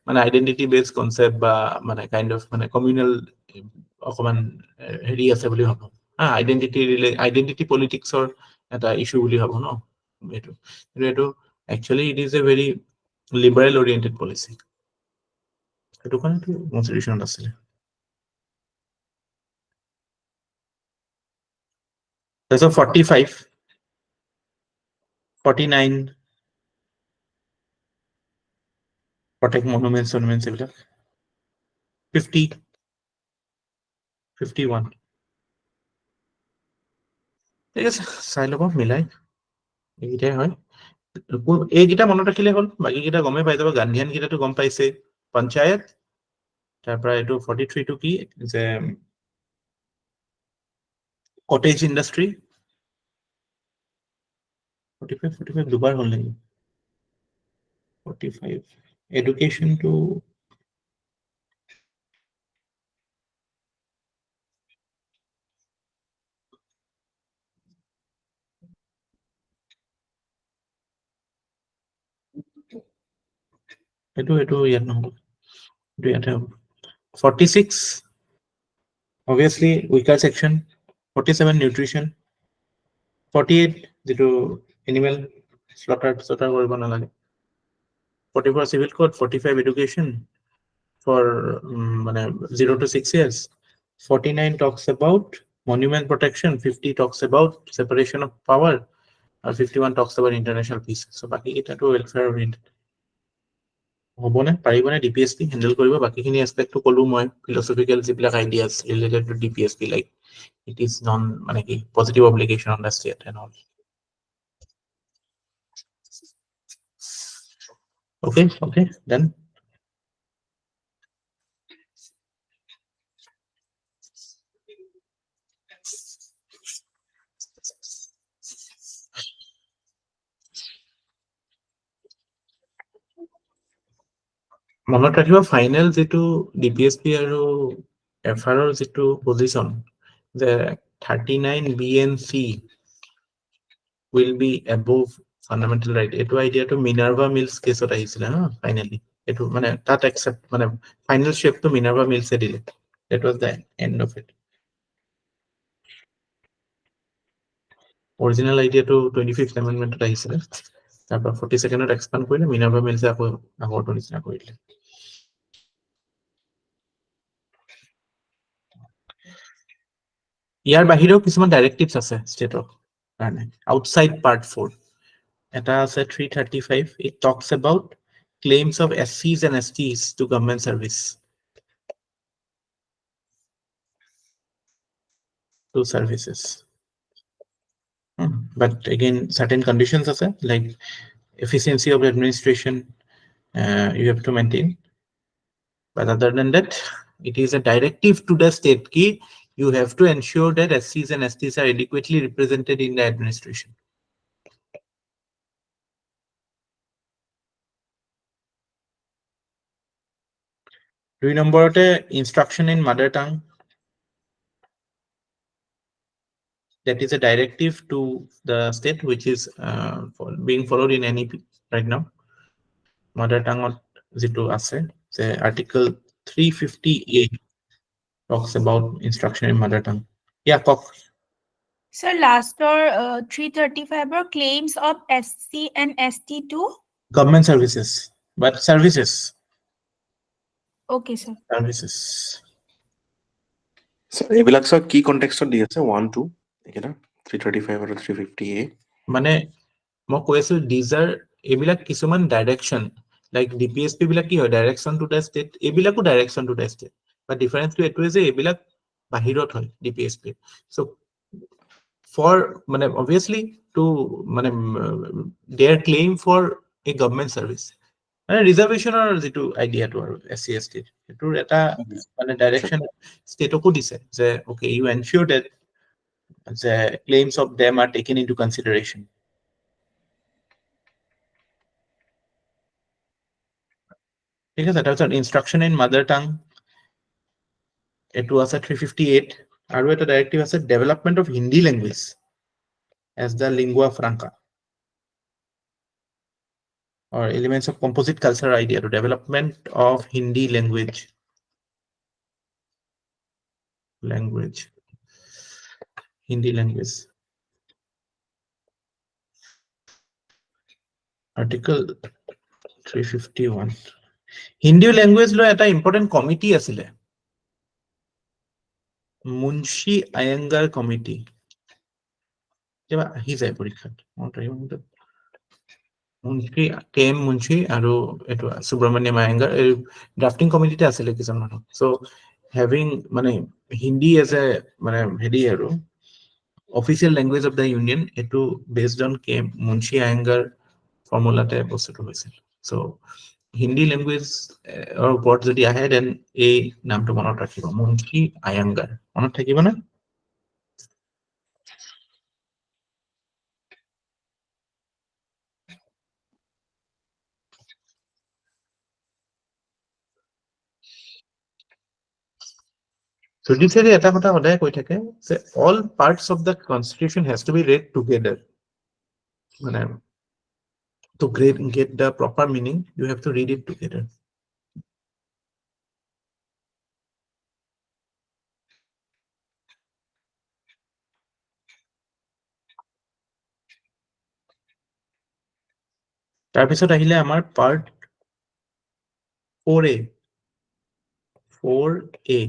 মানে আইডেন্টিটি বেসড কনসেপ্ট বা মানে কাইন্ড অফ মানে কমিউনাল অকমান হেৰি আছে বুলি ভাবো আইডেন্টিটি পলিটিক্সৰ এটা ইস্যু বুলি ভাবো ন এটো এটো actually it is a very liberal oriented policy এটো কাৰণে কনসিডারেশন আছে so 45 49 protect monuments এইবিলাক 50 51 ঠিক আছে চাই লব মিলাই এইটাই হয় এইকেইটা মনত ৰাখিলে হ'ল, বাকীকেইটা গমেই পাই যাব। গান্ধিয়ান কেইটাটো গম পাইছে, পঞ্চায়ত, তাৰপৰা এইটো 43 টো কি যে কটেজ ইণ্ডাষ্ট্ৰী, 45 দুবাৰ হ'ল নেকি? 45 এডুকেশ্যনটো এইটো ইয়াত নহ'ব, এইটো ইয়াতে হ'ব। 46 obviously weaker section, 47 nutrition, 48 যেটো animal slaughter কৰিব নালাগে, 44 civil code, 45 education for মানে 0 to 6 years, 49 talks about monument protection, 50 talks about separation of power, and 51 talks about international peace. So বাকি এটাটো welfare oriented হ'বনে, পাৰিবনে ডিপিএছপি হেন্ডেল কৰিব? বাকিখিনি এছপেক্টটো ক'লো মই, ফিলচফিকেল যিবিলাক ideas related to DPSP, like it is non মানে কি positive obligation on the state and all. Okay, then. মনত ৰাখিব ফাইনেল যিটো ডিপিএছপি আৰু এফআৰৰ যিটো পজিশ্যন যে 39 BNC will be above fundamental right, এইটো আইডিয়াটো মিনাৰ্ভা মিলছ কেছত আহিছিলে হা ফাইনেলি। এইটো মানে তাত একচেপ্ট মানে ফাইনেল শেপটো মিনাৰ্ভা মিলছে দিলে। That was the end of it. Original আইডিয়াটো 25th এমেণ্ডমেণ্টত আহিছিলে, তাৰপৰা 42nd এক্সপাণ্ড কৰিলে, মিনাৰ্ভা মিলছে আকৌ আগৰটো নিচিনা কৰিলে। ইয়াৰ বাহিৰেও কিছুমান ডাইৰেক্টিভছ আছে ষ্টেটৰ কাৰণে, আউটসাইড পাৰ্ট 4 এটা আছে 335, it talks about claims of SCs and STs to government service, to services. But again certain conditions আছে, like efficiency of administration you have to maintain. But other than that, it is a directive to the state key, you have to ensure that SCs and STs are adequately represented in the administration. দুই নম্বৰতে instruction in mother tongue, that is a directive to the state which is being followed in NEP right now. Mother tongue যেটো আছে যে article 350A talks about instruction in mother tongue. Yeah, Kok. Sir, last or 335 or claims of SC and ST to Government services, but services. Okay, sir. Services. So, এইবিলাক সব কি কনটেক্সটত দি আছে 1 2 একেটা 335 আৰু 350A মানে মই কৈ আছো ডিজাৰ এইবিলাক কিছুমান ডাইৰেকশন, লাইক ডিপিএছপি বিলাক কি হয় ডাইৰেকশন টু দ্য ষ্টেট, এইবিলাকো direction to the state, but ডিফাৰেন্সটো এইটোৱে যে এইবিলাক বাহিৰত হয় ডিপিএছপি। চ' ফৰ মানে অবভিয়াছলি টু মানে their claim for a government service, মানে ৰিজাৰ্ভেশ্যনৰ যিটো আইডিয়াটো আৰু SC ST সেইটোৰ এটা মানে ডাইৰেকশন ষ্টেটকো দিছে যে okay you ensure that the claims of them are taken into consideration. ঠিক আছে, তাৰপিছত instruction in mother tongue এইটো আছে 358, আৰু এটা ডাইৰেক্টিভ আছে development of Hindi language as the lingua franca or elements of composite culture idea to development of Hindi language Hindi language article 351. Hindi language lo eta important committee asile, Munshi Ayyangar committee, কিবা আহি যায় পৰীক্ষাত Munshi KM Munshi আৰু এইটো সুব্ৰমণ্যম আয়েঙ্গাৰ এই drafting কমিটিতে আছিলে কিছুমান মানুহ। চ' হেভিং মানে হিন্দী এজ এ মানে হেৰি আৰু official language of the union, এইটো বেছড অন KM মুন্সী আয়েঙ্গাৰ ফৰ্মুলাতে বস্তুটো হৈছিল সো হিন্দী ল্যাঙ্গুয়েজ ওপৰত যদি আহে দেন এই নামটো মনত ৰাখিব মুন্সি আয়াঙ্গাৰ মনত থাকিব না Judiciary এটা কথা সদায় কৈ থাকে যে all parts of the constitution has to be read together মানে to get the proper meaning you have to read it together তাৰপিছত আহিলে আমাৰ part 4A 4A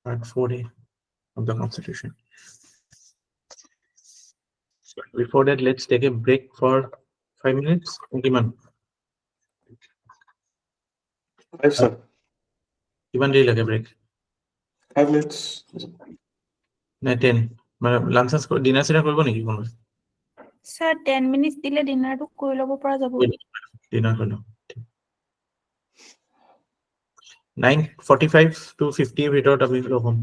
part 4A of the constitution before that let's take a break for 5 minutes কিমান sir. কিমান দেৰি লাগে break 5 minutes. নাই 10 মানে লাঞ্চ ডিনাৰ চিনাৰ কৰিব নেকি কোনো স্যাৰ 10 মিনিটস দিলে ডিনাৰটো কৰি ল'ব পৰা যাব ডিনাৰ কৰিলো 9:45 to 50 ভিতৰত আমি লগ হ'ম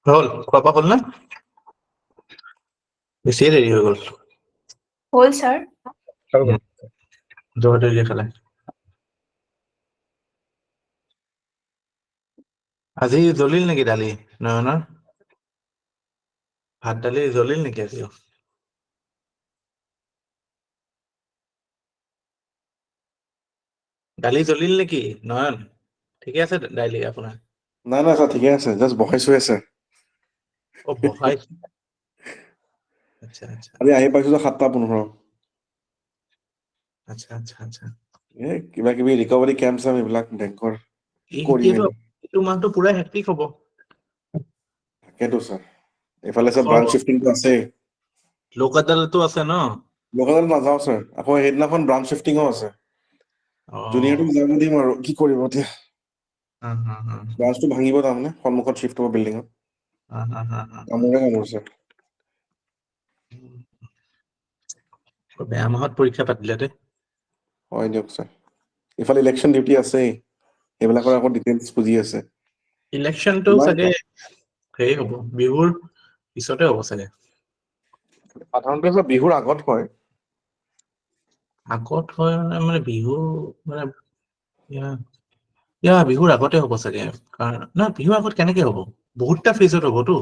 হ'ল খোৱা হ'ল না বেছিয়ে দেৰি হৈ গ'ল হ'ল ছাৰ জোৰতে দিয়ে খালে আজি জ্বলিল নেকি দালি নয়নৰ ভাত দালি জ্বলিল নেকি আজি দালি জ্বলিল নেকি নয়ন ঠিকে আছে দালি আপোনাৰ নাই নাই ছাৰ ঠিকে আছে জাষ্ট বহাইছো আছে অ বহাই আচ্ছা আচ্ছা আজি আহি পাইছো 7:15 আচ্ছা আচ্ছা আচ্ছা কিবা কিবি ৰিকভাৰী কেম্প চাম এইবিলাক বেংকৰ কৰি মেলি এইটো মাহটো পুৰা হেক্টিক হ'ব তাকেতো ছাৰ এইফালে ছাৰ ব্ৰাঞ্চ শিফটিংটো আছে লোক আদালতো আছে ন লোকেল নাযাওঁ ছাৰ আকৌ সেইদিনাখন ব্ৰাঞ্চ শিফটিঙো আছে জুনিয়ৰটোক যাব দিম আৰু কি কৰিব এতিয়া ব্ৰাঞ্চটো ভাঙিব তাৰমানে সন্মুখত শিফট হ'ব বিল্ডিঙত কামোৰে ছাৰ বেয়া মাহত পৰীক্ষা পাতিলে দে হয় দিয়ক ছাৰ ইফালে ইলেকশ্যন ডিউটি আছেই সেইবিলাকৰ আকৌ ডিটেইলছ বুজি আছে ইলেকশ্যনটো চাগে হেৰি হ'ব বিহুৰ পিছতে হ'ব চাগে সাধাৰণতে ছাৰ বিহুৰ আগত হয় মানে বিহু মানে বিহুৰ আগতে হ'ব চাগে কাৰণ নহয় বিহুৰ আগত কেনেকে হ'ব বহুতটা ফেজত হ'বতো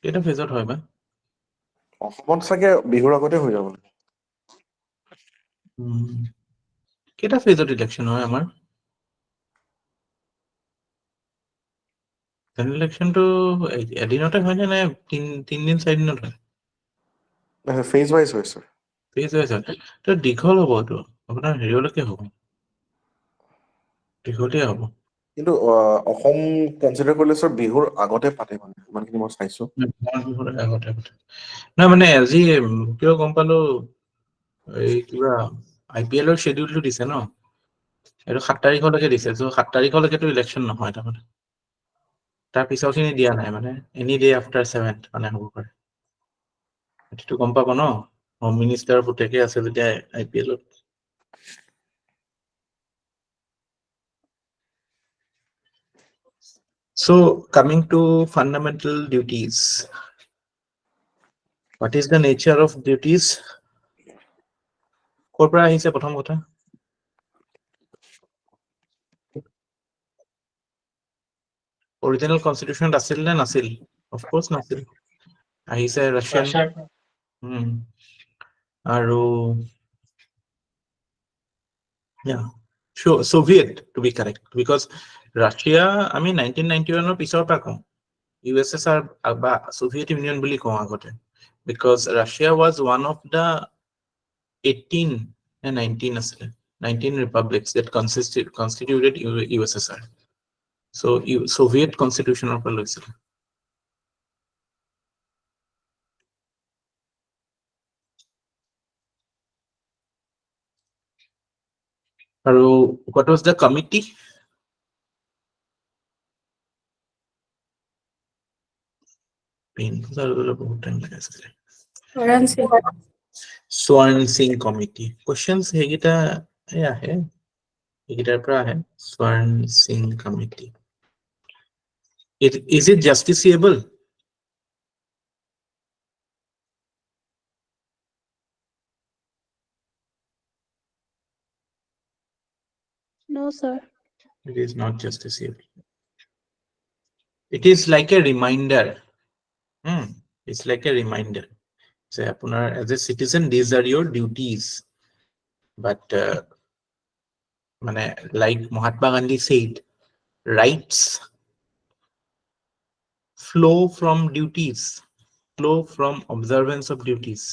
কেইটা ফেজত হয় বা অসমত চাগে বিহুৰ আগতে হৈ যাব কেইটা ফেজত ইলেকশ্যন হয় আমাৰ জেনেৰেল ইলেকশ্যনটো এদিনতে হয়নে নে তিনদিন 4 দিনত হয় ফেজ ৱাইজ হয় ছাৰ ফেজ ৱাইজ হয় তো দীঘল হ'ব এইটো আপোনাৰ হেৰিলৈকে হ'ব দীঘলীয়া হ'ব কিন্তু অসম কনচিডাৰ কৰিলে ছাৰ বিহুৰ আগতে পাতে মানে ইমানখিনি মই চাইছো নাই মানে আজি কিয় গম পালো এই কিবা IPL ৰ শ্বেডিউলটো দিছে ন এইটো 7 তাৰিখলৈকে দিছে চ' 7 তাৰিখলৈকেতো ইলেকশ্যন নহয় তাৰমানে তাৰ পিছৰখিনি দিয়া নাই মানে এনি ডে আফটাৰ 7th মানে হ'ব পাৰে এইটো গম পাব ন হোম মিনিষ্টাৰ পুতেকে আছে যেতিয়া IPL-ত So coming to fundamental duties, what is the nature of duties? ক'ৰ পৰা আহিছে প্ৰথম কথা অৰিজিনেল কনষ্টিটিউশ্যন আছিল নে নাছিল অফ কোৰ্স নাছিল আহিছে ৰাছিয়ান আৰু Soviet to be correct because Russia আমি 1991 ৰ পিছৰ পৰা কওঁ USSR বা Soviet Union বুলি কওঁ আগতে because Russia was one of the 18 and 19 republics that constituted USSR. So Soviet constitution of লৈছিল আৰু what was the committee? বহুত টাইম লাগে আছিলে Swan Singh Committee. Questions সেইকেইটা আহে এইকেইটাৰ পৰা আহে Swan Singh Committee. Is it justiciable? No, sir. It is not justiciable. It is like a reminder. It's like a reminder. So, as a citizen, these are your duties. But like Mahatma Gandhi said, rights flow from duties, flow from observance of duties.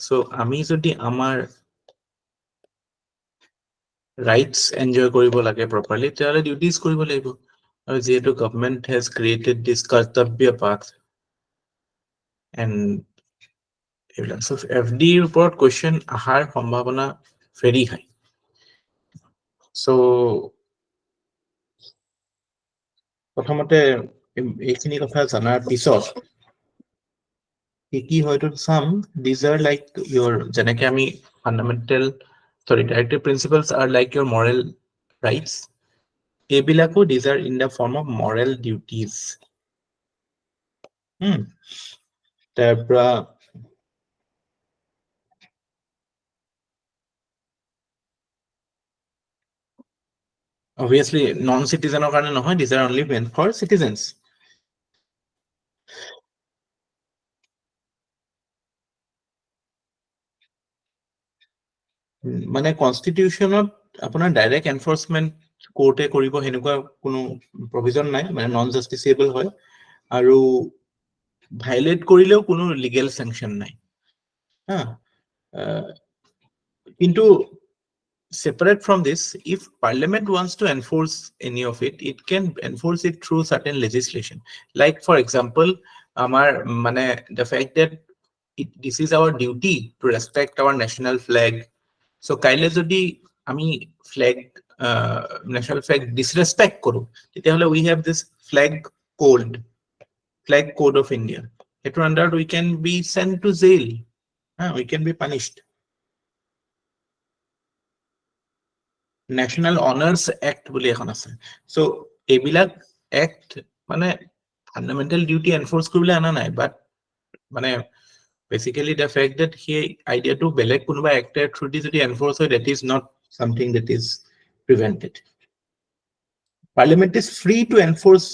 So, আমি যদি আমাৰ rights enjoy কৰিব লাগে properly, তেতিয়াহ'লে duties কৰিব লাগিব। আৰু যিহেতু government has created this kartabya path and so FD ৰ ওপৰত question আহাৰ সম্ভাৱনা very high. So প্ৰথমতে এইখিনি কথা জানাৰ পিছত কি হয়তো চাম these are like your যেনেকে আমি fundamental sorry, directive principles are like your moral rights. Ebilako, these are in the form of moral duties. Tabra obviously non-citizen or karone, these are only meant for citizens. মানে কনস্টিটিউশনত আপোনাৰ direct enforcement কোৰ্টে কৰিব হেনেকুৱা কোনো provision নাই, মানে non জাস্টিসেবল হয় আৰু violate কৰিলেও কোনো লিগেল স্যাংশন নাই। কিন্তু separate from this, if Parliament wants to enforce any of it, it can enforce it through certain legislation. Like for example, the fact that this is our duty to respect our national flag. So kaile jodi ami flag national flag disrespect koru, tetiahole we have this flag code of India. It under we can be sent to jail. We can be punished. National Honors Act বুলি এখন আছে। So এইবিলাক act মানে fundamental duty enforce কৰিবলৈ আনা নাই, but মানে basically the fact that সেই আইডিয়াটো বেলেগ কোনোবা actor through দি যদি enforce হয়, that is not something that is prevented. Parliament is free to enforce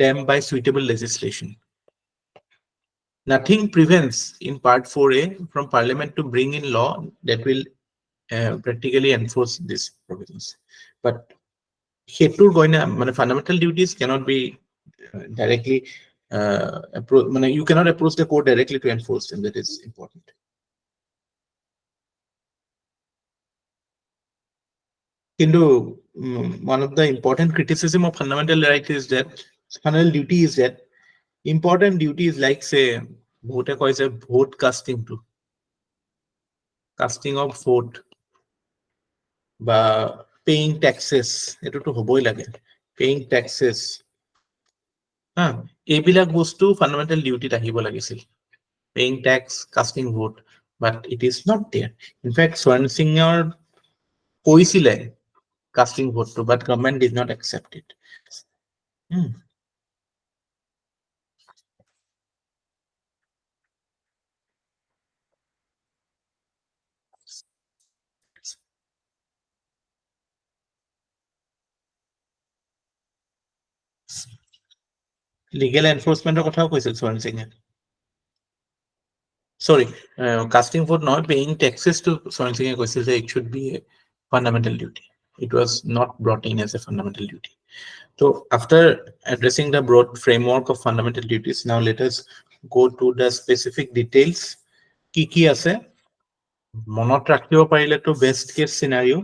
them by suitable legislation. Nothing prevents in Part 4A from Parliament to bring in law that will practically enforce these provisions. But fundamental duties cannot be directly you cannot approach the court directly to enforce them. That is important. One of the important criticism of fundamental right is that fundamental duty is that important duties like say vote casting of vote বা paying taxes, এটোটো হবই লাগে, paying taxes, এইবিলাক বস্তু fundamental duty আহিব লাগিছিল, paying tax, casting vote, but it is not there. In fact, Swan Singh কৈছিলে casting vote to, but government did not accept it. Legal enforcement কথাও কৈছিল Swan Singh. Sorry, casting vote not paying taxes to Swan Singh কৈছিল যে it should be a fundamental duty. It was not brought in as a fundamental duty. So after addressing the broad framework of fundamental duties, now let us go to the specific details. Ki ase monot rakhibo parile to best case scenario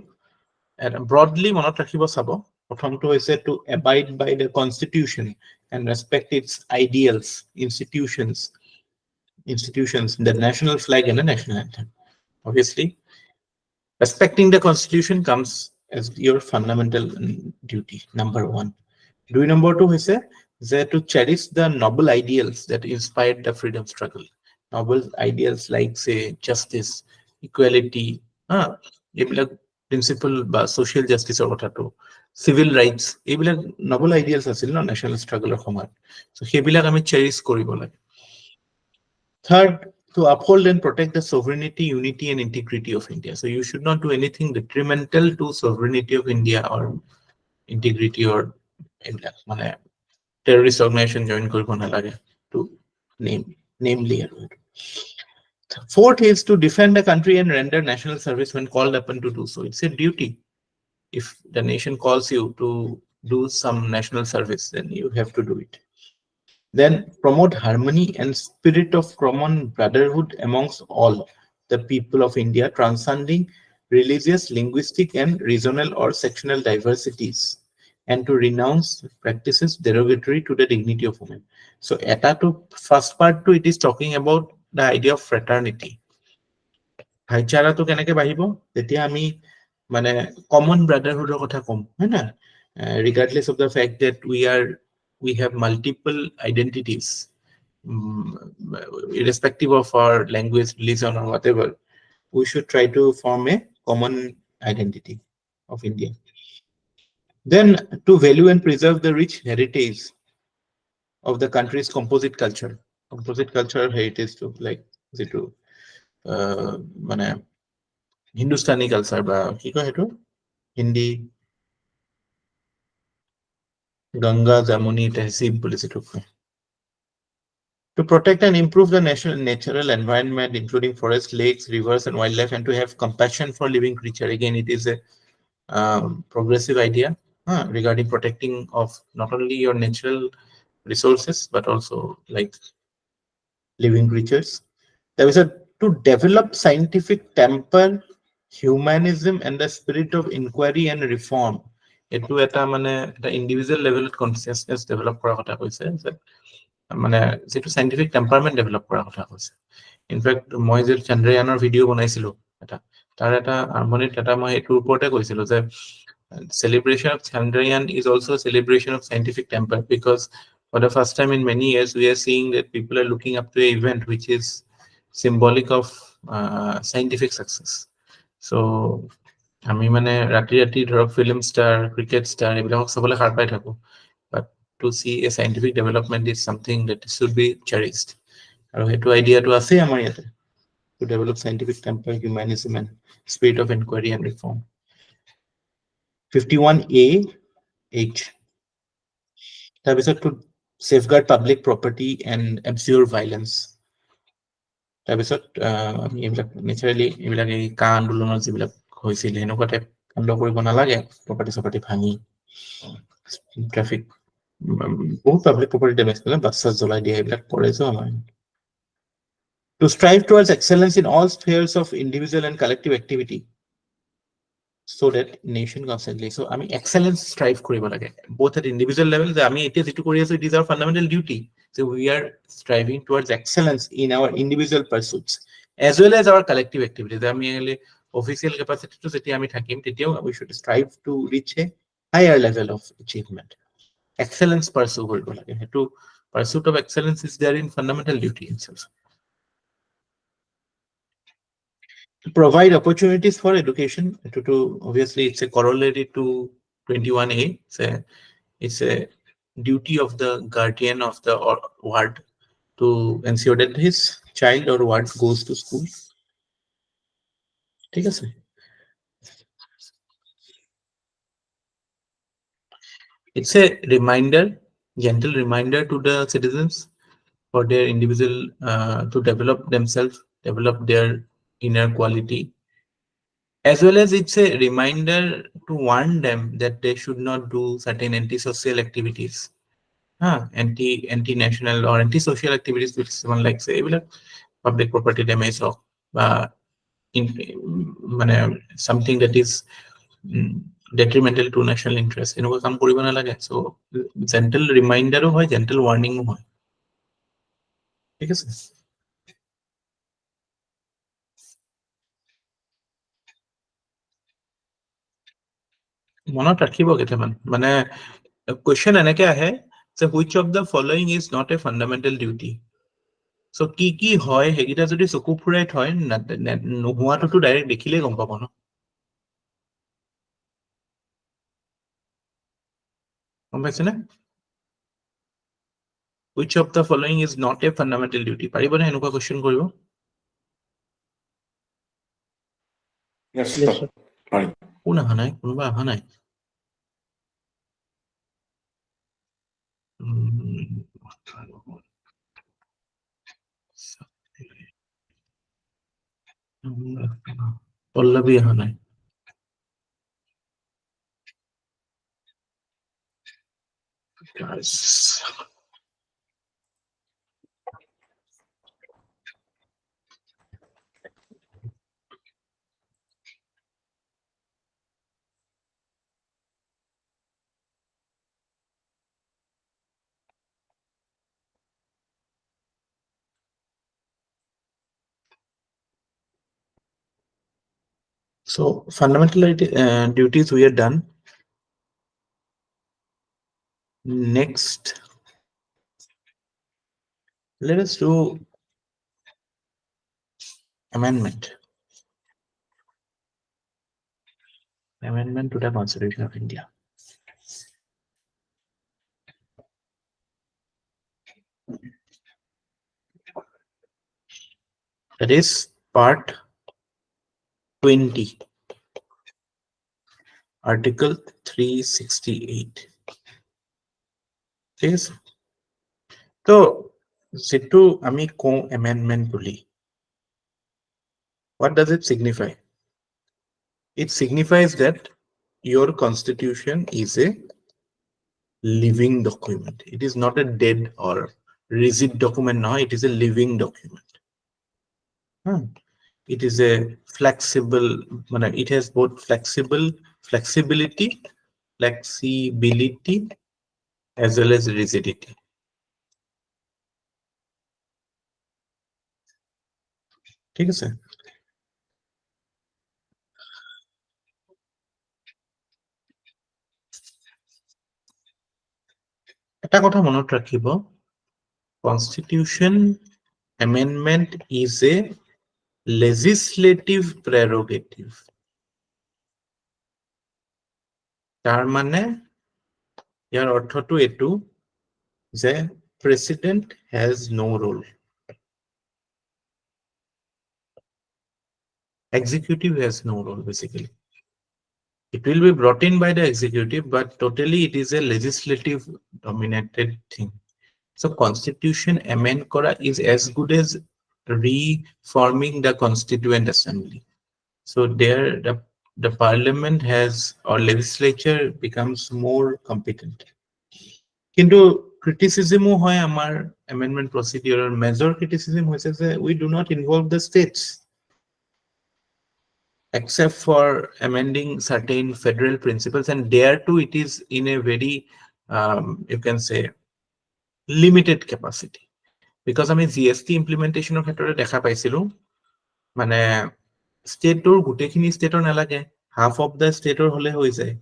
and broadly monot rakhibo sabo. Prothomto hoise to abide by the constitution and respect its ideals, institutions, the national flag and the national anthem. Obviously, respecting the constitution comes as your fundamental duty, number one. Duty number two is to cherish the noble ideals that inspired the freedom struggle. Noble ideals like say justice, equality, principle বা social justice or কথাটো, civil rights, এইবিলাক noble ideals আছিল ন national struggle সময়ত, so সেইবিলাক আমি cherish কৰিব লাগে. Third, to uphold and protect the sovereignty, unity and integrity of India. So you should not do anything detrimental to sovereignty of India or integrity or terrorist organization join কৰিব নালাগে, to namely. Fourth is to defend the country and render national service when called upon to do so. It's a duty. If the nation calls you to do some national service, then you have to do it. Then promote harmony and spirit of common brotherhood amongst all the people of India, transcending religious, linguistic, and regional or sectional diversities, and to renounce practices derogatory to the dignity of women. So first part to it is talking about the idea of fraternity. ভাইচাৰা তো কেনেকে বাঢ়িব তেতিয়া আমি মানে common ব্ৰাদাৰহুডৰ কথা কম, হয় না, regardless of the fact that we have multiple identities, irrespective of our language, religion or whatever, we should try to form a common identity of India. Then to value and preserve the rich heritage of the country's composite culture heritage to like to মানে Hindustani culture বা কি কয় সেইটো Hindi Ganga Jamuni Tehzeeb বুলি যিটো কয় to protect and improve the natural environment, including forests, lakes, rivers, and wildlife, and to have compassion for living creature. Again, it is a progressive idea regarding protecting of not only your natural resources, but also like living creatures. There is a to develop scientific temper, humanism, and the spirit of inquiry and reform. Etu eta mane eta individual level consciousness develop kora kotha koise মানে যেটো scientific temperament develop কৰা কথা কৈছে in fact মই যে চন্দ্ৰয়ানৰ video বনাইছিলো এটা তাৰ এটা আৰম্ভণিত এটা মই এটোৰ ওপৰতে কৈছিলো যে celebration of Chandrayaan is also a celebration of scientific temper because for the first time in many years we are seeing that people are looking up to an event which is symbolic of scientific success. So আমি মানে ৰাতি ৰাতি ধৰক film star cricket star এইবিলাক সবলে খাৰ পাই থাকো but to see a scientific development is something that should be cherished. আৰু সেইটো আইডিয়াটো আছে আমাৰ ইয়াতে to develop scientific temper, humanism, and spirit of inquiry and reform. 51A H. তাৰপিছত to safeguard public property and abjure violence. তাৰপিছত আমি এইবিলাক নেচাৰেলি এইবিলাক এই কা আন্দোলনৰ যিবিলাক হৈছিল সেনেকুৱা টাইপ কাণ্ড কৰিব নালাগে প্ৰপাৰ্টি ভাঙি ট্ৰাফিক বহুত পাব্লিক প্ৰপাৰ্টি ডেমেজ কৰে বাচ্চা জ্বলাই দিয়ে এইবিলাক কৰেছো আমাৰ to strive towards excellence in all spheres of individual and collective activity so that nation constantly so আমি excellence strive কৰিব লাগে both at individual level যে আমি এতিয়া যেটো কৰি আছো it is our fundamental duty so we are striving towards excellence in our individual pursuits as well as our collective activities আমি official capacity to যেটি আমি থাকিম তেতিয়াও we should strive to reach a higher level of achievement excellence pursue কৰিব লাগে হেতু pursuit of excellence is there in fundamental duty itself to provide opportunities for education to obviously it's a corollary to 21A it's a duty of the guardian of the ward to ensure that his child or ward goes to school ঠিক আছে it's a reminder gentle reminder to the citizens for their individual to develop themselves develop their inner quality as well as it's a reminder to warn them that they should not do certain antisocial activities anti-national or anti-social activities which someone like say public property damage or something that is detrimental to national interest এনেকুৱা কাম কৰিব নালাগে so gentle reminder হয় gentle warning হয় ঠিক আছে মনত ৰাখিব কেইটামান মানে question এনেকে আহে যে which of the following is not a fundamental duty so কি হয় হেগিটা যদি চকু ফুৰাই থয় নোহোৱাটো ডাইৰেক্ট দেখিলে গম পাব ন গম পাইছেনে which of the following is not a fundamental duty পাৰিবনে এনেকুৱা question কৰিব Yes, Yes, sir. sir. Fine. কোন আহা নাই কোনোবা আহা নাই পল্লৱী আহা নাই So fundamental duties we are done. Next, let us do amendment. Amendment to the Constitution of India. That is part 20, Article 368. Yes. So, situ ami ko amendment boli. What does it signify? It signifies that your constitution is a living document. It is not a dead or rigid document. No, it is a living document. It is a flexible, it has both flexibility as well as rigidity. ঠিক আছে? এটা কথা মনত ৰাখিব, Constitution amendment is a legislative prerogative. তাৰ মানে ইয়াৰ অৰ্থটো এটো যে president has no role. Executive has no role basically. It will be brought in by the executive, but totally it is a legislative dominated thing. So Constitution amend kora is as good as reforming the Constituent Assembly. So there the parliament has, or legislature becomes more competent. Kintu criticism hoy amar amendment procedure, major criticism hoise je we do not involve the states except for amending certain federal principles, and there too it is in a very you can say limited capacity, because আমি GST implementation ক্ষেত্রে দেখা পাইছিলো মানে স্টেটৰ গুটেখিনি স্টেটৰ নালাগে, half of the stateৰ হলে হৈ যায়,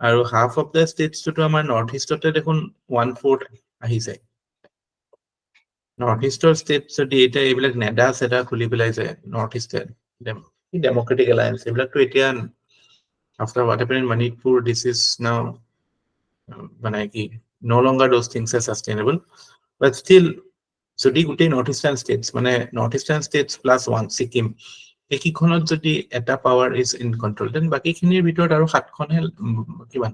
আৰু half of the states to আমাৰ নৰ্থ ইষ্টতে দেখোন 1/4 আহি যায়। নৰ্থ ইষ্টৰ ষ্টেট যদি এটা এইবিলাক নেডা সেটা খুলি পেলাই যায় নৰ্থ ইষ্টে ডেমক্ৰেটিক এলায়েন্স এইবিলাকতো এতিয়া after what happened in Manipur, this is now no longer those things are sustainable, but still যদি গুটেই north eastern states north eastern states plus 1 Sikkim এইকেইখনত যদি এটা power is in control, then বাকীখিনিৰ ভিতৰত আৰু 7খনহে কিমান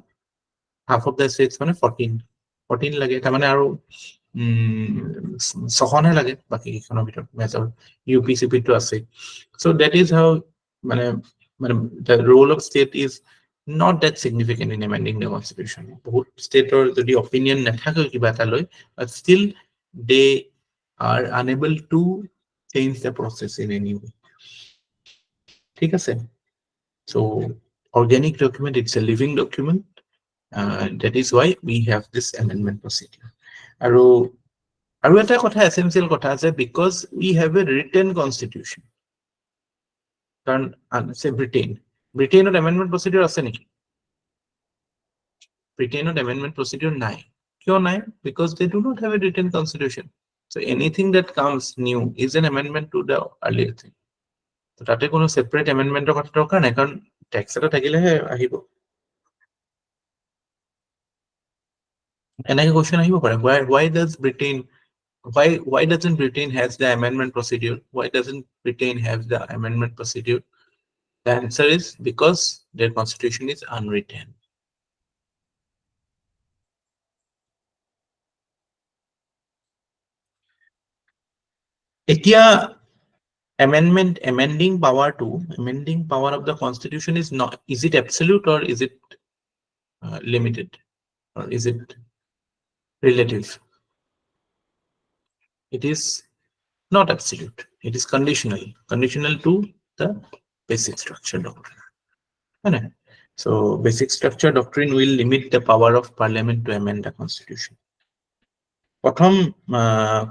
half of the states 14 লাগে, তাৰমানে আৰু 6খনহে লাগে বাকী কেইখনৰ ভিতৰত মেজৰ UPCP টো আছে। So that is how the role of state is not that significant in amending the Constitution. Both stater jodi opinion nathake kiba eta loi, but still they are unable to change the process in any way. ঠিক আছে? So organic document, it's a living document. That is why we have this amendment procedure. Aru eta kotha essential kotha ase, because we have a written constitution. Karon say Britain amendment procedure ase niki? Britain amendment procedure nai. Kyo nai? Because they do not have a written constitution. So anything that comes new is an amendment to the earlier thing. So tate kono separate amendment or kotha dorkar nai, karon text eta thakilehe ahibo. And I question ahibo pare, why doesn't Britain has the amendment procedure? Why doesn't Britain have the amendment procedure? The answer is because their constitution is unwritten. Etia amending power of the constitution is not, is it absolute or is it limited, or is it relative? It is not absolute, it is conditional to the basic structure doctrine. So basic structure doctrine will limit the power of parliament to amend the constitution. Prothom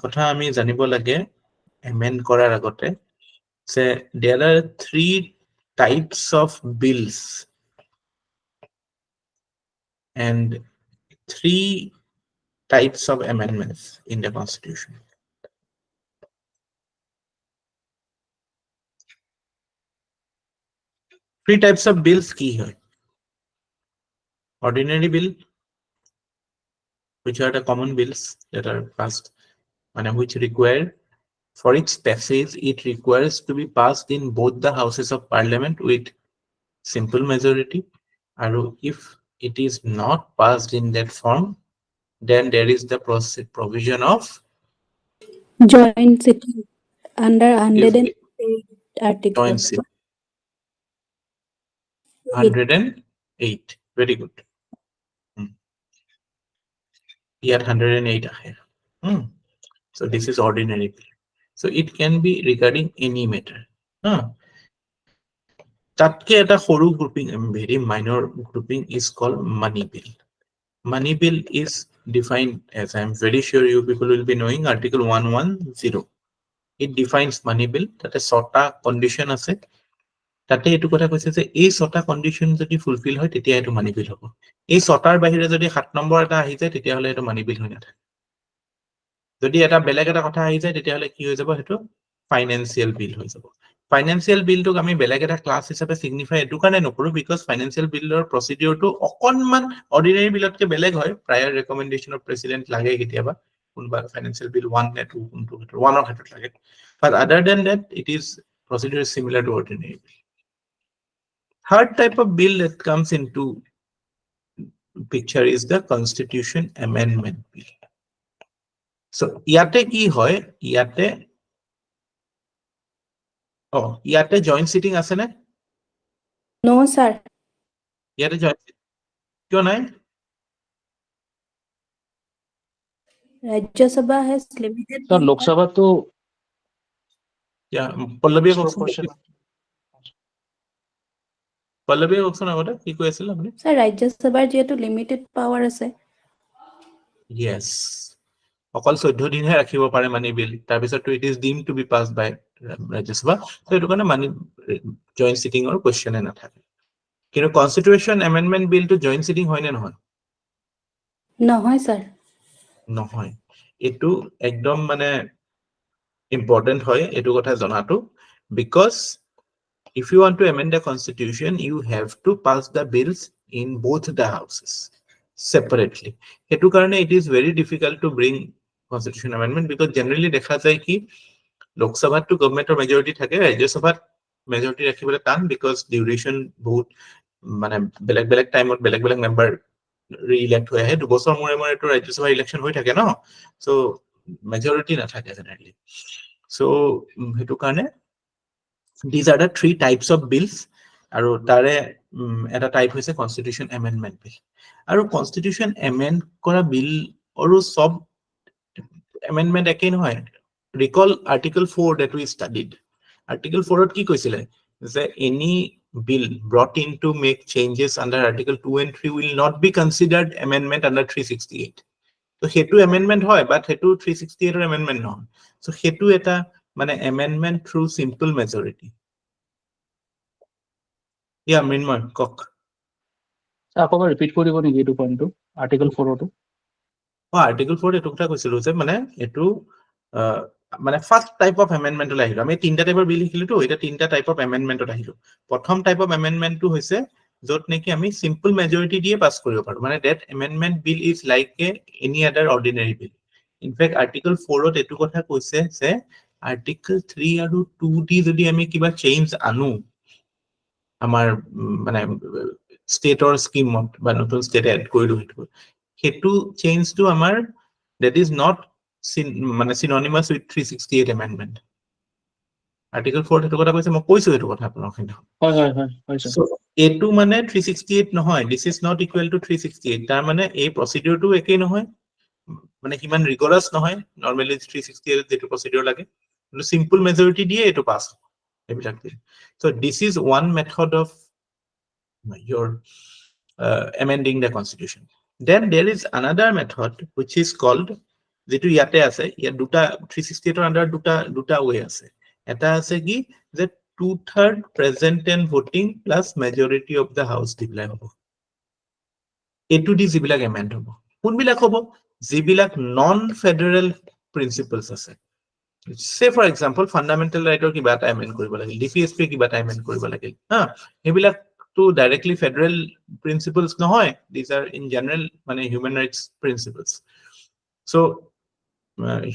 kotha ami janibo lage amend korar agote, say there are 3 types of bills and 3 types of amendments in the constitution. 3 types of bills ki hai? Ordinary bill, which are the common bills that are passed, and which require, for its passage, it requires to be passed in both the houses of parliament with simple majority. And if it is not passed in that form, then there is the provision of Joint sitting under if 108 article. joint sitting. 108. Very good. Here 108 ahe. So this is ordinary bill. So it can be regarding any matter. Tatke eta horu grouping, very minor grouping, is called money bill. Money bill is defined, as I am very sure you people will be knowing, Article 110. It defines money bill. That is sota condition ase. Tate etu kotha koise je ei sota condition jodi fulfill hoy tetia etu money bill hobo. Ei sotar bahire jodi 7 number eta ahi jay tetia hole etu money bill hoy nathake. Jodi eta beleg eta kotha ahi jay tetia hole ki hoy jabo hetu financial bill hoy jabo. Financial bill to ami beleg eta class hisabe signify etu kane nokoru because financial bill or procedure to okonman ordinary bill ke beleg hoy. Prior recommendation of president lage ketiaba kunba financial bill 1 ne 2 kuntu 1 or khetot lage. But other than that, it is procedure is similar to ordinary bill. Third type of bill that comes into picture is the Constitution Amendment Bill. So, yate ki hoy, yate joint sitting ase ne? No, sir. Yate joint sitting. Kyo nai? Rajya Sabha has limited. Sir, Lok Sabha to Yeah, Pallavi proportional. Pallavi option agota ki koi asil apni? Sir, Rajya Sabha jeto limited power ase. Yes. Okol 14 din he rakhibo pare money bill. Tar pisot to it is deemed to be passed by Rajya Sabha. So etu kane money joint sitting or question e na thake. Kino Constitution Amendment Bill to joint sitting hoy ne nohoy? Nohoy, sir. Nohoy. Etu ekdom mane important hoy etu kotha jonato, because if you want to amend the constitution, you have to pass the bills in both the houses separately. Etu karone it is very difficult to bring constitution amendment, because generally dekha jay ki Lok Sabha to government or majority thake, Rajya Sabha majority rakhibole tan, because duration bahut mane beleg time or beleg member re-elect hoye he 2 বছৰ মৰে মৰে to Rajya Sabha election hoy thake no, so majority na thake generally. So hetu karone these are the 3 types of bills. Aru tare eta type hoise Constitution Amendment Bill. Aru Constitution amend kora bill oru sob amendment ekei nohoy. Recall Article 4 that we studied. Article 4 ot ki koisile je any bill brought in to make changes under Article 2 and 3 will not be considered amendment under 368. So hetu amendment hoy, but hetu 368 or amendment no. So hetu eta mane amendment through simple majority. Yeah, Mrinmoy, kok. Akoba repeat koribo niki etu point to Article 4 to. Article 4 etu kotha koisilu je mane etu mane first type of amendment la ahilo. Ami 3টা type of bill likhilu to, eta 3টা type of amendment ot ahilo. Prothom type of amendment to hoise jot neki ami simple majority diye pass koribo paru. Mane that amendment bill is like any other ordinary bill. In fact, Article 4 ot etu kotha koise je Article 3 aru 2D jodi ami kiba change anu amar mane state or scheme ba notun state add korilu hetu change to amar that is not synonymous with 368 amendment. Article 4 hetu kotha koise mo koisu hetu kotha apunok hindu Hoy sir. So etu mane 368 nohoy, this is not equal to 368. tar mane ei procedure tu ekei nohoy, mane himan rigorous nohoy. Normally 368 jetu procedure lage, simple majority diye etu pass. So this is one method of your amending the constitution. Then there is another method which is called jetu yate ase, ya duta 368 or under duta way ase. Eta ase ki the 2/3 present and voting plus majority of the house dibilak hobo. Etu di jibilak amend hobo. Kun bilak hobo jibilak non federal principles ase. Say for example fundamental right or kiba ta amend koribo lagil, DPSP kiba ta amend koribo lagil, hebilak to directly federal principles নহয়, these are in general মানে human rights principles. So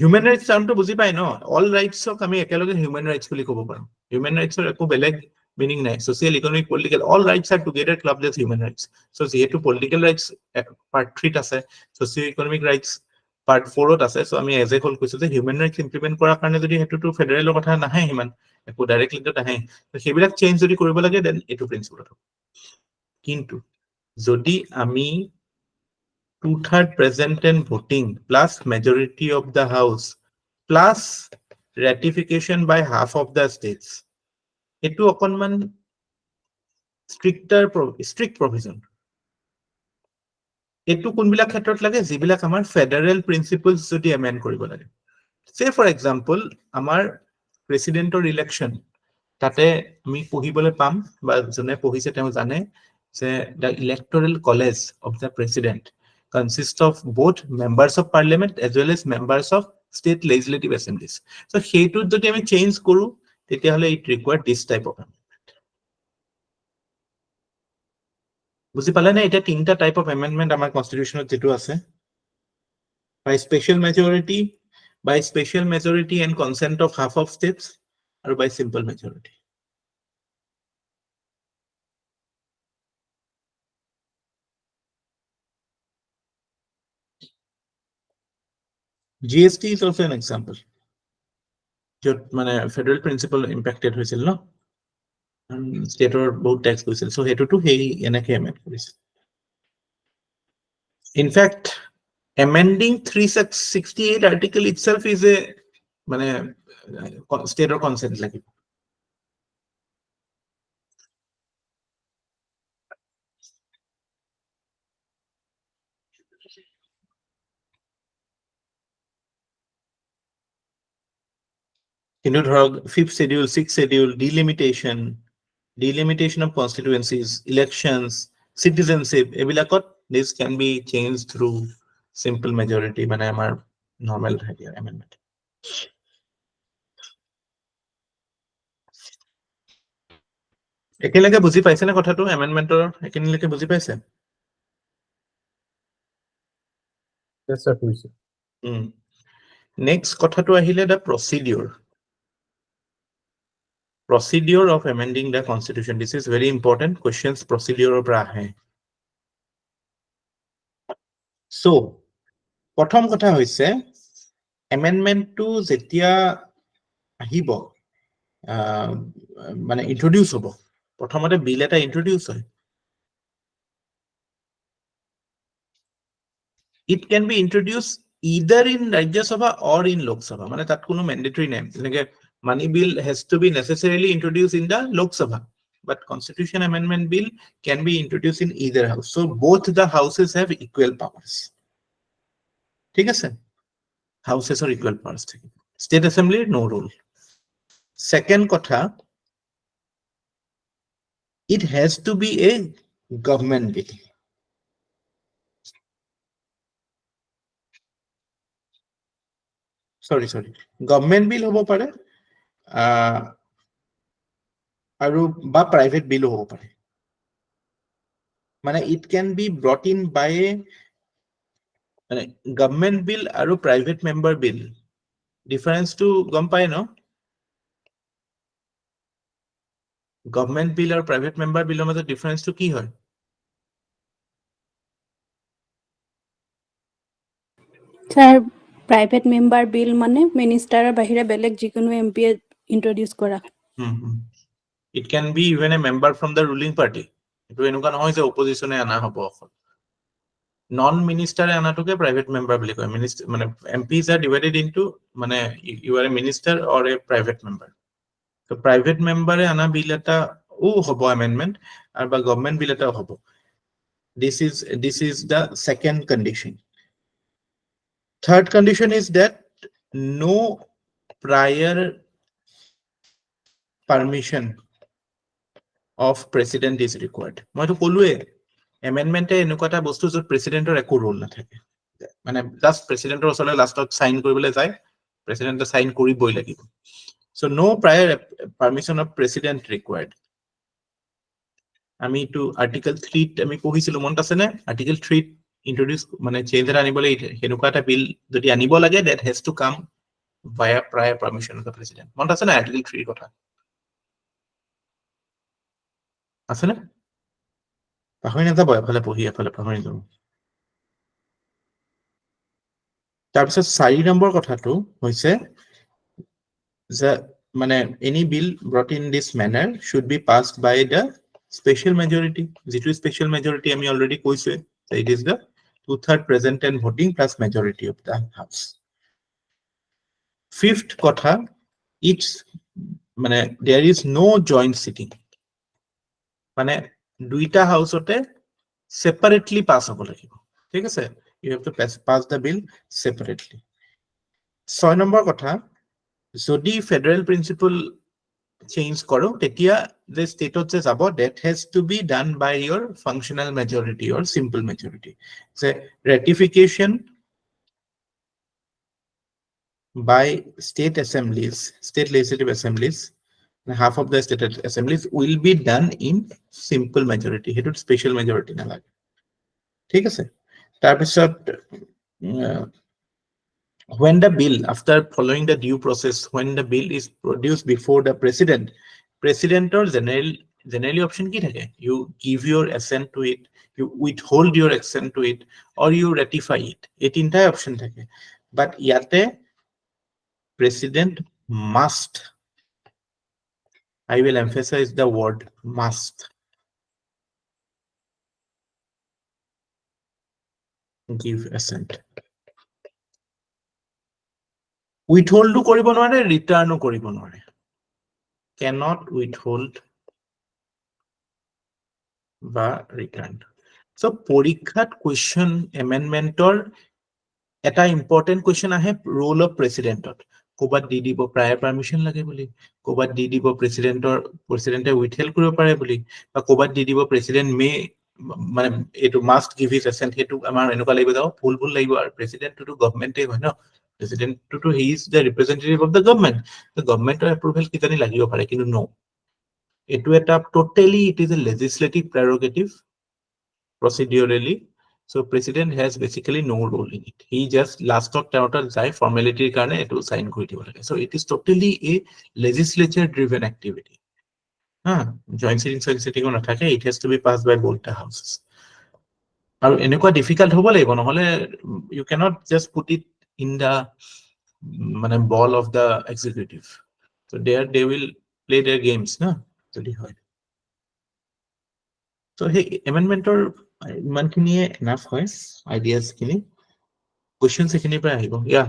human rights টাৰ্মটো বুজি পাই ন, all rights আমি একেলগে human rights বুলি ক'ব পাৰো। human rights একো বেলেগ meaning নাই, social, economic, political, all rights are together clubbed as human rights. So যেহেতু political rights part 3 আছে, socio economic rights part 4 আছে, so আমি as a whole কৈছো যে human rights implement কৰাৰ কাৰণে যদি হেতুটো ফেডাৰেলৰ কথা নাহে হিমান একো ডাইৰেক্টলি তো নাহে, তো সেইবিলাক চেঞ্জ যদি কৰিব লাগে দেন এটো প্ৰিন্সিপল হ'ব। কিন্তু যদি আমি 2/3 present and voting plus majority of the house plus ratification by half of the states, এটো অকনমান strict provision। এটো কোনবিলাক ক্ষেত্ৰত লাগে, যিবিলাক আমাৰ ফেডাৰেল প্ৰিন্সিপলস যদি এমেন্ড কৰিব লাগে। সে ফৰ এক্সাম্পল আমাৰ প্ৰেসিডেন্টৰ ইলেকশন, তাতে আমি পঢ়িবলৈ পাম বা জনে পঢ়িছে তেওঁ জানে যে the electoral college of the president consists of both members of parliament as well as members of state legislative assemblies. So সেইটোত যদি আমি চেঞ্জ কৰো তেতিয়াহলে it require this type of amendment। বুজি পালে না? এটা তিনটা টাইপ অফ এমেন্ডমেন্ট আমাৰ কনস্টিটিউশনত যেটো আছে, by special majority and consent of half of states, or by simple majority। GST is also an example, য'ত মানে ফেডারেল প্রিন্সিপল ইম্প্যাক্টেড হৈছিল ন, স্টেটৰ বহুত ট্যাক্স গৈছিল, সো হেতুটো হেই এনেকে এমেন্ড কৰিছিল। In fact, amending 368 article itself is a মানে স্টেটৰ কনসেন্ট লাগিব। কিন্তু ধৰক 5th schedule, 6th schedule, delimitation of constituencies, elections, citizenship, এবিলাকত this can be changed through simple majority, মানে আমাৰ normal amendment। একেলগে বুজি পাইছে না কথাটো? এমেন্ডমেন্টৰ একেলগে বুজি পাইছে? Yes, sir, please. Next কথাটো আহিলে the procedure of amending the constitution. This is very important questions, procedure পৰা আহে। So প্ৰথম কথা হৈছে এমেন্ডমেন্টটো যেতিয়া আহিব মানে ইন্ট্ৰোডিউস হ'ব, প্ৰথমতে বিল এটা ইন্ট্ৰোডিউস হয়। It can be introduced either in Rajya Sabha or in Lok Sabha, মানে তাত কোনো mandatory নাই, যেনেকে money bill has to be necessarily introduced in the Lok Sabha, but constitution amendment bill can be introduced in either house, so both the houses have equal powers। ঠিক আছে, houses are equal powers থাকে, state assembly no role। Second কথা, it has to be a government bill। sorry government bill হ'ব পাৰে আৰু বা private bill হ'ব পাৰে, মানে it can be brought in by মানে government bill আৰু private member bill difference to গম পায় ন? government bill আৰু private member bill মাজত difference to কি হয়? স্যাৰ প্ৰাইভেট মেম্বাৰ বিল মানে মিনিষ্টাৰৰ বাহিৰে বেলেগ যিকোনো এমপিয়ে ইন্ট্ৰোডিউস কৰা। It can be even a member from the ruling party। এটো এনেকুৱা নহয় যে opposition আনা হ'ব। নন মিনিষ্টাৰে আনাটোকে প্ৰাইভেট মেম্বাৰ বুলি কয়। মিনিষ্টাৰ মানে MPs are divided into মানে you are a minister or a private member। So private member আনা বিল এটা হ'ব amendment আৰু বা গভৰ্ণমেন্ট বিল এটা হ'ব। This is the second condition। Third condition is that no prior permission of president is required। মইতো কলোৱে এমেন্ডমেন্টে এনেকুৱা এটা বস্তু য'ত প্ৰেসিডেন্টৰ একো ৰোল নাথাকে, মানে জাস্ট প্ৰেসিডেন্টৰ ওচৰলৈ লাষ্টত সাইন কৰিবলৈ যায়, প্ৰেসিডেন্টে সাইন কৰিবই লাগিব। So no prior permission of president required। আমি টু আৰ্টিকল 3 আমি পঢ়িছিলো মনত আছে নে আৰ্টিকল 3 ইন্ট্ৰোডিউস মানে চেঞ্জ এটা আনিবলৈ হেনুকা এটা বিল যদি আনিব লাগে that has to come via prior permission of the president মনত আছে না আৰ্টিকল 3 কথা আছে না পাহৰি নাযাব এফালে পঢ়ি এফালে পাহৰি যাব তাৰপিছত 4 নম্বৰ কথাটো হৈছে যে মানে any bill brought in this manner should be passed by the special majority যিটো special majority আমি already কৈছে it is the 2/3 present and voting plus majority of the house fifth কথা it's মানে there is no joint sitting মানে দুইটা হাউসতে separately pass হ'ব লাগিব ঠিক আছে you have to pass the bill separately 6 number কথা যদি ফেডারেল প্রিন্সিপল চেঞ্জ করো তেতিয়া the state যে যাব that has to be done by your functional majority or simple majority so ratification by state assemblies state legislative assemblies half of the state assemblies will be done in simple majority hetu special majority na lage ঠিক আছে তাৰপিছত when the bill after following the due process when the bill is produced before the president or generally option ki thake you give your assent to it you withhold your assent to it or you ratify it it entire option thake but yate president must I will emphasize the word must give assent withhold কৰিব নোৱাৰে return কৰিব নোৱাৰে cannot withhold বা return so পৰীক্ষাত question amendment or এটা important question আহে role of president কোবাত দি দিব prior permission লাগে বুলি কোবাত দি দিব presidente withhold কৰিব পাৰে বুলি বা কোবাত দি দিব president may মানে এটো must give his assent হেতু আমাৰ এনেকুৱা লাগিব যাও ফুল লাগিব আৰু president to government হয় ন president to he is the representative of the government approval কিজানি লাগিব পাৰে কিন্তু no এটো এটা totally it is a legislative prerogative procedurally so president has basically no role in it he just last of total jai formality karone eto sign kori dibo lage so it is totally a legislature driven activity joint sitting on athake it has to be passed by both the houses aru enekwa difficult hobo laibo nohole you cannot just put it in the মানে ball of the executive so there they will play their games na jodi hoy so hey amendment or ইমান খিনিয়ে enough হয় ideas খিনি questions এখিনি পৰা আহিব yeah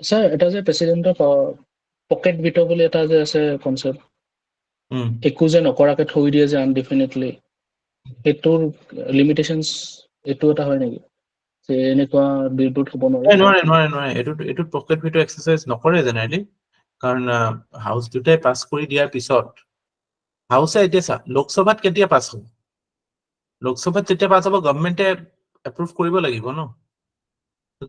sir এটা যে প্ৰেসিডেন্টৰ পকেট ভিটো বুলি এটা যে আছে কনসেপ্ট একো যে নকৰাকে থৈ দিয়ে যে আনডিফিনিটলি এটোৰ লিমিটেশনস এটো এটা হয় নেকি যে এনেকুৱা বিলবোট হ'ব নোৱাৰে এটো পকেট ভিটো এক্সাৰসাইজ নকৰে জেনাৰেলি কাৰণ হাউস দুটাই পাস কৰি দিয়াৰ পিছত হাউসে এতিয়া লোকসভাত কেতিয়া পাস হ'ব লোকসভাত যেতিয়া পাস হ'ব গভৰ্ণমেণ্টে এপ্ৰুভ কৰিব লাগিব ন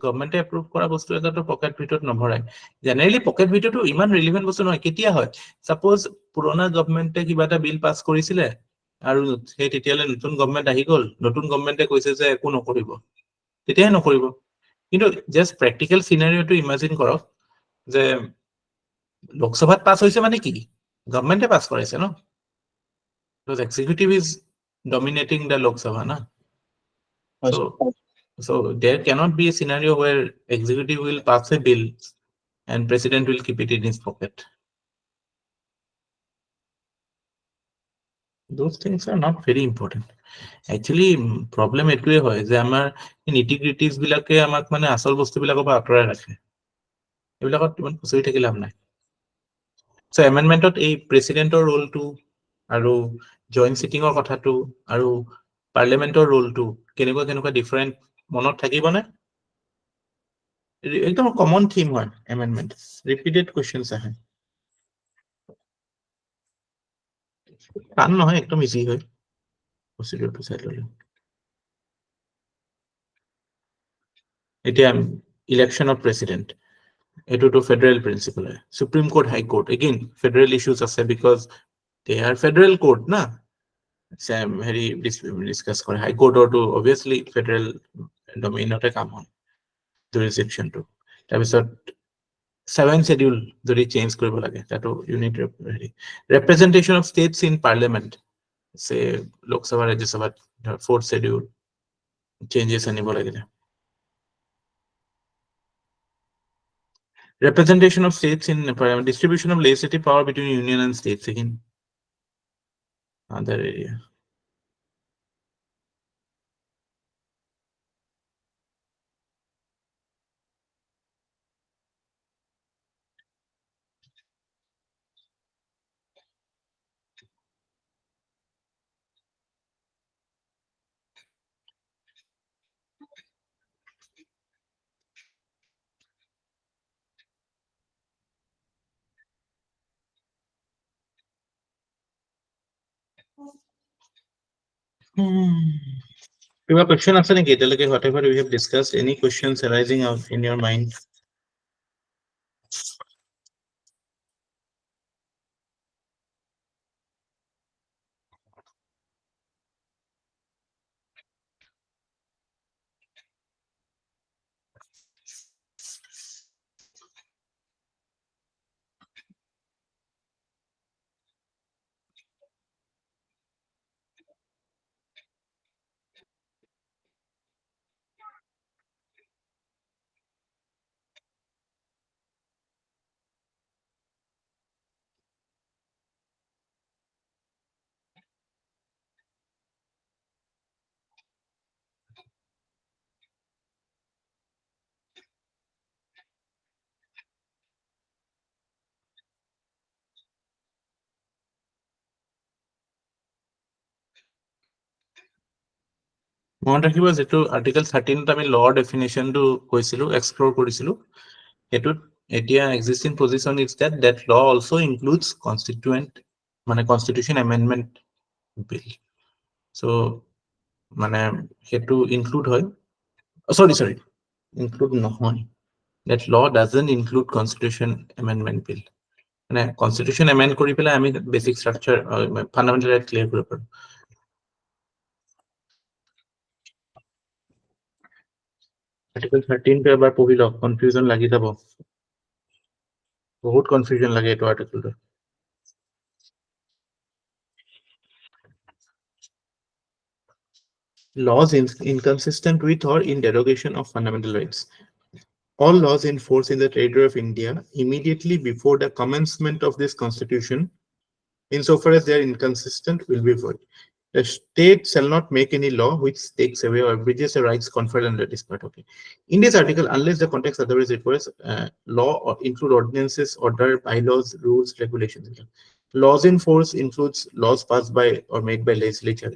গভৰ্ণমেণ্টে এপ্ৰুভ কৰা বস্তু এটাটো পকেট ভিতৰত নভৰাই জেনাৰেলি পকেট ভিতৰটো ইমান ৰিলেভেন্ট বস্তু নহয় কেতিয়া হয় সাপোজ পুৰণা গভৰ্ণমেণ্টে কিবা এটা বিল পাস কৰিছিলে আৰু সেই তেতিয়ালে নতুন গভৰ্ণমেণ্ট আহি গ'ল নতুন গভৰ্ণমেণ্টে কৈছে যে একো নকৰিব তেতিয়াহে নকৰিব কিন্তু জাস্ট প্ৰেক্টিক্যাল সিনাৰিওটো ইমাজিন কৰক যে লোকসভাত পাস হৈছে মানে কি গভৰ্ণমেণ্টে পাস কৰাইছে ন because executive is dominating the Lok Sabha na so there cannot be a scenario where executive will pass a bill and president will keep it in his pocket those things are not very important actually problem এটোৱে হয় যে আমাৰ nitty-gritties বিলাকে আমাক মানে আসল বস্তু বিলাকৰ পৰা আঁতৰাই ৰাখে এবিলাকত ইমান খুচৰি থাকি লাভ নাই so amendmentত এই প্ৰেসিডেন্টৰ ৰোলটো আৰু জয়েন্ট সিটিংৰ কথাটো আৰু পাৰ্লিয়ামেন্টৰ ৰোলটো কেনেকুৱা ডিফাৰেন্ট মনত থাকিবনে একদম কমন থিম হয় এমেন্ডমেন্ট ৰিপিটেড কোৱেশ্চনছ আহে টান নহয় একদম ইজি হয় প্ৰসিডিউৰটো চাই ল'লে এতিয়া ইলেকশন অফ প্ৰেসিডেন্ট এটোটো ফেডারেল প্রিন্সিপল হয় supreme court high court again federal issues আছে because they are federal court na same very discuss kore high court or to obviously federal domain ote kam hon jurisdiction to tar bisot 7 schedule jodi change koribo lage tato unit representation of states in parliament say lok sabha rajya sabha 4th schedule changes anibo lagile representation of states in parliament distribution of legislative power between union and states again other area Your question আছে নেকি এতিয়ালৈকে whatever we have discussed any questions arising out in your mind মনত ৰাখিব যেটো article 13 ত আমি ল definition টো কৈছিলো এক্সপ্লোৰ কৰিছিলো এটোত এতিয়া existing position is that law also includes constituent মানে constitution amendment bill so মানে হেতু ইনক্লুড হয় sorry include নহয় that law doesn't include constitution amendment bill মানে constitution amend কৰি পেলাই আমি basic structure fundamental right clear কৰিব পাৰো Article 13 पे এবাৰ পঢ়ি লওক কনফিউজন লাগি যাব বহুত কনফিউজন লাগে এইটো আৰ্টিকলটো laws inconsistent with or in derogation of fundamental rights all laws in force in the territory of India immediately before the commencement of this constitution insofar as they are inconsistent will be void the state shall not make any law which takes away or abridges the rights conferred under this part. Okay. In this article, unless the context otherwise requires, law or include ordinances, order, bylaws, rules, regulations. Laws in force includes laws passed by or made by legislature.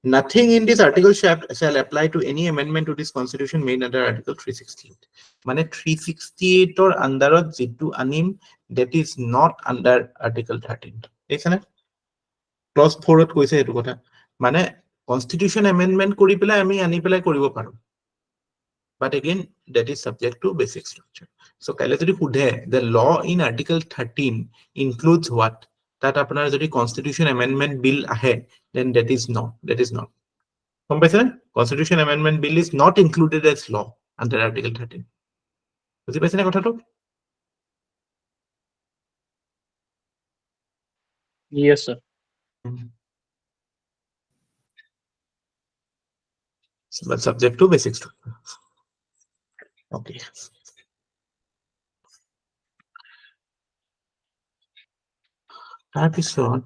Nothing in this article shall apply to any amendment to this constitution made under Article 368. মানে 368 or under jitu anim that is not under Article 13. Dekhane? Clause 4 ত কৈছে এটো কথা মানে constitution amendment কৰি পেলাই আমি আনি পেলাই কৰিব পাৰো but again that is subject to basic structure so কাইলে যদি সুধে the law in article 13 includes what that আপোনাৰ যদি constitution amendment bill আহে then that is not গম পাইছে constitution amendment bill is not included as law under article 13 বুজি পাইছে না কথাটো Yes, sir. But subject to basic structure. Okay. Episode.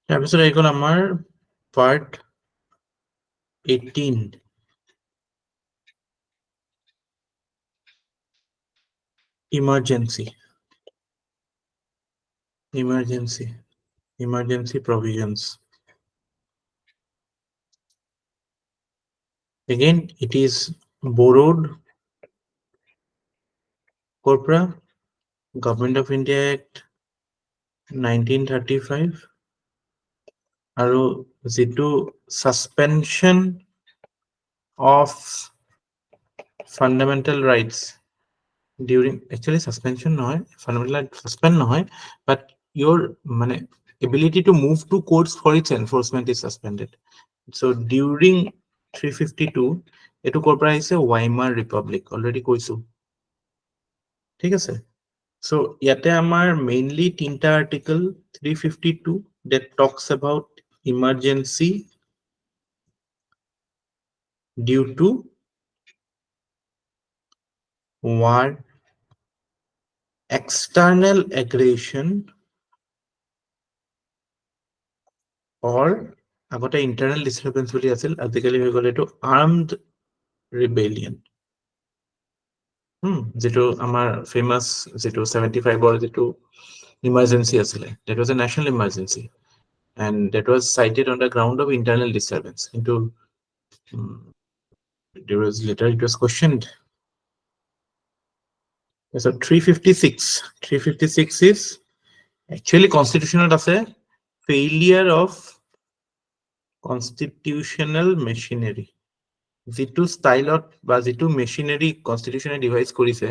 তাৰপিছত এই গ'ল আমাৰ part 18 emergency provisions. Again, it is borrowed corpora, Government of India Act 1935, আৰু যিটো suspension of fundamental rights during, actually suspension নহয়, fundamental suspend নহয়, but your মানে ability to move to courts for its enforcement is suspended. So during 352 এটো ক'ৰ পৰা আহিছে? Weimar Republic, already কৈছো, ঠিক আছে। So ইয়াতে আমাৰ mainly তিনটা article 352 that talks about emergency due to war, external aggression, or আগতে internal disturbance বুলি আছিল, আজিকালি হৈ গ'ল এইটো armed rebellion। যেটো আমাৰ famous যেটো 75 যেটো emergency আছিলে, that was a national emergency and that was cited on the ground of internal disturbance. Into there was later it was questioned. So 356 is actually constitutional as a failure of constitutional machinery. যিটো ষ্টাইলত বা যিটো machinery কনষ্টিটিউচনে device কৰিছে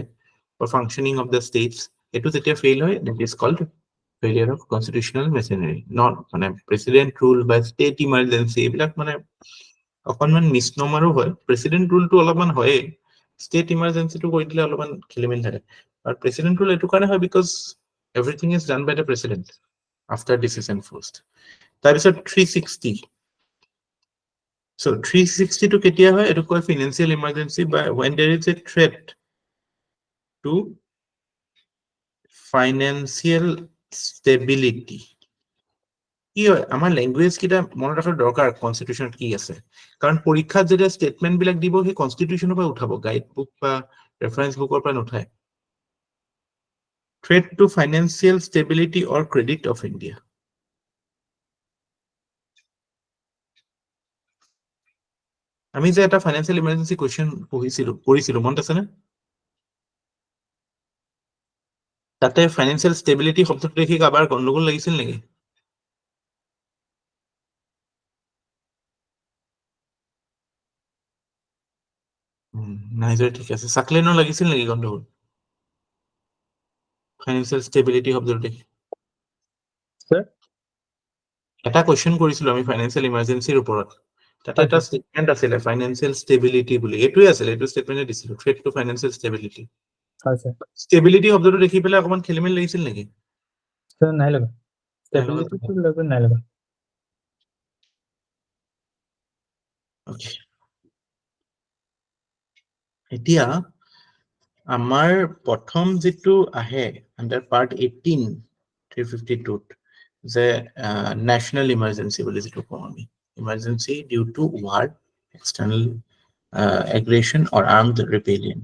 for functioning of the states, এটো যেতিয়া fail হয়, that is called failure of constitutional machinery. Not মানে president rule বা স্টেট ইমাৰ্জেন্সি এইবিলাক মানে অকনমান মিসনমাৰো হয়। প্ৰেসিডেন্ট ৰুলটো অলপমান হয়, স্টেট ইমাৰ্জেন্সিটো কৈ দিলে অলপমান খেলিমেলি থাকে। আৰু প্ৰেসিডেন্ট ৰুল এটো কাৰণে হয় because everything is done by the president after decision first. তাৰপিছত 360, so 360 to ketia hoy, etu koi financial emergency by when there is a threat to financial stability. কি হয় আমাৰ ল্যাঙ্গুয়েজ কিটা মনত ৰাখাৰ দৰকাৰ কনস্টিটিউশনত কি আছে, কাৰণ পৰীক্ষাত যেতিয়া স্টেটমেন্ট বিলাক দিব সেই কনস্টিটিউশনৰ পৰা উঠাব, গাইড বুক বা ৰেফাৰেন্স বুকৰ পৰা নুঠায়। Threat to financial stability or credit of India. আমি যে এটা ফাইনান্সিয়েল ইমার্জেন্সি কোয়েশ্চন কৰিছিলো মনত আছে নে? তাতে ফাইনান্সিয়েল ষ্টেবিলিটি শব্দটো দেখি কাবাৰ গণ্ডগোল লাগিছিল নেকি? নাই যদি ঠিক আছে। সাকলেনৰ লাগিছিল নেকি গণ্ডগোল ফাইনান্সিয়েল ষ্টেবিলিটি শব্দটো দেখি? স্যাৰ এটা কোয়েশ্চন কৰিছিলো আমি ফাইনান্সিয়েল ইমাৰ্জেন্সিৰ ওপৰত, তাতে এটা স্টেটমেন্ট আছিলে ফাইনান্সিয়েল ষ্টেবিলিটি বুলি, এইটোৱে আছিলে, এইটো স্টেটমেন্টে দিছিল, থ্ৰেট টু ফাইনান্সিয়েল ষ্টেবিলিটি। হয় স্যার। ষ্টেবিলিটি শব্দটো দেখি পেলাই অকমান খেলিমেলি লাগিছিল নেকি? স্যার নাই লগা, স্টেবিলিটি তো লগা নাই লগা। ওকে, এতিয়া আমাৰ প্ৰথম যেটো আহে আন্ডাৰ পাৰ্ট 18 352 যে ন্যাশনাল ইমাৰ্জেন্সি বুলি যেটো কওঁ আমি, emergency due to war, external aggression or armed rebellion.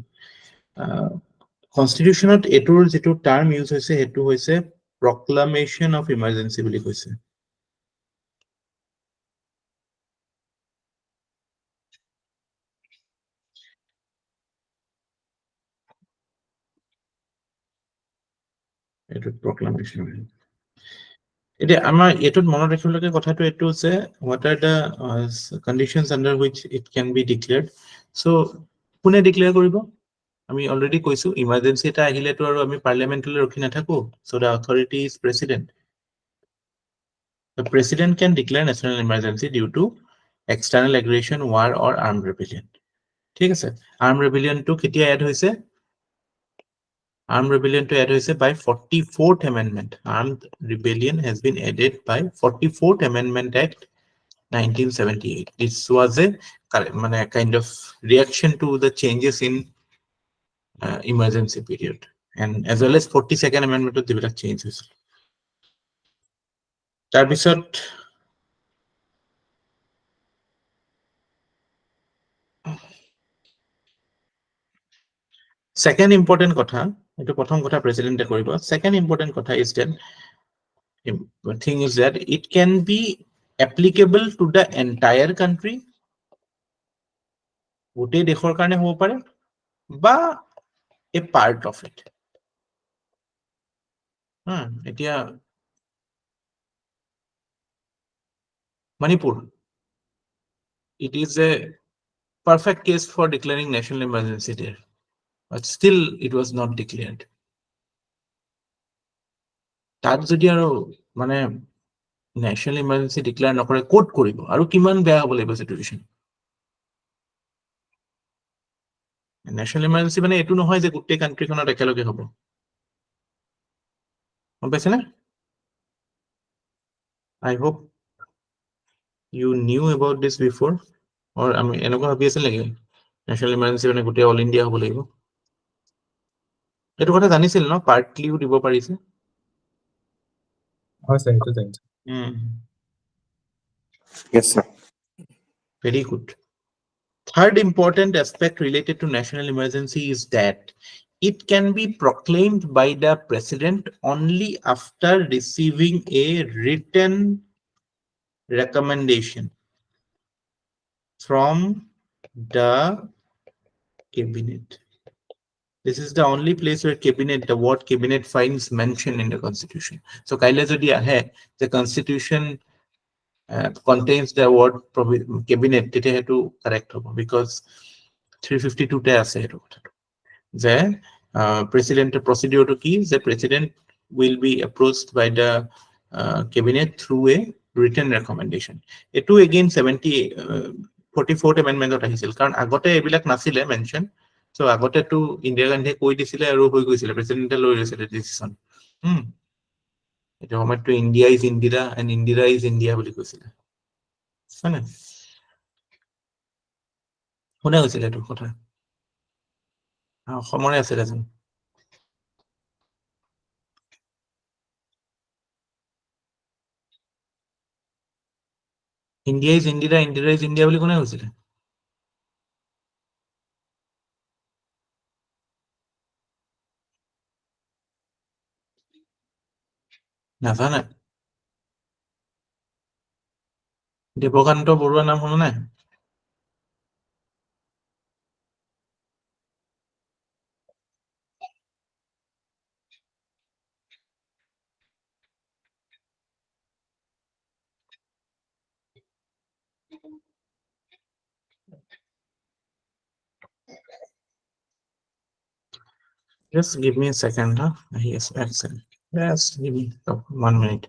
কনস্টিটিউশনত এটোৰ যেটো টার্ম ইউজ হৈছে হেতু হৈছে proclamation of emergency বুলি কৈছে। এটো proclamation। এতিয়া আমাৰ এটোত মনত ৰাখিবলগীয়া কথাটো এটো যে what are the conditions under which it can be declared. So কোনে ডিক্লেয়াৰ কৰিব? আমি অলৰেডি কৈছো ইমাৰ্জেন্সি এটা আহিলেতো আৰু আমি পাৰ্লামেন্টলৈ ৰখি নাথাকো। So the authority is president. The president can declare national emergency due to external aggression, war or armed rebellion. ঠিক আছে, armed rebellion to কেতিয়া এড হৈছে? Armed rebellion to add হৈছে by 44th Amendment. Armed rebellion has been added by 44th Amendment Act 1978. This was a kind of reaction to the changes in emergency period, and as well as 42nd Amendment of the change হৈছিল। তাৰপিছত Second important কথা, এটো প্ৰথম কথা প্ৰেসিডেন্টে কৰিব. Second important কথা is that thing is that it can be applicable to the entire country. গোটেই দেশৰ কাৰণে হ'ব পাৰে বা a part of it. এতিয়া Manipur, it is a perfect case for declaring national emergency there, but still it was not declared. তাত যদি আৰু মানে national emergency declare নকৰে ক'ত কৰিব আৰু কিমান বেয়া হ'ব লাগিব সিচুৱেশন. National emergency মানে এটো নহয় যে গোটেই কান্ট্ৰিখনত একেলগে হ'ব. গম পাইছে না? I hope you knew about this before, or আমি এনেকুৱা ভাবি আছিল নেকি national emergency মানে গোটেই অল ইণ্ডিয়া হ'ব লাগিব. এটো কথা জানিছিল ন, পাৰ্টলিও দিব পাৰিছে. হয় স্যার, এটা জানি। Yes, sir. Very good. Third important aspect related to national emergency is that it can be proclaimed by the president only after receiving a written recommendation from the cabinet. This is the only place where cabinet, the word cabinet finds mention in the constitution. So kaile jodi ahe the constitution contains the word cabinet, tete hetu correct hobo because 352 te ase hetu যে president procedure to ki the president will be approached by the cabinet through a written recommendation. Etu again 44th amendment ot ahisil karon agote ebilak nasile mention. So agote to Indira Gandhi কৈ দিছিলে আৰু হৈ গৈছিলে, প্ৰেসিডেন্টে লৈ লৈছিলে decision. এটা সময়ত to India is Indira and Indira is India বুলি কৈছিলে. হয়নে? শুনা গৈছিলে এইটো কথা? অসমৰে আছিলে যেন. India is Indira, Indira is India বুলি কোনে কৈছিলে? নাজানে? দেৱকান্ত বৰুৱা নাম শুনা নাই? Just give me a second, huh? Yes, excellent. Just give me 1 minute.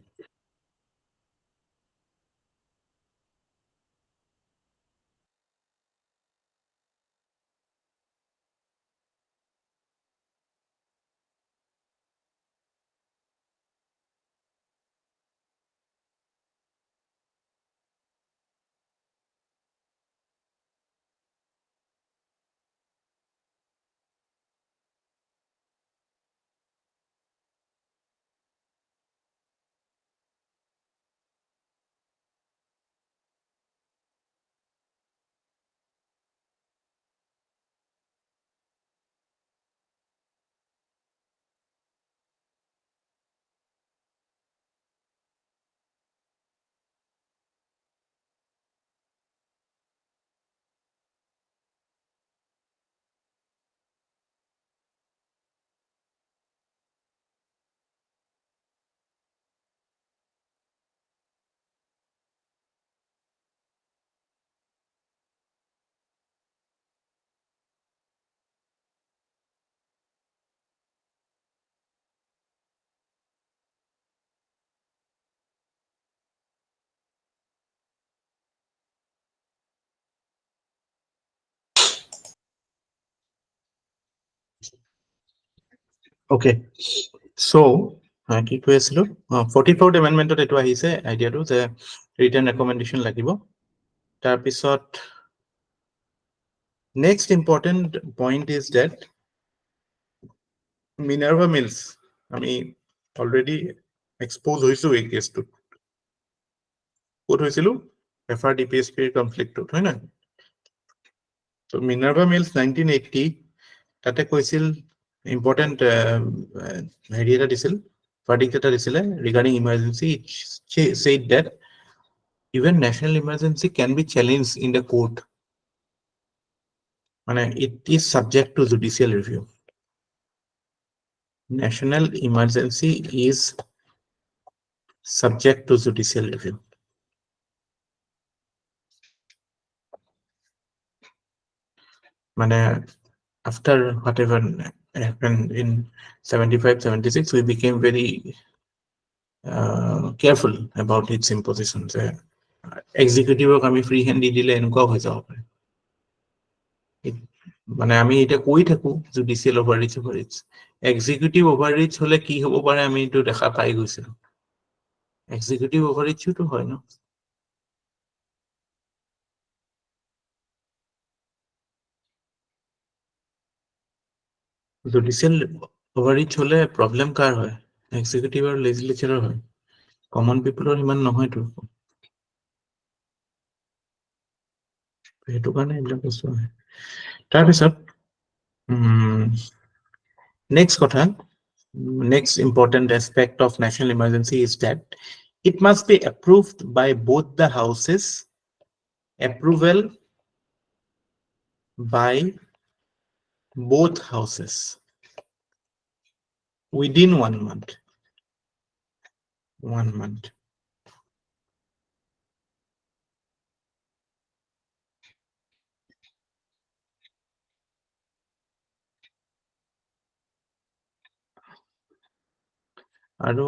Okay, so কি কৈ আছিলো 44th amendmentত এটো আহিছে আইডিয়াটো যে written recommendation লাগিব. তাৰ পিছত next important point is that Minerva Mills, আমি already expose হৈছো এই কেছটো. ক'ত হৈছিল? FRDPSP conflict, হয় না? So Minerva Mills 1980 তাতে কৈছিল ইম্পৰ্টেন্ট হেৰি এটা দিছিল verdict এটা দিছিলে regarding emergency. It said that even national emergency can be challenged in the court. মানে it is subject to judicial review. National emergency is subject to judicial review. মানে after whatever happened in 75-76, we became very careful about its imposition. Executive আমি free hand দি দিলে এনেকুৱা হৈ যাব পাৰে মানে আমি এটা কৈ থাকো জুডিশিয়াল ওভাৰৰিচ এক্সিকিউটিভ ওভাৰৰিচ হলে কি হ'ব পাৰে আমি এইটো দেখা পাই গৈছিলো এক্সিকিউটিভ ওভাৰৰিচটো হয় ন জুডিশিয়াল ওভাৰৰিচ হলে প্ৰবলেম কাৰ হয় এক্সিকিউটিভ আৰু লেজিসলেচাৰৰ হয় কমন পিপলৰ ইমান নহয়তো সেইটো কাৰণে এইবিলাক বস্তু হয় তাৰপিছত next কথা next important aspect of national emergency is that it must be approved by both the houses approval by both houses within 1 month Aro,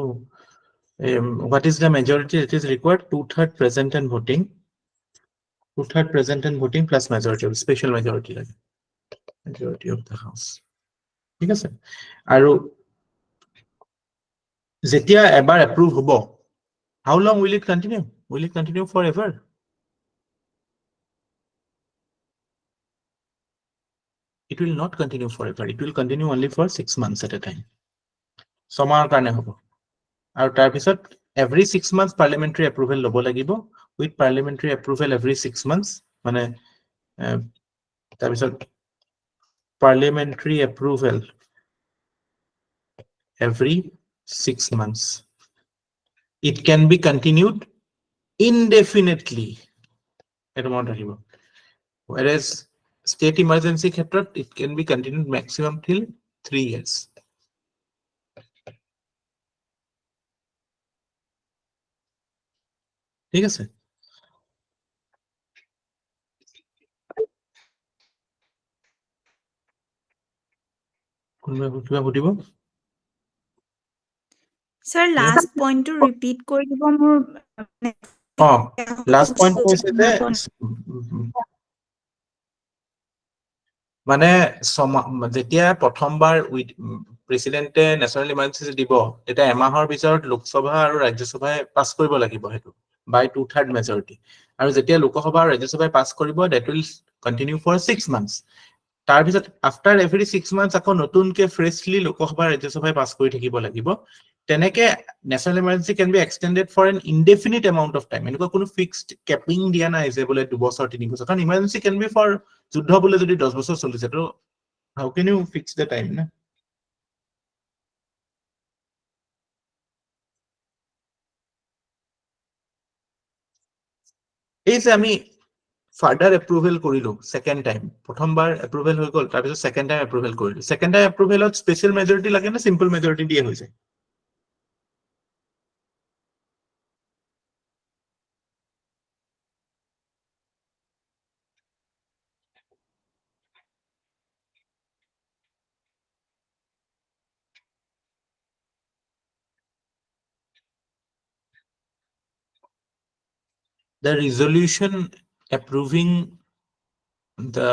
what is the majority that is required? 2/3 present and voting. 2/3 present and voting plus majority, special majority. Majority of the house. ঠিক আছে আৰু যেতিয়া এবাৰ approve হ'ব how long will it continue? Will it continue forever? It will not continue forever. It will continue only for 6 months at a time. ছমাহৰ কাৰণে হ'ব আৰু তাৰ পিছত every 6 months parliamentary approval লব লাগিব with parliamentary approval every 6 months মানে তাৰ পিছত parliamentary approval every 6 months it can be continued indefinitely whereas state emergency ক্ষেত্ৰত it can be continued maximum till 3 years ঠিক আছে কোনবা কিবা বুটিব Sir, last point to repeat কৰি দিব মোৰ last point কৈছে যে মানে যেতিয়া প্ৰথমবাৰ প্ৰেসিডেন্টে ন্যাশনাল ইমাৰ্জেন্সি দিব এটা এমাহৰ ভিতৰত লোকসভা আৰু ৰাজ্যসভাই পাস কৰিব লাগিব হেতু by 2/3 majority আৰু যেতিয়া লোকসভা আৰু ৰাজ্যসভাই পাস কৰিব that will continue for 6 months তাৰ পিছত after every 6 months আকৌ নতুনকে freshly লোকসভা ৰাজ্যসভাই পাস কৰি থাকিব লাগিব তেনেকে national emergency can be extended for an indefinite amount of time এনেকুৱা কোনো fixed capping দিয়া নাই যে বোলে 2 বছৰ 3 বছৰ কাৰণ emergency can be for যুদ্ধ বোলে যদি 10 বছৰ চলিছে তো how can you fix the time না এই যে আমি ফার্দার অ্যাপ্রুভেল করিলো সেকেন্ড টাইম প্রথমবার অ্যাপ্রুভেল হৈ গল তাৰপিছত সেকেন্ড টাইম অ্যাপ্ৰুভেল কৰিলো সেকেন্ড টাইম অ্যাপ্রুভেলত স্পেশাল মেজরিটি লাগে না সিম্পল মেজরিটি দিয়ে হৈ যায় The resolution approving the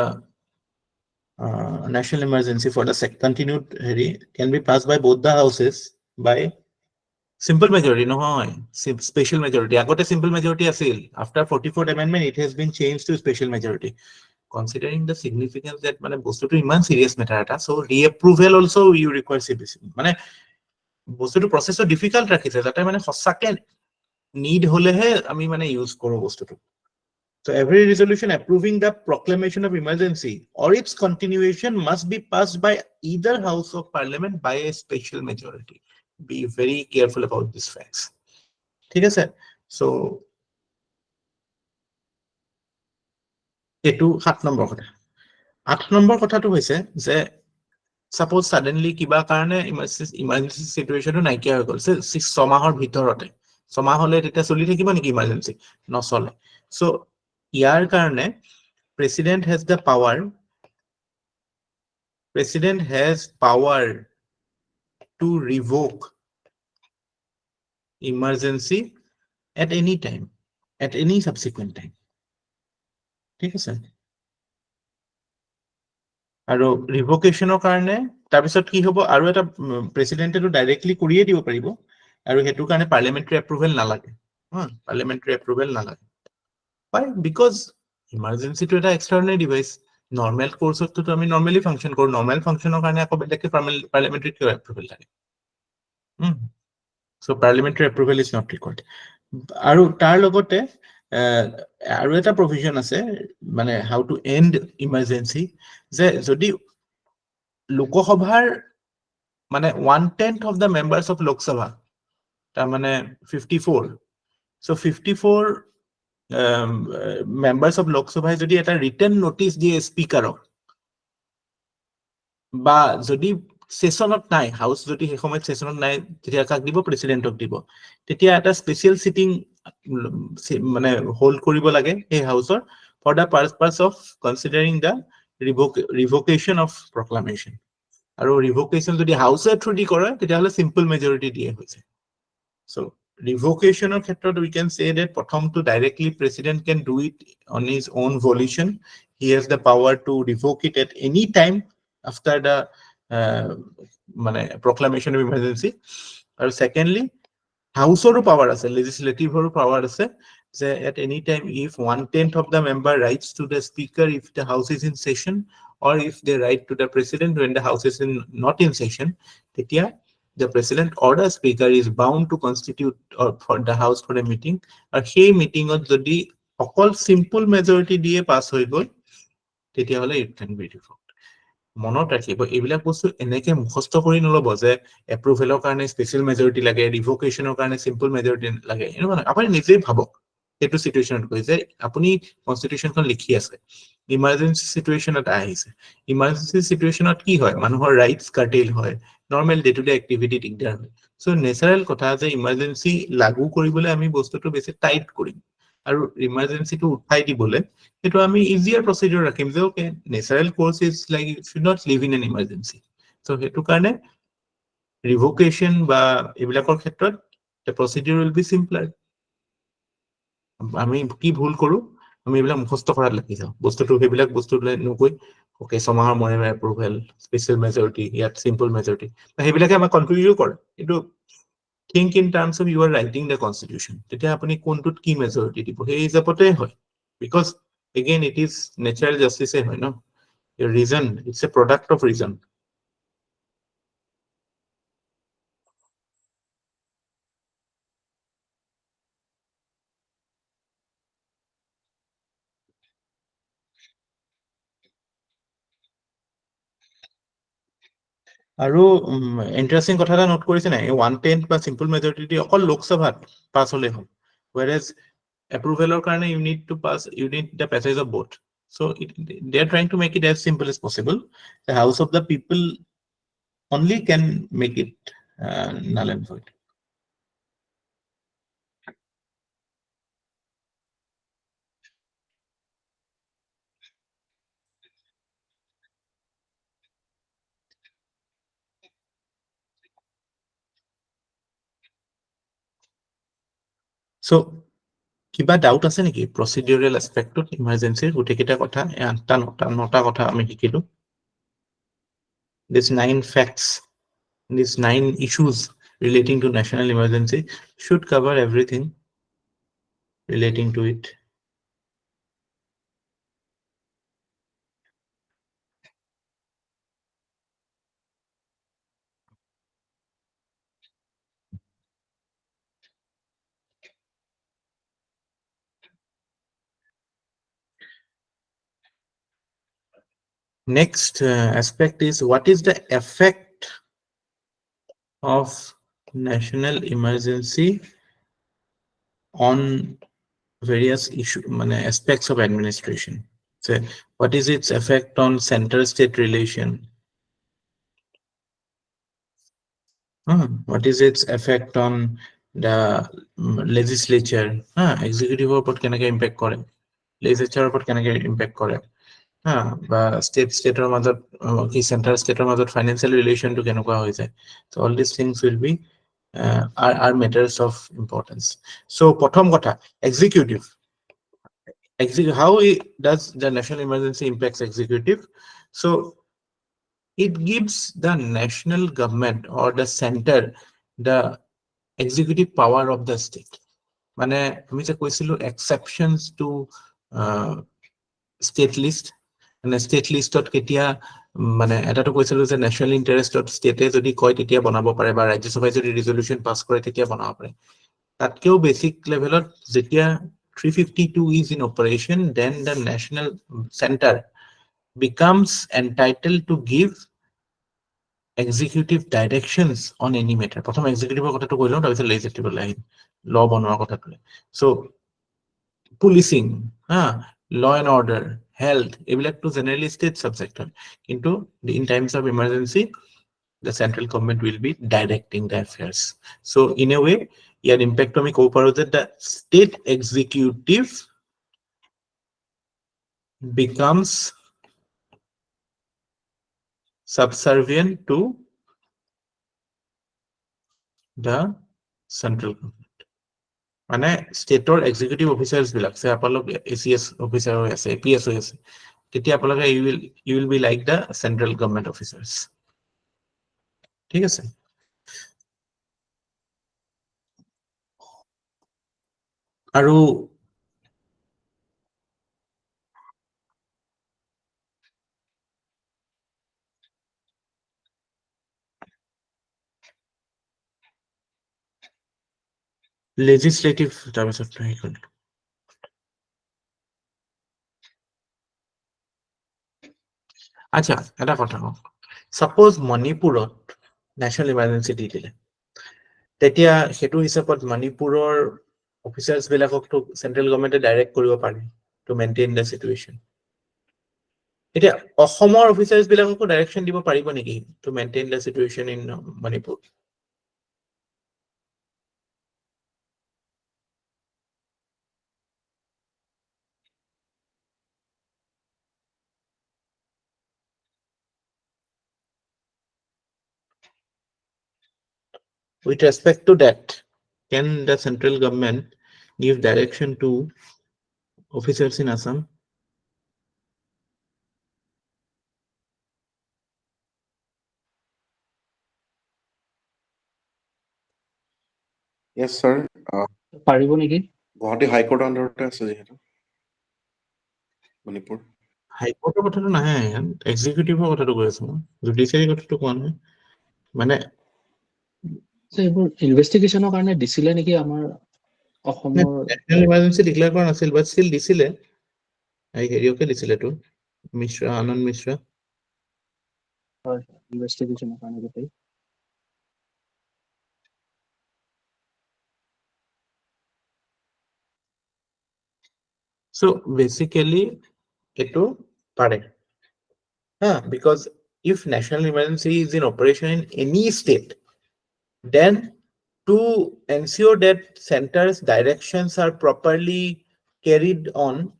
national emergency for the continued can be passed by both the houses by simple majority নহয় special majority আগতে simple majority আছিল after 44th amendment it has been changed to special majority considering the significance that মানে বস্তুটো ইমান serious matter এটা so reapproval also you require CBC মানে বস্তুটো process difficult ৰাখিছে যাতে মানে সঁচাকে need হলেহে আমি মানে ইউজ কৰো বস্তুটো So every resolution approving the proclamation of emergency or its continuation must be passed by either House of Parliament by a special majority. Be very careful about these facts. ঠিক আছে? So এটো 7 number কথা। 8 number কথাটো হৈছে যে suppose suddenly কিবা কাৰণে emergency situation নাইকিয়া হৈ গ'ল 6 মাহৰ ভিতৰতে 6 মাহ হলে তেতিয়া চলি থাকিব নেকি emergency নচলে so ইয়াৰ কাৰণে president has power to revoke emergency at any time at any subsequent time ঠিক আছে আৰু ৰিভোকেশনৰ কাৰণে তাৰপিছত কি হ'ব আৰু এটা প্ৰেসিডেন্টেটো ডাইৰেক্টলি কৰিয়ে দিব পাৰিব আৰু হেতু কাৰণে পাৰ্লিয়ামেন্টাৰী এপ্ৰুভেল নালাগে পাৰ্লিয়ামেন্টাৰী এপ্ৰুভেল নালাগে why because emergency to এটা extraordinary device normal course তো আমি normally function কৰো normal functionৰ কাৰণে আকৌ বেলেগকে parliamentary approval লাগে so parliamentary approval is not required আৰু তাৰ লগতে আৰু এটা provision আছে মানে how to end emergency যে যদি লোকসভাৰ মানে 1/10 of the members of Lok Sabha তাৰ মানে 54 so 54 members of Lok Sabha যদি এটা written notice দিয়ে স্পিকাৰক বা যদি সেশনত নাই হাউস যদি সেই সময়ত সেশনত নাই তেতিয়া কাক দিব প্ৰেসিডেন্টক দিব তেতিয়া এটা স্পেশাল সিটিং মানে হোল্ড কৰিব লাগে এই হাউসৰ for the purpose of considering the revocation of proclamation আৰু revocation যদি হাউসৰ থ্ৰু দি কৰে তেতিয়া হলে সিম্পল মেজৰিটি দিয়ে হৈছে so revocation of ক্ষেত্ৰত we can say that প্ৰথম to directly president can do it on his own volition he has the power to revoke it at any time after the মানে proclamation of emergency আৰু secondly হাউসৰো power আছে legislativeৰো power আছে যে at any time if 1/10 of the member writes to the speaker if the house is in session or if they write to the president when the house is not in session তেতিয়া the president or the speaker is bound to constitute or for the house for a meeting and সেই মিটিংত যদি অকল simple majority দিয়ে pass হৈ গল তেতিয়া হলে it can be revoked মনত ৰাখিব এইবিলাক বস্তু এনেকে মুখস্থ কৰি নলব যে এপ্ৰুভেলৰ কাৰণে স্পেশাল মেজৰিটি লাগে ৰিভোকেশনৰ কাৰণে সিম্পল মেজৰিটি লাগে আপুনি নিজেই ভাবক এইটো সিচুৱেচনত কৈ যে আপুনি কনস্টিটিউশনখন লিখি আছে ইমাৰ্জেন্সি সিচুৱেচনত আহিছে ইমাৰ্জেন্সি সিচুৱেচনত কি হয় মানুহৰ ৰাইটস কাৰ্টেল হয় normal day to day activity দিগদাৰ হয় সো নেচাৰেল কথা যে ইমাৰ্জেন্সি লাগু কৰিবলৈ আমি বস্তুটো বেছি টাইট কৰিম আৰু ইমাৰ্জেন্সিটো উঠাই দিবলৈ সেইটো আমি ইজিয়াৰ প্ৰসিডিউৰ ৰাখিম যে okay natural course is like should not live in an emergency so হেতু কাৰণে ৰিভোকেশন বা এইবিলাকৰ ক্ষেত্ৰত the procedure will be simpler আমি কি ভুল কৰো আমি এইবিলাক মুখস্থ কৰাত লাগি যাওঁ বস্তুটো সেইবিলাক বস্তুলৈ নকৈ ওকে সমাহৰ মৰে এপ্ৰুভেল স্পেশাল মেজৰিটি ইয়াত সিম্পল মেজৰিটি সেইবিলাকে আমাক কনফিউজ কৰে কিন্তু think in terms of you are writing the constitution তেতিয়া আপুনি কোনটোত কি মেজৰিটি দিব সেই হিচাপতে হয় because again it is natural justice হয় ন your reason it's a product of reason আৰু ইন্টাৰেস্টিং কথা এটা নোট কৰিছে নাই 1/10 বা সিম্পল মেজৰিটি অকল লোকসভাত পাস হলে হয় whereas approval কাৰণে you need the passage of both so they are trying to make it as simple as possible the house of the people only can make it null and void so কিবা doubt আছে নেকি প্ৰসিডিউৰেল এসপেক্টত ইমাৰ্জেন্সিৰ গোটেইকেইটা কথা 8টা কথা আমি শিকিলো this 9 facts these 9 issues relating to national emergency should cover everything relating to it Next aspect is what is the effect of national emergency on various aspects of administration. So what is its effect on center-state relation? What is its effect on the legislature? Executive উপৰত কেনেকৈ impact কৰে? Legislature উপৰত কেনেকৈ impact কৰে? বা স্টেটৰ মাজত কি centre ষ্টেটৰ মাজত ফাইনেন্সিয়েল ৰিলেশ্যনটো কেনেকুৱা হৈ যায়? So all these things will be are matters of importance. So প্ৰথম কথা executive. How does the national emergency impacts executive? So it gives the national government or the center the executive power of the state. মানে আমি যে কৈছিলো exceptions to state list. মানে state listত কেতিয়া মানে এটাটো কৈছিলো যে national interestত state যদি কয় তেতিয়া বনাব পাৰে বা ৰাজ্যসভাই যদি ৰিজলিউচন পাছ কৰে তেতিয়া বনাব পাৰে। তাতকেও বেসিক লেভেলত যেতিয়া 352 is in operation, then the national center becomes entitled to give executive directions on any matter. প্ৰথম executive কথাটো কৈলো তাৰপিছত legislative লাইন law বনোৱাৰ কথাটো। So policing, law and order, health, এইবিলাক to generally state subject হয়, কিন্তু in times of emergency the central government will be directing the affairs. So in a way year impact আমি ক'ব পাৰো যে the state executive becomes subservient to the central government. মানে stateৰ executive officers বিলাক যে আপোনালোক ACS officer হৈ আছে, APS হৈ আছে, তেতিয়া আপোনালোকে you will be like the central government officers. ঠিক আছে? আৰু legislative তাৰপিছত হেৰি কৰিলো। আচ্ছা এটা কথা কওঁ, suppose মণিপুৰত national emergency দি দিলে, তেতিয়া সেইটো হিচাপত মণিপুৰৰ অফিচাৰ্ছ বিলাককতো চেন্ট্ৰেল গভৰ্ণমেণ্টে ডাইৰেক্ট কৰিব পাৰে to maintain the situation. এতিয়া অসমৰ অফিচাৰ্ছ বিলাককো ডাইৰেকশ্যন দিব পাৰিব নেকি to maintain the situation in Manipur? With respect to that, can the central government give direction to officers in Assam? Yes, sir. পাৰিব নেকি? Guwahati High Court আন্ডাৰতে আছে যেহেতু মণিপুৰ। হাইকোৰ্টৰ কথাটো নাহে, এক্সিকিউটিভৰ কথাটো কৈ আছো, জুডিচিয়াৰী কথাটো কোৱা নাই। মানে এইবোৰ ইনভেষ্টিগেশ্যনৰ কাৰণে দিছিলে নেকি আমাৰ অসমৰ? নেশ্যনেল ইমাৰ্জেঞ্চি ডিক্লেয়াৰ কৰা নাছিল, বাট ষ্টিল দিছিলে, হেৰিয়কে দিছিলেতো, মিশ্ৰা, আনন্দ মিশ্ৰা। হয়, ইনভেষ্টিগেশ্যনৰ কাৰণে গোটেই। So basically eto pare, because if national emergency is in operation in any state, then to ensure that center's directions are properly carried on,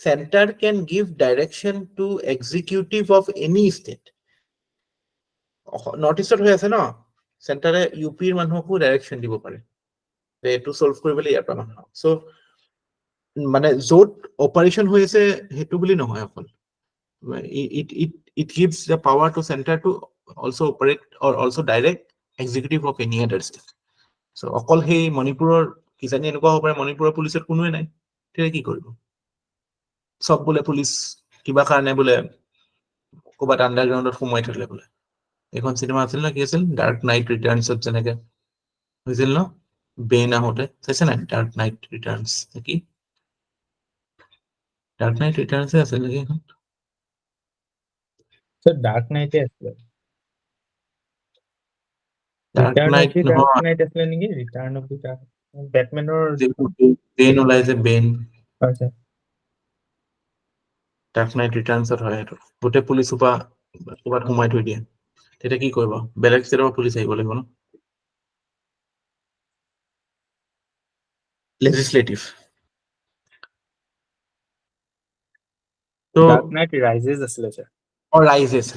center can give direction to executive of any state. North eastত হৈ আছে ন, চেণ্টাৰে ইউপিৰ মানুহকো direction দিব পাৰে যে এইটো solve কৰিবলৈ ইয়াৰ পৰা মানুহ। So মানে য'ত অপাৰেশ্যন হৈ আছে সেইটো বুলি নহয় অকল, it gives the power to center to also operate or also direct executive of any other state. So অকল সেই মণিপুৰৰ কিজানি এনেকুৱা হ'ব পাৰে মণিপুৰৰ পুলিচত কোনোৱে নাই, তেতিয়া কি কৰিব? চব বোলে পুলিচ কিবা কাৰণে বোলে ক'ৰবাত আণ্ডাৰগ্ৰাউণ্ডত সোমাই থলে বোলে। এখন চিনেমা আছিল ন, কি আছিল, ডাৰ্ক নাইট ৰিটাৰ্ণছত যেনেকে হৈছিল ন, বেইন আহোঁতে, চাইছে নাই ডাৰ্ক নাইট ৰিটাৰ্ণছ নেকি? ডাৰ্ক নাইট ৰিটাৰ্ণছে আছিল নেকি এখন? So Dark Knight asle. Dark Return of Knight the Dark নহয়, Knight asle niki? Return of the Dark Batman or Ben ওলাইছে বেন acha. ডাৰ্ক নাইট ৰিটাৰ্ণছত হয় সেইটো গোটেই পুলিচ সোপা ক'ৰবাত সোমাই থৈ দিয়ে তেতিয়া কি কৰিব বেলেগ ষ্টেটৰ পুলিচ আহিব লাগিব ন লেজিসলেটিভ তো Dark Knight Rises asle sir. Rises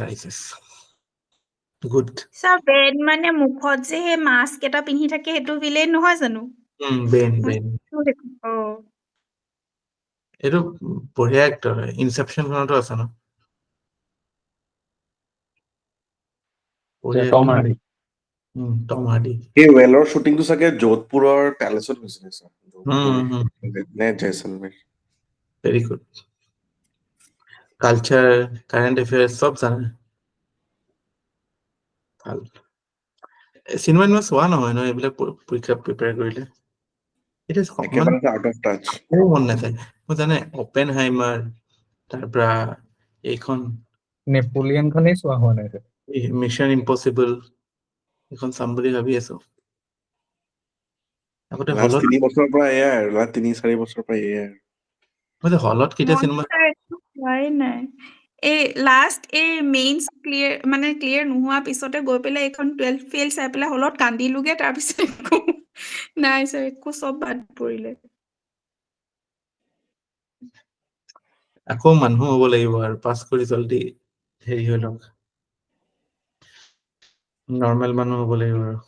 good sir Bane মানে মুখত যে সেই মাস্ক এটা পিন্ধি থাকে সেইটো ভিলেন নহয় জানো বেন অ এইটো বঢ়িয়া এক্টৰ হয় ইনসেপশনখনতো আছে ন বঢ়িয়া টম হাৰ্ডি টম হাৰ্ডি এই ৱেলৰ শ্বুটিংটো চাগে যোধপুৰৰ পেলেচত হৈছিলে স্যাৰ যোধপুৰ নে Jaisalmer very good culture current এফেয়াৰ্স সব জানে ভাল চিনেমা চোৱা নহয় ন এইবিলাক পৰীক্ষা প্ৰিপেয়াৰ কৰিলে এটা মানে একেবাৰে আউট অফ টাচ মন নাযায় মই জানে অপেন হাইমাৰ তাৰপৰা এইখন নেপোলিয়ন খনেই চোৱা হোৱা নাই sir. মিছন ইম্পচিবল এখন চাম বুলি ভাবি আছো আগতে লাষ্ট হলত 3 বছৰৰ পৰা এয়াই আৰু লাষ্ট 3-4 বছৰৰ পৰা এয়াই মই হলত কেতিয়া চিনেমা হোৱাই নাই এই লাষ্ট এই মেইনছ ক্লিয়াৰ নোহোৱা পিছতে গৈ পেলাই এইখন 12 ফেইল চাই পেলাই হলত কান্দিলোগে তাৰপিছত একো নাই স্যাৰ একো চব বাদ পৰিলে আকৌ মানুহ হ'ব লাগিব আৰু পাছ কৰি জলদি হেৰি হৈ লওক নৰ্মেল মানুহ হ'ব লাগিব আৰু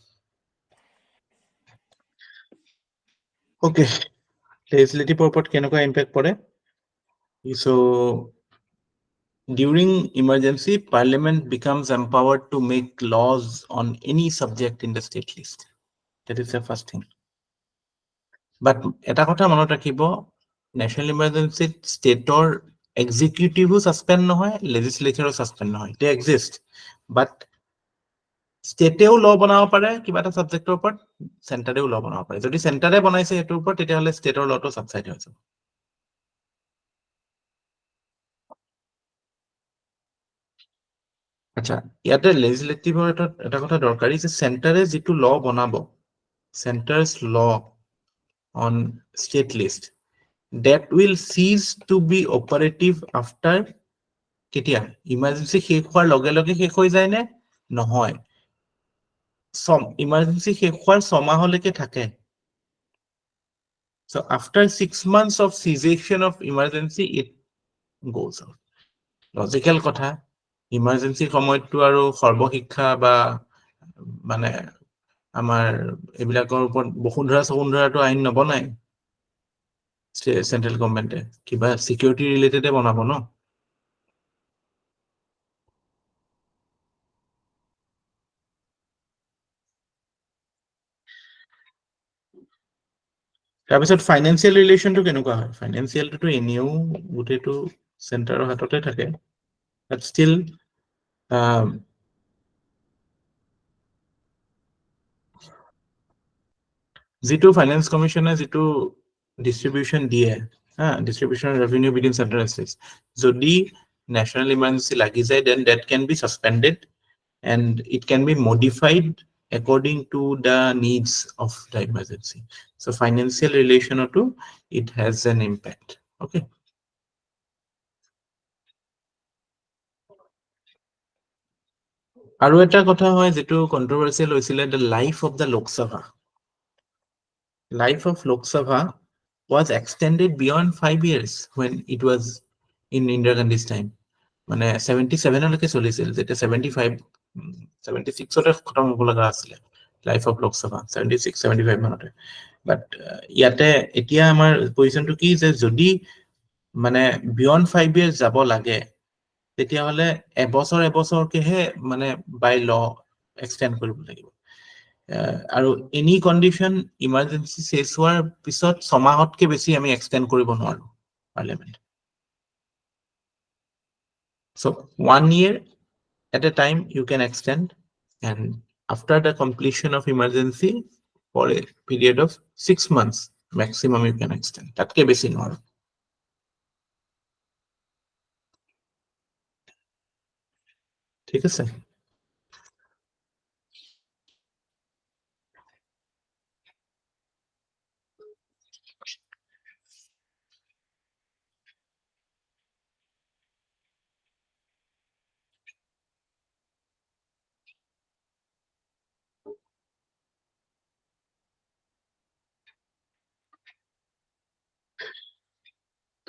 ওকে লেজিসলেটিভৰ ওপৰত কেনেকুৱা ইম্পেক্ট পৰে so during emergency parliament becomes empowered to make laws on any subject in the state list that is the first thing but এটা কথা মনত ৰাখিব national emergency stateৰ executive suspend নহয় legislature suspend নহয় they exist but stateও ল বনাব পাৰে কিবা এটা সাবজেক্টৰ ওপৰত সেন্টাৰেও ল বনাব পাৰে যদি সেন্টাৰে বনাইছে এটোৰ ওপৰত তেতিয়া হলে ষ্টেটৰ লটো সাবসাইড হৈ যাব আচ্ছা ইয়াতে লেজিসলেটিভৰ এটা কথা দৰকাৰী যে সেন্টাৰে যেটো ল বনাব সেন্টাৰস ল on state list that will cease to be operative after কেতিয়া ইমার্জেন্সি শেষ হোৱাৰ লগে লগে শেষ হৈ যায় নে নহয় ইমাৰ্জেন্সি শেষ হোৱাৰ 6 মাহলৈকে থাকে so after 6 months of cessation of emergency it goes out logical কথা ইমার্জেন্সি সময়টো আৰু সৰ্বশিক্ষা বা মানে আমাৰ এইবিলাকৰ ওপৰত বসুন্ধৰাটো আইন নবনাই সেন্ট্ৰাল গভৰ্নমেন্টে কিবা সিকিউৰিটি ৰিলেটেডে বনাব ন তাৰপিছত ফাইনান্সিয়েল ৰিলেশনটো কেনেকুৱা হয় ফাইনান্সিয়েলটো এনেও গোটেইটো সেন্টাৰৰ হাততে থাকে but still যেটো ফাইনান্স কমিশনে যেটো ডিস্ট্রিবিউশন দিয়ে distribution of revenue within central states যদি national emergency লাগি যায় then that can be suspended and it can be modified according to the needs of the emergency so financial relation to it has an impact okay আৰু এটা কথা হয় যেটো কন্ট্ৰোভাৰ্সিয়াল হৈছিলে the life of the Lok Sabha was extended beyond 5 years when it was in Indira Gandhi's time মানে 77 লৈকে চলিছিল যেটা 75 76 তে খতম হ'ব লগা আছিল লাইফ অফ লোক সভা 76 75 মানতে বাট ইয়াতে এতিয়া আমাৰ পজিশনটো কি যে যদি মানে বিয়ন্ড 5 ইয়াৰ্স যাব লাগে তেতিয়া হলে এবছৰকেহে মানে বাই ল এক্সটেন্ড কৰিব লাগিব আৰু এনি কন্ডিশন ইমাৰ্জেন্সি শেষ হোৱাৰ পিছত 6 মাহতকে বেছি আমি এক্সটেন্ড কৰিব নোৱাৰো parliament so 1 year at a time you can extend and after the completion of emergency for a period of 6 months maximum you can extend tatke beshi nor ঠিক আছে।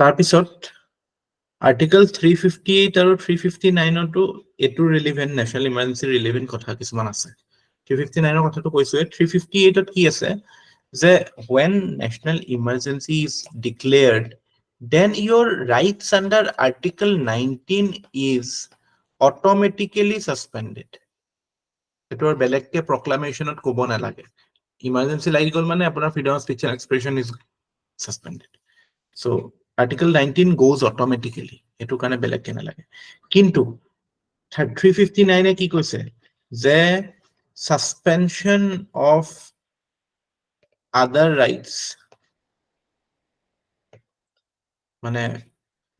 তাৰপিছত আৰ্টিকল 358 আৰু 359 এইটো ৰিলিভেণ্ট নেশ্যনেল ইমাৰ্জেঞ্চি ৰিলিভেণ্ট কথা কিছুমান আছে। 359 কথাটো কৈছোৱে। 358 কি আছে যে when national emergency is declared then your rights under article 19 is automatically suspended. এইটো আৰু বেলেগকে প্ৰক্লামেশ্যনত ক'ব নালাগে। ইমাৰ্জেঞ্চি লাগি গ'ল মানে আপোনাৰ freedom of speech and expression is suspended. So Article 19 goes automatically. এটো কাৰণে বেলেগকে নালাগে। কিন্তু 359 কি কৈছে যে suspension of other rights মানে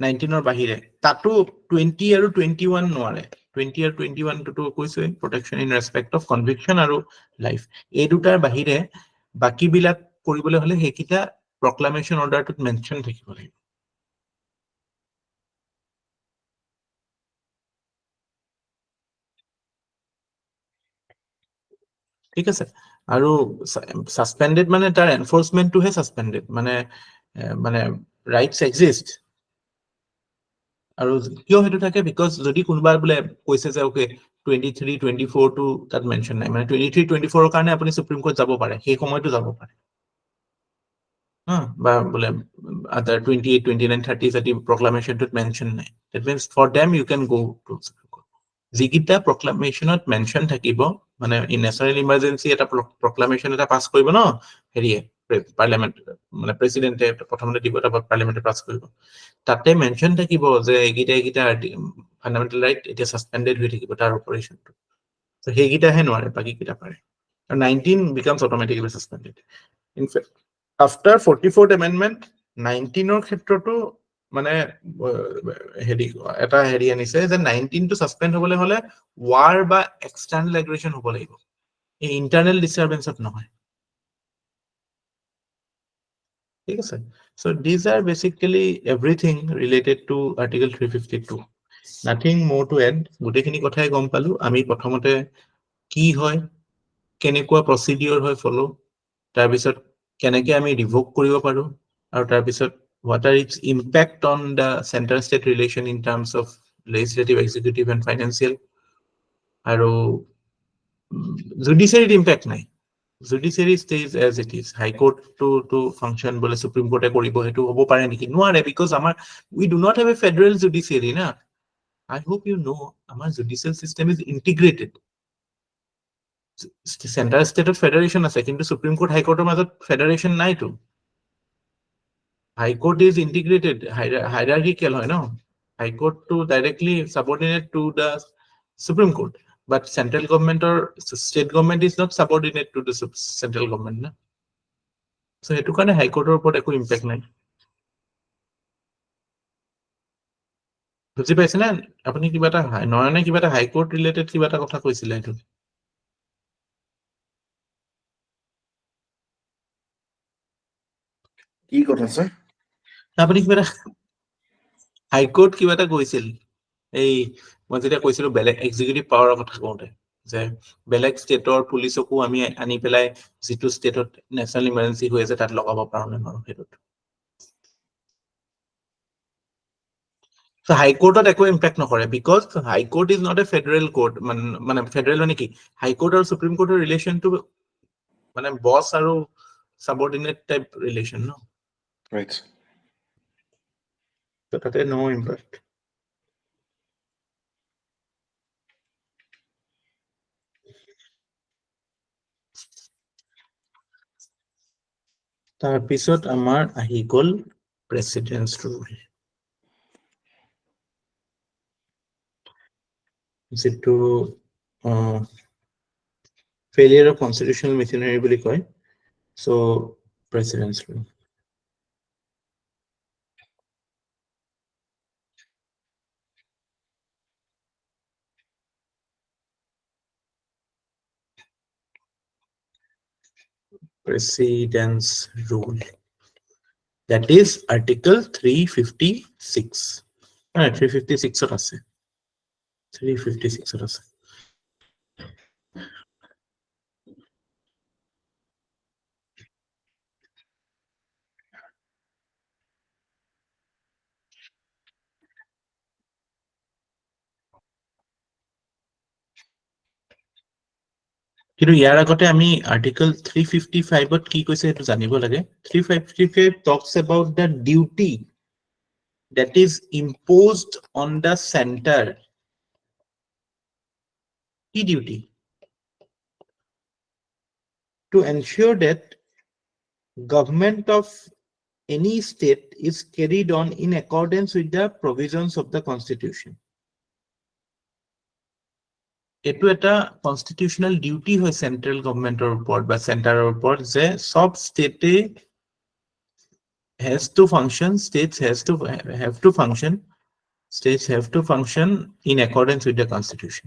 19 বাহিৰে তাতো 20 আৰু 21 নোৱাৰে। 20 আৰু 21 টো কৈছে protection in respect of conviction আৰু life। এই দুটাৰ বাহিৰে বাকি বিলাক কৰিবলৈ হলে হেকিটা proclamation orderটোত মেনশন থাকিব লাগিব। ঠিক আছে। আৰু সাসপেন্ডেড মানে তাৰ এনফোৰ্সমেন্টটোহে সাসপেন্ডেড মানে মানে ৰাইটস এক্সিষ্ট। আৰু কিয় হেতু থাকে বিকজ যদি কোনবা বোলে কৈছে যে ওকে 23 24 টো তাত মেনশন নাই মানে 23 24 ৰ কাৰণে আপুনি সুপ্ৰিম কোৰ্ট যাব পাৰে সেই সময়টো যাব পাৰে। বা বোলে আদাৰ 28 29 30 যদি প্ৰক্লামেশনটোত মেনশন নাই that means for them you can go to Supreme Court। যিকিটা প্ৰক্লামেশনত মেনশন থাকিব মানে ইন নেশ্যনেল ইমাৰ্জেঞ্চি এটা প্ৰক্লামেশন এটা পাস কৰিব ন হেৰিয়ে পাৰ্লিয়ামেন্ট মানে প্ৰেসিডেন্টে প্ৰথমতে দিব তাৰপৰা পাৰ্লিয়ামেন্টে পাস কৰিব তাতে মেনশন থাকিব যে এইকিটা ফান্ডামেন্টাল ৰাইট এতিয়া সাসপেন্ডেড হৈ থাকিব তাৰ অপাৰেশনটো। সো সেইকিটাহে নোৱাৰে বাকি কিটা পাৰে। 19 becomes automatically suspended. In fact after 44th amendment 19 ক্ষেত্ৰটো মানে হেৰি এটা হেৰি আনিছে যে 19 টো সাসপেন্ড হ'বলৈ হলে war বা external aggression হ'ব লাগিব। এই ইন্টাৰনেল ডিস্টারবেন্সত নহয়। ঠিক আছে। So these are basically everything related to article 352. Nothing more to add. গোটেইখিনি কথাই গম পালো। আমি প্ৰথমতে কি হয় কেনেকুৱা প্ৰসিডিউৰ হয় ফলো তাৰপিছত কেনেকৈ আমি ৰিভোক কৰিব পাৰো আৰু তাৰপিছত what are its impact on the center state relation in terms of legislative executive and financial আৰু judiciary impact নাই। Judiciary stays as it is. High Court to function bole Supreme Court koribo hetu hobo pare niki noare because we do not have a federal judiciary na. I hope you know our judicial system is integrated. Center state of federation ase kintu Supreme Court High Court majot federation nai to. High Court is integrated hierarchical hoy no. High Court to directly subordinate to the Supreme Court. But central government or state government is not subordinate to the central government na. So hetu kane high court or upor eko impact nai। বুজি পাইছে না আপুনি কিবা এটা নয়নে কিবা এটা হাই court related কিবা এটা কথা কৈছিলে এটো কি কথা স্যার আপুনি কিবা এটা হাই কোর্ট কিবা এটা কৈছিল এই মই যেতিয়া কৈছিলো বেলেগ এক্সিকিউটিভ পাৱাৰৰ কথা কওঁতে যে বেলেগ ষ্টেটৰ পুলিচকো আমি আনি পেলাই যিটো ষ্টেটত নেশ্যনেল ইমাৰ্জেঞ্চি হৈ আছে তাত লগাব পাৰো নে নোৱাৰো সেইটোত। So High Court eko impact nokore because High Court is not a federal court মানে federal মানে কি High Court আৰু Supreme Court relation to মানে boss আৰু subordinate type relation no right so তাতে no impact। তাৰপিছত আমাৰ আহি গ'ল প্ৰেসিডেন্টস ৰুল যেটো failure of constitutional machinery বুলি কয়। So president's rule Precedence rule. That is Article 356. 356 ত আছে 356 ত আছে কিন্তু ইয়াৰ আগতে আমি আৰ্টিকল 355 ত কি কৈছে সেইটো জানিব লাগে 355 talks about the duty that is imposed on the center. Key duty to ensure that government of any state is carried on in accordance with the provisions of the constitution. এটো এটা constitutional duty হয় central গভৰ্নমেন্টৰ ওপৰত বা সেন্টাৰৰ ওপৰত যে সব স্টেটে has to function, states have to function in accordance with the constitution.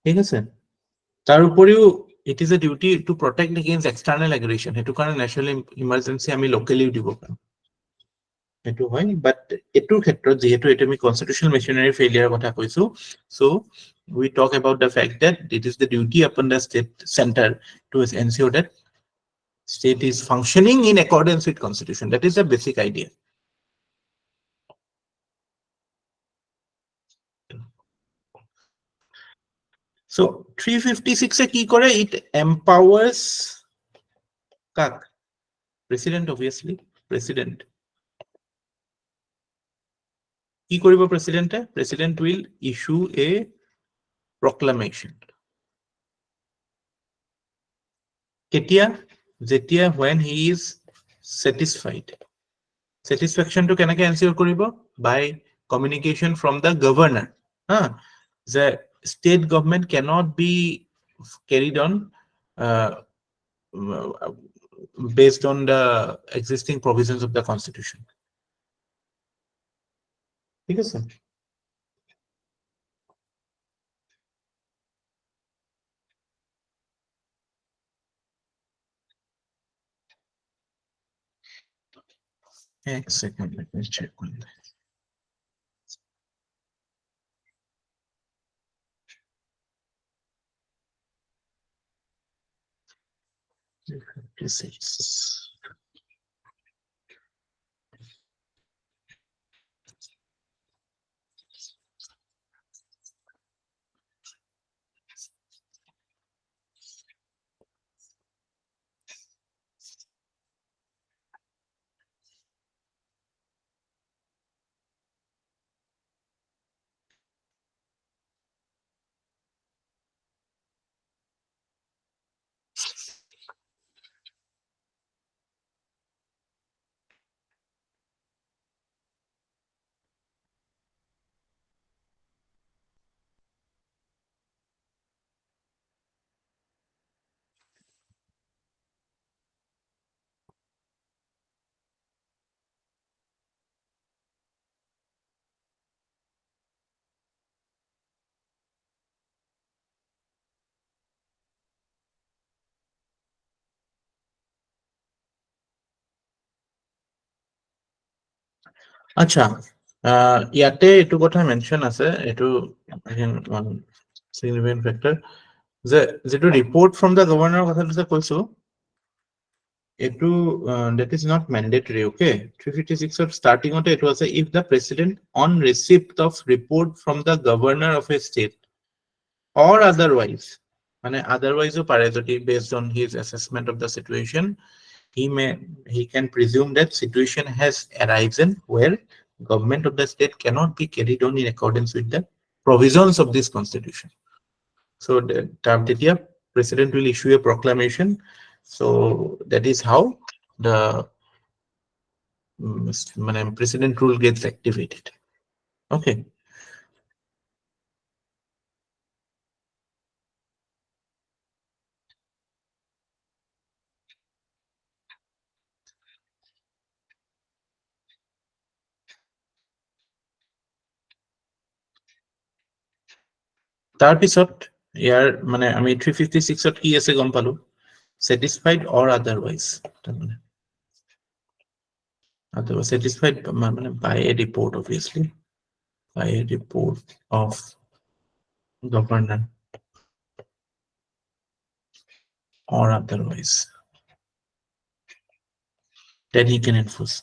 ঠিক আছে তাৰ উপৰিও it is a duty to protect against external aggression হেতু কাৰণে ন্যাশনাল ইমাৰ্জেন্সি আমি লোকালিও দিব পাৰো হেতু হয় বাট এটুৰ ক্ষেত্ৰত যেহেতু এটো আমি কনস্টিটিউশনাল মেশিনাৰী ফেইলিয়াৰ কথা কৈছো so we talk about the fact that it is the duty upon the state center to ensure that state is functioning in accordance with constitution. That is the basic idea. So 356 কি করে it empowers কাক president obviously president কি কৰিব president president will issue a proclamation কেতিয়া যেতিয়া when he is satisfied satisfaction to কেনেকে ensure কৰিব by communication from the governor the state government cannot be carried on based on the existing provisions of the constitution. ঠিক আছে এক second let me check on that. আচ্ছা ইয়াতে এটো কথা mention আছে এটো significant factor যে যেটো রিপোর্ট from the governor কথাটো যে কৈছো এটো that is not mandatory okay 356 ৰ starting তে এটো আছে if the president on receipt of report from the governor of a state or otherwise মানে otherwise ও পাৰে যদি based on his assessment of the situation he can presume that situation has arisen where government of the state cannot be carried on in accordance with the provisions of this constitution. So the president will issue a proclamation. So that is how the president rule gets activated. Okay. তাৰ পিছত ইয়াৰ মানে আমি 356 ত কি আছে গম পালো satisfied or otherwise তাৰমানে otherwise satisfied মানে by a report obviously by a report of governor or otherwise then he can enforce.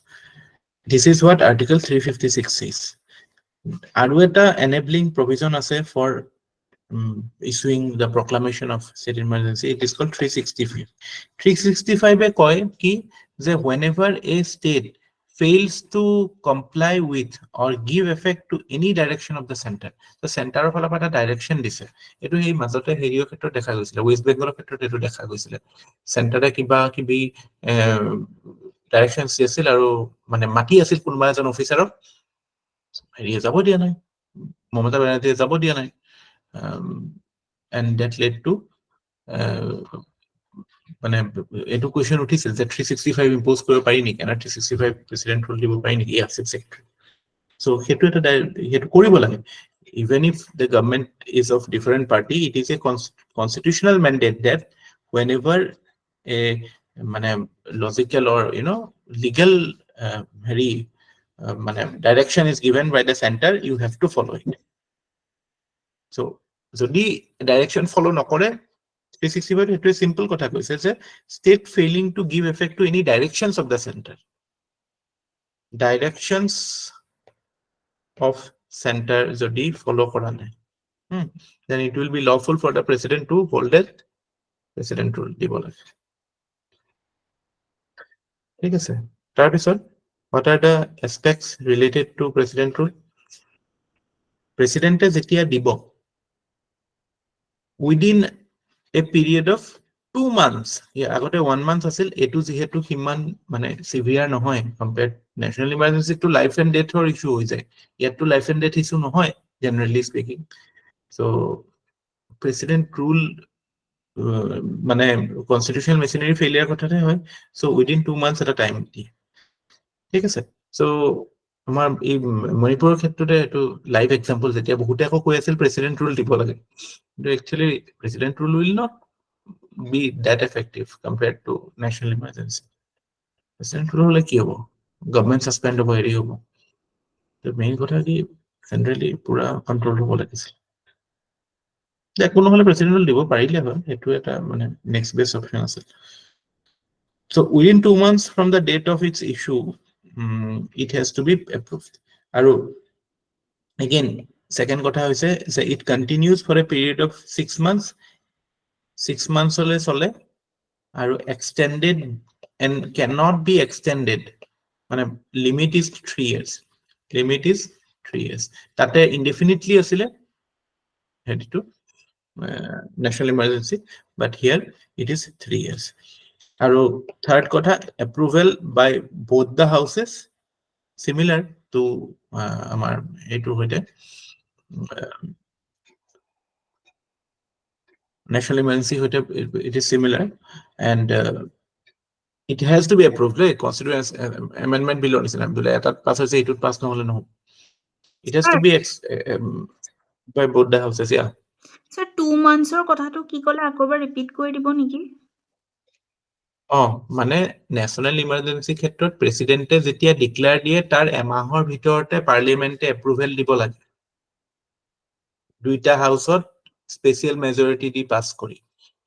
This is what Article 356 says. আৰু এটা enabling provision আছে for issuing the proclamation of state emergency. It is called 365. 365 কয় কি যে whenever a state fails to comply with or give effect to any direction of the center. The center of ফালৰ পৰা এটা direction দিছে এটো এই মাজতে হেৰিৰ ক্ষেত্ৰত দেখা গৈছিল ওয়েস্ট বেংগলৰ ক্ষেত্ৰত এটো দেখা গৈছিল চেণ্টাৰে কিবা কিবি directions দিছিল আৰু মানে মাটি আছিল কোনোবা এজন অফিচাৰক হেৰিয়ে যাব দিয়া নাই মমতা বেনাৰ্জীয়ে যাব দিয়া নাই and that led to মানে এটো কোৱেশ্চন উঠিছিল যে 365 ইম্পোজ কৰিব পাৰি নেকি না 365 প্ৰেসিডেন্ট ৰুল দিব পাৰি নেকি yes exactly so হেতু এটা হেতু কৰিব লাগে even if the government is of different party it is a constitutional mandate that whenever a মানে logical or legal মানে direction is given by the center you have to follow it so যদি direction follow নকৰে 365 হেতু simple কথা কৈছে যে state failing to give effect to any directions of the center directions of center যদি follow কৰা নাই then it will be lawful for the president to hold that president rule দিব লাগে ঠিক আছে তাৰ পিছত what are the aspects related to president rule president যেতিয়া দিব within a period of 2 months আগতে 1 month আছিল এটো যেহেতু হিমান মানে সিভিয়াৰ নহয় compared national emergency to life and ডেথৰ ইস্যু হৈ যায় ইয়াত to life and death issue নহয় generally speaking so president rule মানে কনস্টিটিউশনাল মেচিনারি ফেইলিয়ার কথাতে হয় সো উইদিন 2 months এটা টাইম দি ঠিক আছে সো আমাৰ এই মণিপুৰৰ ক্ষেত্ৰতে এটো লাইভ এক্সাম্পল যেতিয়া বহুতে আকৌ কৈ আছিল প্ৰেসিডেন্ট রুল দিব লাগে কিন্তু actually president rule will not be that effective compared to national emergency. President rule like কি হবো government suspend হবো এৰি হবো তো মেইন কথা কি centrally পুৰা কন্ট্ৰোল হবো লাগিছিল কোনো হলে প্ৰেসিডেন্ট ৰুল দিব পাৰিলে হয় এটো এটা মানে নেক্সট বেস্ট অপশন আছে so within 2 months from the date of its issue it has to be approved আৰু again second কথা হৈছে যে it continues for a period of 6 months 6 months হলে চলে আৰু extended and cannot be extended মানে limit is 3 years limit is 3 years তাতে indefinitely আছিলে হেডিটো national emergency but here it is 3 years আৰু third কথা approval by both the houses similar to আমাৰ এইটো হইতে national emergency it is similar and it has to be approved like constitutional amendment bill is etat pass hoise etut pass নহলে নহব it has to be by both the houses yeah sir 2 months or কথাটো কি কলে আকবাৰ repeat কৰি দিব নেকি মানে national emergency ক্ষেত্ৰত প্ৰেসিডেন্টে যেতিয়া ডিক্লেয়াৰ দিয়ে তাৰ এমাহৰ ভিতৰতে পাৰ্লিমেন্টে এপ্ৰুভেল দিব লাগে দুইটা হাউসত স্পেশাল মেজৰিটি দি পাস কৰি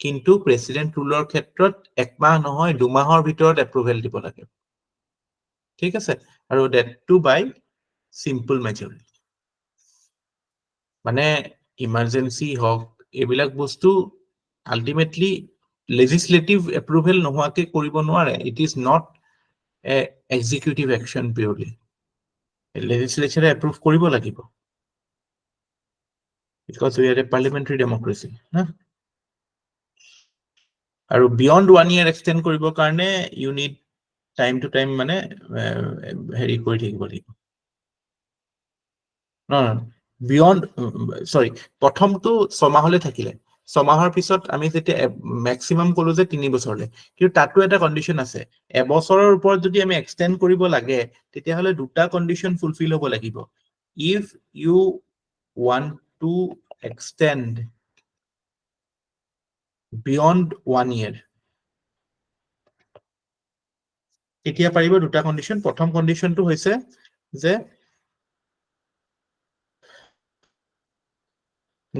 কিন্তু প্ৰেসিডেন্ট ৰুলৰ ক্ষেত্ৰত এক মাহ নহয় 2 মাহৰ ভিতৰত এপ্ৰুভেল দিব লাগে ঠিক আছে আৰু that too by simple majority মানে ইমাৰ্জেন্সি হক এবিলাক বস্তু আলটিমেটলি legislative approval নোহোৱাকে কৰিব নোৱাৰে it is not a executive action purely legislature approve কৰিব লাগিব because we are a parliamentary democracy আৰু beyond 1 year extend কৰিবৰ কাৰণে you need time to time মানে হেৰি কৰি থাকিব লাগিব no beyond sorry প্ৰথমটো 6 মাহলে থাকিলে 6 মাহৰ পিছত আমি যেতিয়া ম্যাক্সিমাম কলো যে 3 বছৰলে কিন্তু তাতো এটা কন্ডিশন আছে এবছৰৰ ওপৰত যদি আমি এক্সটেন্ড কৰিব লাগে তেতিয়া হলে দুটা কন্ডিশন ফুলফিল হ'ব লাগিব if you want to extend beyond 1 year. এতিয়া পাৰিব দুটা কন্ডিশন প্ৰথম কন্ডিশনটো হৈছে যে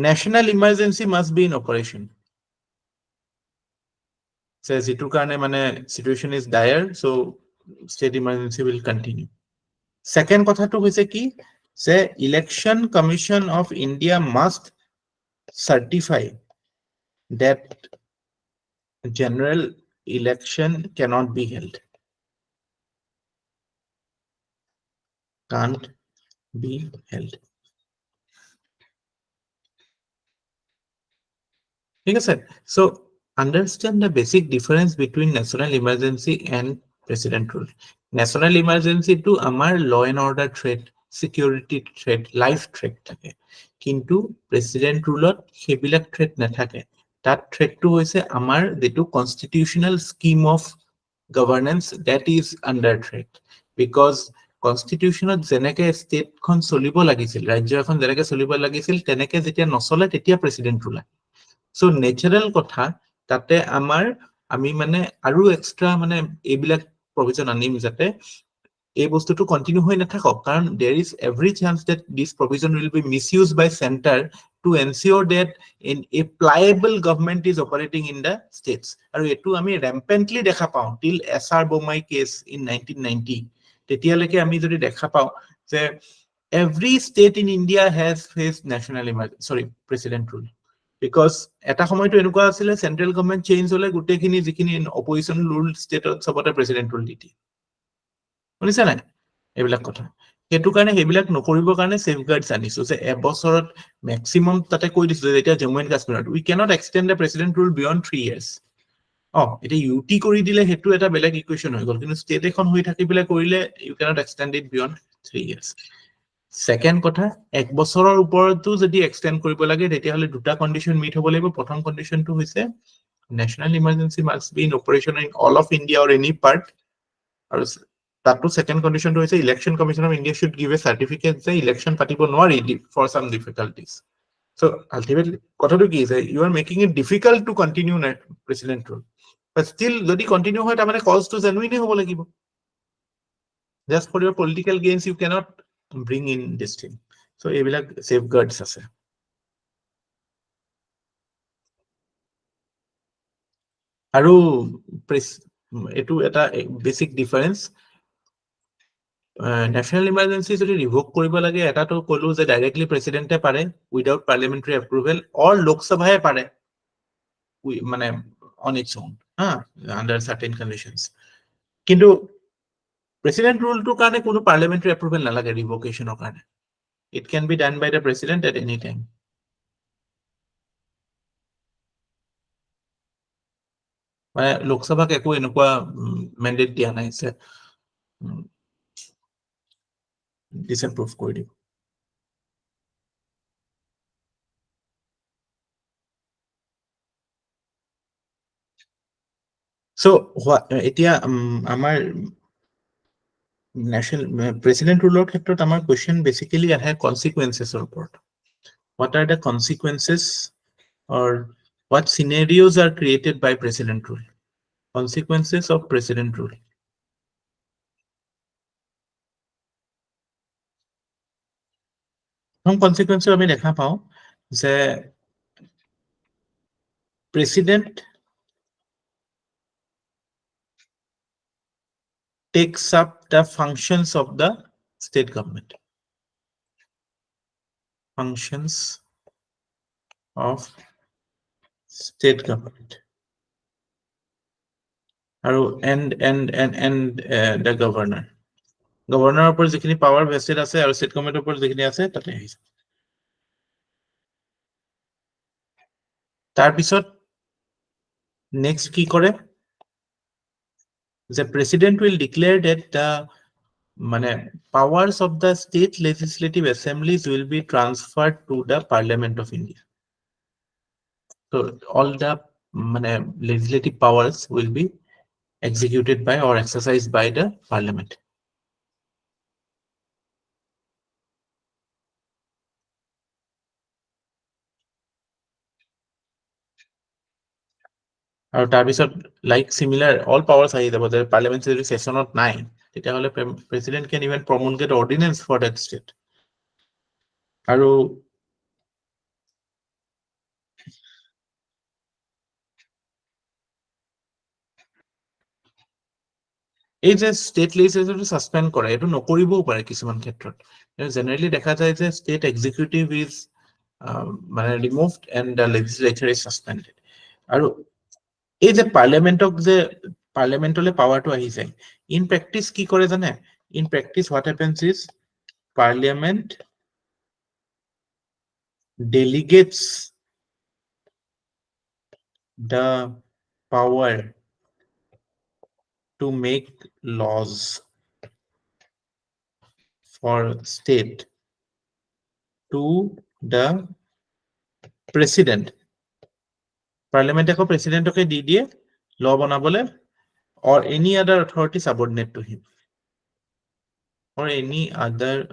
national emergency must be in operation. Says it situation is dire, so state emergency will continue. Second কথাটো হৈছে কি যে election commission of India must certify that general election cannot be held. Can't be held. So understand the basic difference between national emergency and president rule. National emergency to amar law and order threat, security threat, life threat thake. Kintu president rule hebilak threat nathake. That threat to hoise amar detu constitutional scheme of governance that is under threat, because constitutionত যেনেকে state খন চলিব লাগিছিল, ৰাজ্য এখন যেনেকে চলিব লাগিছিল তেনেকে যেতিয়া নচলে তেতিয়া president rule. So natural কথা তাতে আমি মানে আৰু এক্সট্ৰা মানে এইবিলাক provision আনিম যাতে এই বস্তুটো কন্টিনিউ হৈ নাথাকক, কাৰণ there is every chance that this provision will be misused by center to ensure that a pliable government is operating in the states. আৰু এটো আমি rampantly দেখা পাওঁ till SR Bomai case in 1990. তেতিয়ালৈকে আমি যদি দেখা পাওঁ যে every state in India has faced national emergency, president rule. Because এটা সময়টো এনেকুৱা আছিল সেন্ট্রাল গভর্নমেন্ট চেঞ্জ হলে গুটেখিনি যিখিনি অপজিশন রুল স্টেটত সবতে প্রেসিডেন্ট রুল দিতি শুনিছা নাই এইবিলাক কথা হেতু কাৰণে হেবিলাক নকৰিবৰ কাৰণে সেফগাৰ্ডস আনিছো যে এবছৰত ম্যাক্সিমাম তাতে কৈ দিছো যে এটা জম্মু এন্ড কাশ্মীৰত we cannot extend the president rule beyond 3 years. এটা ইউটি কৰি দিলে হেতু এটা বেলেগ ইকুয়েশন হৈ গল, কিন্তু স্টেট এখন হৈ থাকিবলে কৰিলে you cannot extend it beyond 3 years. Second কথা এক বছৰৰ ওপৰতো যদি এক্সটেন্ড কৰিব লাগে তেতিয়া হলে দুটা কন্ডিশন মিট হ'ব লাগিব। প্ৰথম কন্ডিশনটো হৈছে national emergency must be in operation in all of India or any part, আৰু তাতো second condition হৈছে election commission of India should give a certificate যে election পাতিব নোৱাৰি for some difficulties. So ultimately কথাটো কি আছে, you are making it difficult to continue president rule, but still যদি continue হয় তাৰমানে cause to genuine হ'ব লাগিব। Just for your political gains you cannot bring in this thing. So এইবিলাক safeguards আছে। আৰু এটো এটা বেসিক ডিফাৰেন্স, ন্যাশনাল ইমাৰ্জেন্সি যদি ৰিভোক কৰিব লাগে এটাটো কলো যে ডাইরেক্টলি প্রেসিডেন্টে পারে উইদাউট পার্লামেন্টারি অ্যাপ্রুভেল, অর লোকসভায় পারে মানে on its own under certain conditions. কিন্তু প্রেসিডেন্ট ৰুলটোৰ কাৰণে কোনো পাৰ্লামেন্টাৰি অ্যাপ্ৰুভেল নালাগে ৰিভোকেশনৰ কাৰণে। It can be done by the president at any time. মানে লোকসভাক একো এনেকুৱা ম্যান্ডেট দিয়া নাই যে disapprove কৰি দিব। So এতিয়া আমাৰ national president ruler ক্ষেত্ৰত আমাৰ question basically আহে consequences ওপৰত। What are the consequences or what scenarios are created by president rule? Consequences of president rule. Some consequences আমি দেখা পাওঁ যে president takes up the functions of the state government. Functions of state government. And the governor. Governor upor jikhini power vested ase aru state government upor jikhini ase tate ahise. Tar pisot next ki kore, the president will declare that the powers of the state legislative assemblies will be transferred to the Parliament of India. So all the legislative powers will be executed by or exercised by the Parliament. আৰু তাৰ পিছত like সিমিলাৰ all পাৱাৰ্স আহি যাব যে parliament যদি সেশনত নাই তেতিয়া হলে president can even promulgate ordinance for that state আৰু এই যে স্টেট লেজিসলেচৰটো সাসপেন্ড কৰে এটো নকৰিবও পাৰে কিছুমান ক্ষেত্ৰত জেনাৰেলি দেখা যায় যে স্টেট এক্সিকিউটিভ ইজ মানে removed and the legislature is suspended আৰু এই যে পাৰ্লিয়ামেন্টক যে পাৰ্লিয়ামেন্টলে পাৱাৰটো আহি যায় ইন প্ৰেক্টিস কি কৰে জানে in practice what happens is parliament delegates the power to make laws for state to the president. Parliament ko president ke di diye law banabole or any other authority subordinate to him or any other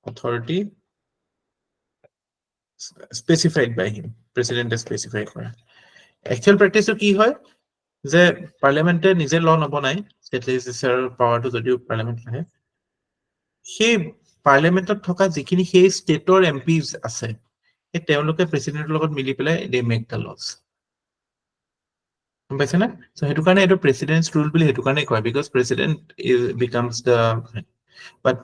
authority specified by him. President is specified kora. Actual practice to ki hoy যে পার্লামেন্টে নিজে ল নবনাই state লেজিসলেচাৰৰ পাৱাৰটো যদিও পাৰ্লামেন্ট আহে সেই পাৰ্লামেন্টত থকা যিখিনি সেই ষ্টেটৰ এমপিজ আছে এই তেওঁলোকে প্ৰেসিডেন্টৰ লগত মিলি পেলাই দে মেক দ্য লজ পাইছে না সো হেতু কাৰণে এটো প্ৰেসিডেন্টস ৰুল বুলি হেতু কাৰণে কয় because president becomes the but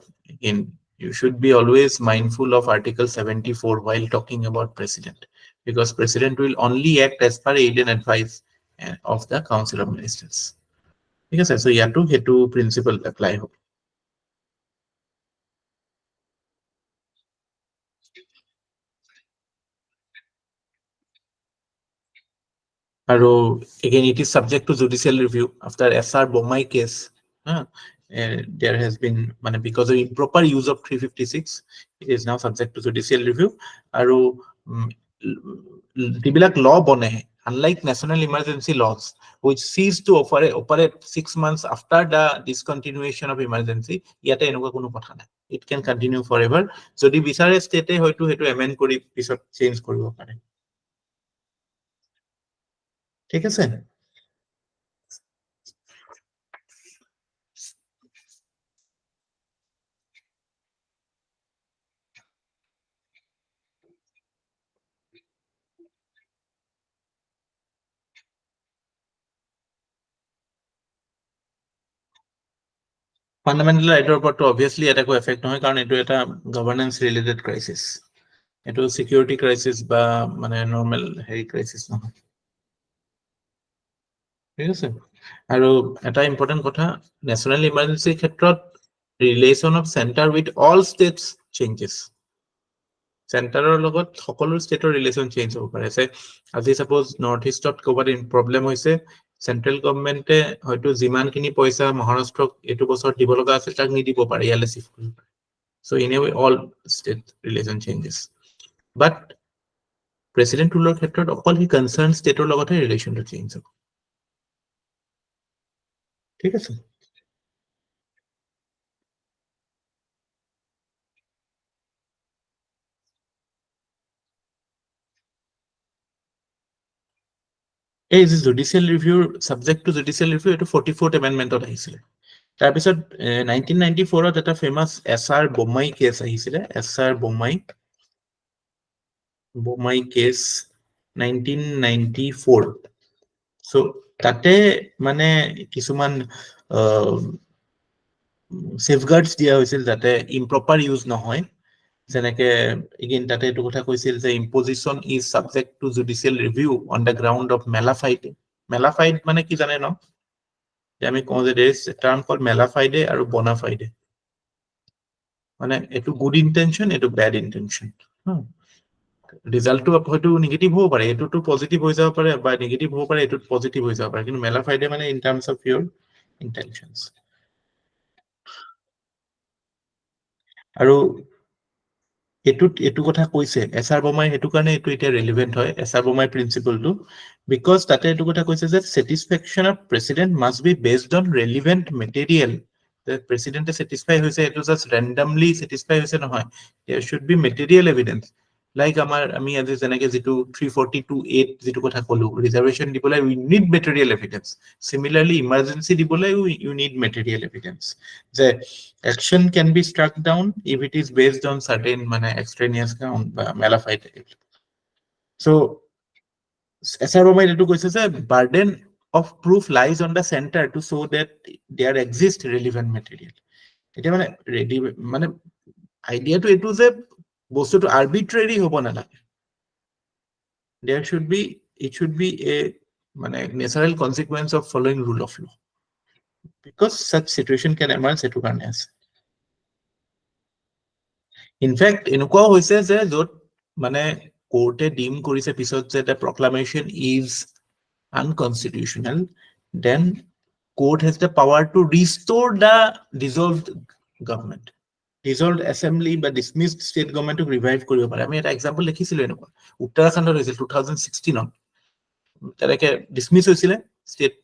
in you should be always mindful of Article 74 while talking about president because president will only act as per aid and advice of the Council of Ministers. Because so you have to get to principle apply. Again, it is subject to judicial review after SR Bomai case. There has been because of improper use of 356, it is now subject to judicial review. Tibilak law bone, unlike national emergency laws, which cease to operate 6 months after the discontinuation of emergency, yate enuka kono kotha nai. It can continue forever. Jodi bisare state hoyto hetu amend kori pisot change koribo pare. ঠিক আছে fundamental ৰাইটৰ ওপৰতো obviously এটা কো effect নহয় কাৰণ এটো এটা governance related crisis এটো security crisis বা নৰ্মাল হেৰি ক্ৰাইসিস নহয় ঠিক আছে আৰু এটা ইম্পৰ্টেন্ট কথা ন্যাশনাল ইমাৰ্জেন্সি ক্ষেত্ৰত relation of centre with all states changes সেন্টাৰৰ লগত সকলো ষ্টেটৰ ৰিলেশন চেঞ্জ হ'ব পাৰে আজি সাপোজ নৰ্থ ইষ্টত কোবাত প্ৰবলেম হৈছে সেন্ট্ৰেল গভৰ্নমেন্টে হয়তো যিমানখিনি পইচা মহাৰাষ্ট্ৰক এটো বছৰ দিব লগা আছে তাক নিদিব পাৰে ইয়ালে শিফট কৰিব পাৰে so in a way all state relation changes but president ৰুলৰ ক্ষেত্ৰত অকল হি কনসাৰ্ন ষ্টেটৰ লগতে ৰিলেশনটো চেঞ্জ হ'ব ঠিক আছে এই যে জুডিশিয়াল ৰিভিউৰ সাবজেক্ট টু জুডিশিয়াল ৰিভিউ এটো 44th এমেন্ডমেন্টত আহিছিল তাৰ পিছত 1994ত এটা ফেমাস এসআৰ বোমাই কেছ আহিছিল এসআৰ বোমাই কেছ 1994 সো তাতে কিছুমান সেফগাৰ্ডস দিয়া হৈছিল যাতে ইম্প্ৰপাৰ ইউজ নহয় যেনেকে এগেইন তাতে এটো কথা কৈছিল যে imposition is subject to judicial review on the ground of mala fide কি জানে ন যে আমি কওঁ যে দেৰ ইজ টাৰ্ম কল মেলাফাইডে আৰু বনাফাইডে এটো গুড ইন্টেনশন এটো ব্যাড ইন্টেনশন ৰিজাল্টটো হয়তো নেগেটিভ হ'ব পাৰে এটোটো পজিটিভ হৈ যাব পাৰে বা নেগেটিভ হ'ব পাৰে এটোত পজিটিভ হৈ যাব পাৰে কিন্তু মেলাফাইডে ইন টাৰ্মস অফ ইউৰ ইন্টেনশনস আৰু এটো কথা কৈছে এসআৰ বোমাই হেতু কাৰণে এটো এতিয়া ৰেলেভেন্ট হয় এসআৰ বোমাই প্ৰিন্সিপলটো বিকজ তাতে এটো কথা কৈছে যে satisfaction of president must be based on relevant material that president is satisfied হৈছে এটো জাস্ট randomly satisfied হৈছে নহয় there should be material evidence like আমি আজি যেনেকে যেটো 342(8) যেটো কথা কলো ৰিজাৰ্ভেশন দিবলৈ we need material evidence. Similarly emergency দিবলৈ you need material evidence. The action can be struck down if it is based on certain মানে extraneous ground বা malified. So SROMI এটো কৈছে যে burden of proof lies on the center to show that there exists relevant material. এটা মানে আইডিয়াটো এটো যে বস্তুটো আরবিট্রারি হব না লাগে there should be a মানে natural consequence of following rule of law because such situation can emerge এটো কাৰণে আছে in fact এনেকুৱাও হৈছে যে যত মানে কোৰ্টে ডিম কৰিছে পিছত যে the proclamation is unconstitutional then court has the power to restore the dissolved government dissolved assembly বা dismissed state government to revive কৰিব পাৰে আমি এটা এক্সাম্পল দেখিছিলো এনেকুৱা উত্তৰাখণ্ডত হৈছিল 2016 ত তাকে dismiss হৈছিলে state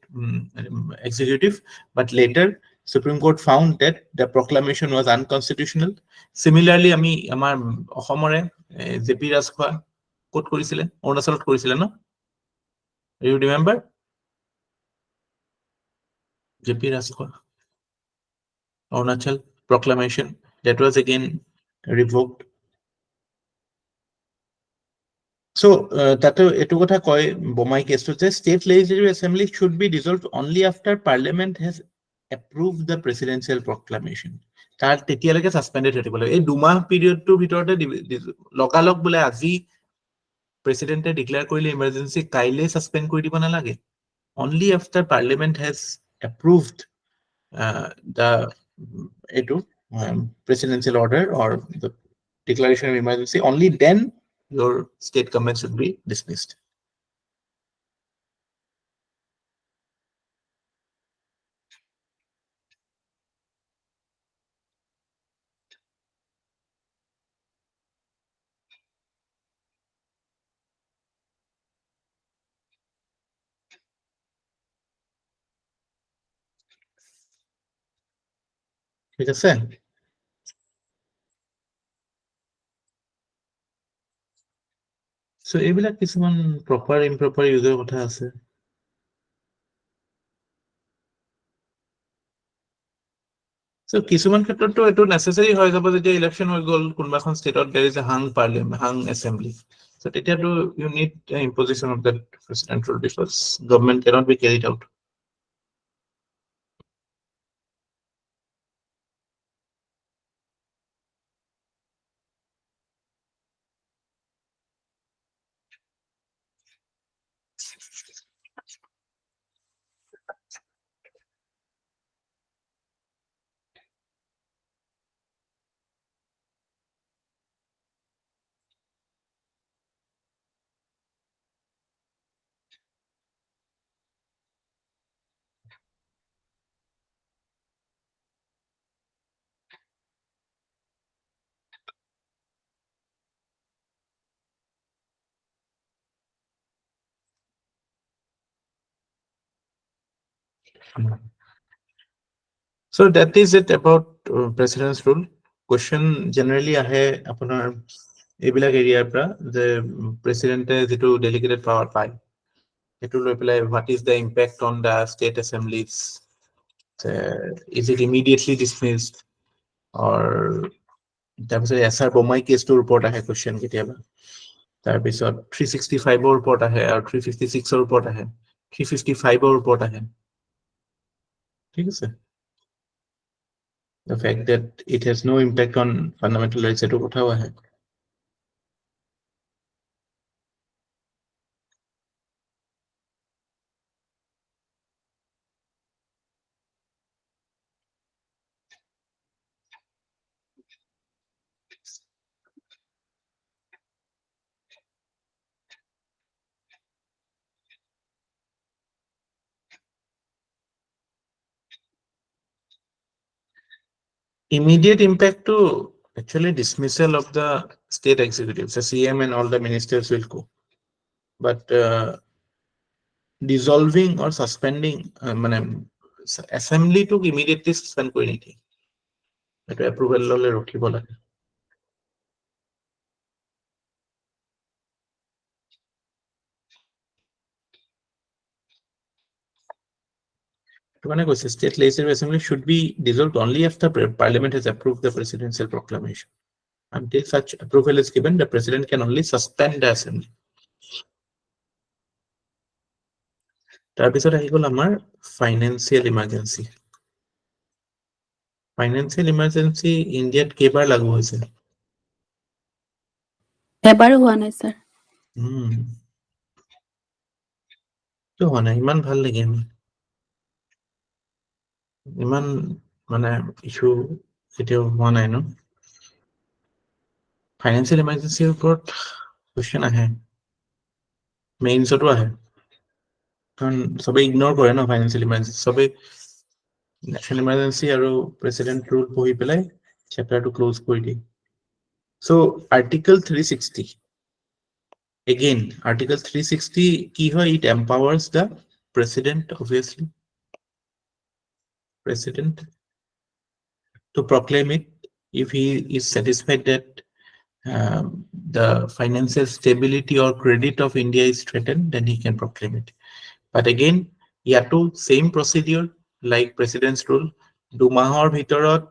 executive but later Supreme Court found that the proclamation was unconstitutional similarly আমি আমাৰ অসমৰে জেপি ৰাজখোৱা কোট কৰিছিলে অৰুণাচলত কৰিছিলে ন you remember JP Rajkhowa Arunachal proclamation that was again revoked. So tato etu kotha koy bomai case to state legislative assembly should be dissolved only after parliament has approved the presidential proclamation. Tar tetialeke suspended hoti bole ei dumah period to bitorte lokalok bole aji president declare korile emergency kaile suspend kori dibo na lage only after parliament has approved the presidential order or the declaration of emergency, only then your state government should be dismissed. ঠিক আছে so এইবিলাক কিছুমান proper improper user কথা আছে so কিছুমান ক্ষেত্ৰতো এটো necessary হৈ যাব যেতিয়া election হৈ গল কোনবাখন ষ্টেটত there is a hung parliament hung assembly so তেতিয়াতো you need imposition of that president rule because government cannot be carried out So that is it about president's rule. Question generally ahe apunar ebilak area pra the president যেটো delegated power পায় এটো লৈ পেলাই what is the impact on the state assemblies is it immediately dismissed or তাৰপিছত Acer বমাই কেছটোৰ ওপৰত আহে question কেতিয়াবা তাৰপিছত 365 ৰ ওপৰত আহে আৰু 356 ৰ ওপৰত আহে 355 ৰ ওপৰত আহে ঠিক আছে the fact that it has no impact on fundamental rights eto kothao ahe immediate impact to actually dismissal of the state executives the CM and all the ministers will go but dissolving or suspending মানে assembly to immediately suspend kori niti eto approval lole rokhibo lage State Legislative Assembly should be dissolved only after Parliament has approved the presidential proclamation. Until such approval is given, the President can only suspend the Assembly. তাৰপিছত আহি গ'ল আমাৰ financial emergency. Financial emergency ইণ্ডিয়াত কেইবাৰ লাগু হৈছে? এবাৰো হোৱা নাই স্যাৰ। তো হোৱা নাই, ইমান ভাল লাগে আমি। ইমান মানে ইছ্যু কেতিয়াও হোৱা নাই ন? ফাইনেন্সিয়েল ইমাৰ্জেঞ্চিৰ ওপৰত কুৱেশ্যন আহে, মেইনছতো আহে, কাৰণ চবেই ইগন'ৰ কৰে ন ফাইনেন্সিয়েল ইমাৰ্জেঞ্চি, চবেই নেশ্যনেল ইমাৰ্জেঞ্চি আৰু প্ৰেচিডেণ্ট ৰুল পঢ়ি পেলাই চেপ্টাৰটো ক্লোজ কৰি দিয়ে। চ' আৰ্টিকল 360, এগেইন আৰ্টিকল 360 কি হয়? It empowers the president, obviously president, to proclaim it if he is satisfied that the financial stability or credit of India is threatened, then he can proclaim it. But again, yato same procedure like president's rule, 2 mahor bhitorot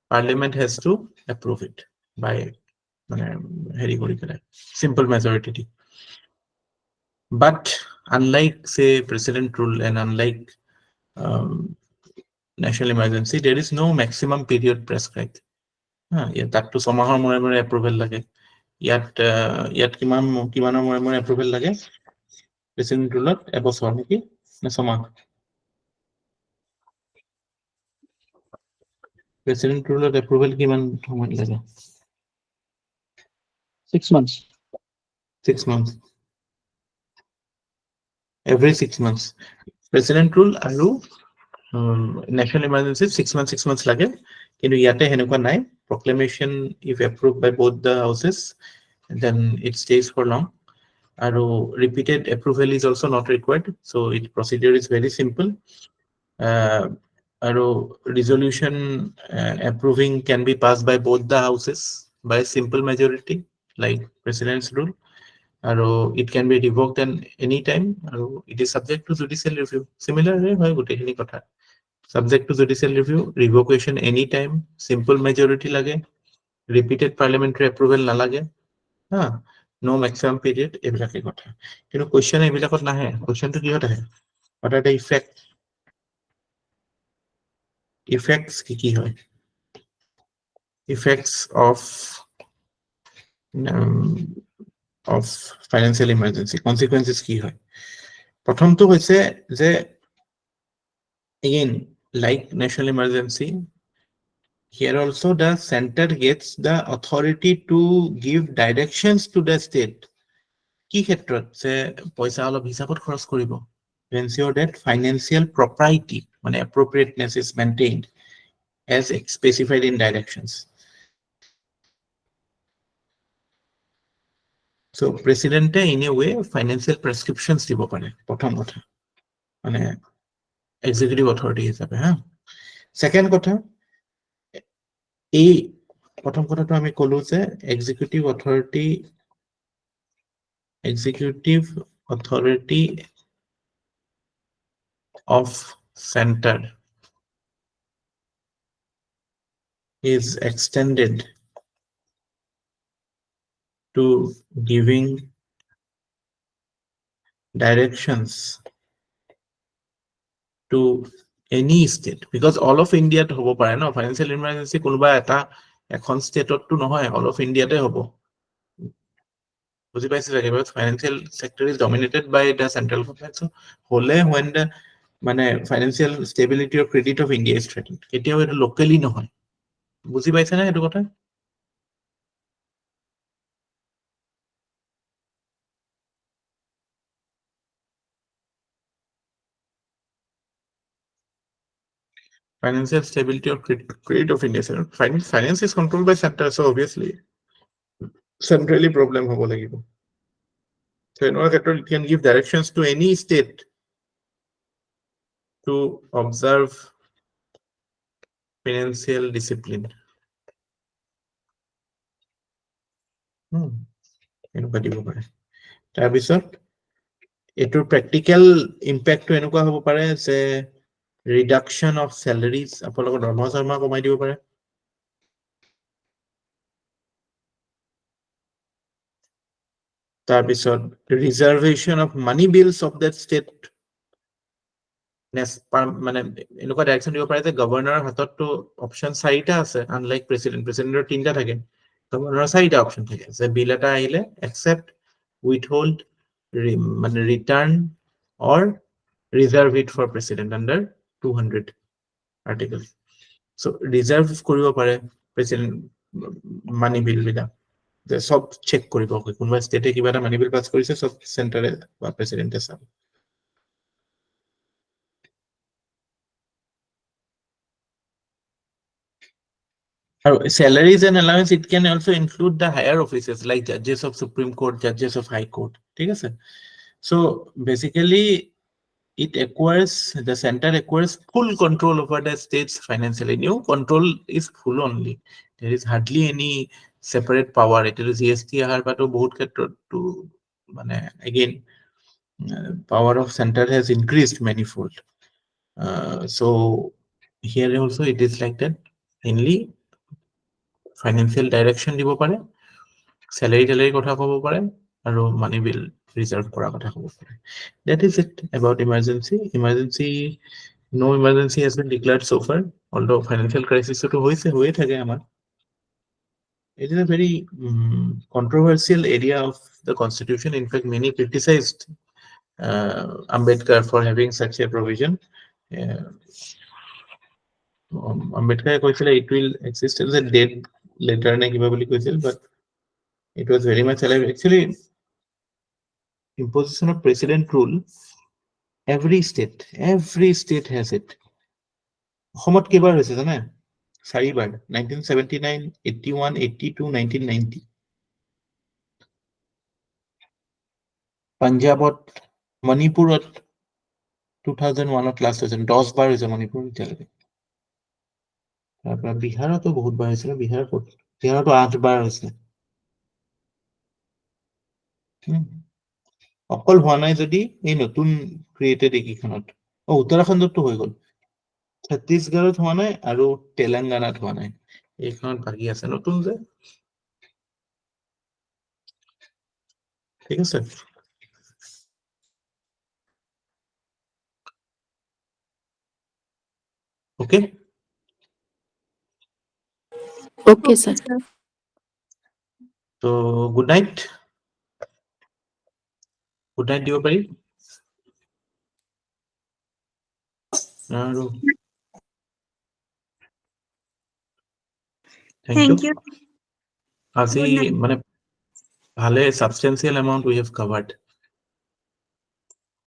Parliament has to approve it by simple majority. But unlike say president rule and unlike national emergency, there is no maximum period prescribed. That to samahar more approval lage. Yat kimaনৰ more approval lage. President rule এবছৰ নেকি না ছমাহ? President rule approval কিমান সময় লাগে? 6 months. 6 months. Every 6 months. President rule আৰু national emergency 6 months লাগে, কিন্তু ইয়াতে হেনেকুৱা নাই। Proclamation if approved by both the houses, then it stays for long. আৰু repeated approval is also not required, so its procedure is very simple. আৰু resolution approving can be passed by both the houses by simple majority like president's rule. It can be revoked at any time. It is subject to judicial review. Similarly, subject to judicial review, revocation anytime, simple majority lage, repeated parliamentary approval na lage, no maximum period, ebilake kotha. Kino question ebilakot nahe, question to kihot ahe? What are the effects? Effects ki hoy? Effects of financial emergency, consequences ki hoy? Prothom to hoise je again, like national emergency, here also the center gets the authority to give directions to the state. Ki khetrot se paisa olop hisabot khoros koribo, to ensure that financial propriety, mane appropriateness is maintained as specified in directions. So president in a way financial prescriptions dibo pare, prothom kotha mane executive authority hisabe. Second kotha, এই প্ৰথম কথাটো আমি কলো যে executive authority of center is extended to giving directions to any state, because all of India to hobo pare no financial emergency konuba eta ekhon state to nohoy, all of India te hobo. Because financial sector is dominated by the central government, so when the financial stability or credit of India is threatened, ketiao eta locally nohoy. Buji paise na etu kotha? Financial stability or credit of India. Finance is controlled by center, so obviously centrally problem hobo lagibo. So in order it can give directions to any state to observe financial discipline. Anybody go by? Tabisot এটোৰ practical ইম্পেক্টটো এনেকুৱা হ'ব পাৰে যে reduction of চেলাৰিজ, আপোনালোকৰ দৰমহা চৰমহা কমাই দিব পাৰে। তাৰপিছত reservation of money bills of that state, মানে এনেকুৱা ডাইৰেকশ্যন দিব পাৰে যে গভৰ্ণৰৰ হাতততো অপশ্যন 4টা আছে, আনলাইক প্ৰেচিডেণ্টৰ 3টা থাকে, গভৰ্ণৰৰ 4টা অপশ্যন থাকে যে বিল এটা আহিলে একচেপ্ট, উইথহোল্ড, মানে return or reserve it for president under 200 article. So' reserve কৰিব পাৰে প্ৰেচিডেণ্ট মানি বিল বিলাক, যে সব চেক কৰিব, কোনোবা ষ্টেটে কিবা এটা মানি বিল পাছ কৰিছে, সব চেণ্টাৰে বা প্ৰেচিডেণ্টে চাব। আৰু salaries and allowance, it can also include the higher offices like judges of Supreme Court, judges of High Court. ঠিক আছে? So basically it acquires, the center acquires full control over the state's financial. New control is full only. There is hardly any separate power. It is GST ahar pato bahut khetrot to mane again power of center has increased manifold. So here also it is like that. Mainly financial direction দিব পাৰে, salary কথা ক'ব পাৰে, আৰু মানি বিল reserve কৰাৰ কথা ক'ব পাৰে। That is it about emergency. No emergency has been declared so far, although financial crisis to হৈয়ে থাকে আমাৰ। It is a very controversial area of the constitution. In fact, many criticized Ambedkar for having such a provision. Ambedkar কৈছিলে it will exist as a dead letter নে কিবা বুলি কৈছিল, but it was very much alive. Actually, imposition of president rule, every state has it. অসমত কেইবাৰ হৈছে জানে? 4বাৰ, 1979, 81, 82, 1990। পাঞ্জাবত, মণিপুৰত 2001ত লাষ্ট হৈছে, 10 বাৰ হৈছে মণিপুৰ এতিয়ালৈকে। তাৰপৰা বিহাৰতো বহুত বাৰ হৈছিলে, বিহাৰতো 8 বাৰ হৈছে। অকল হোৱা নাই যদি এই নতুন ক্ৰিয়েটেড এইকেইখনত, উত্তৰাখণ্ডতো হৈ গ'ল, ছত্তীশগড়ত হোৱা নাই, আৰু তেলেংগানাত হোৱা নাই, এইখনত বাকী আছে নতুন যে। ঠিক আছে। Okay, okay sir. তো গুড নাইট দিব পাৰি। আৰু Thank you. আজি Good night. মানে ভালে সাবস্টেন্সিয়েল এমাউন্ট উই হ্যাভ কভার্ড।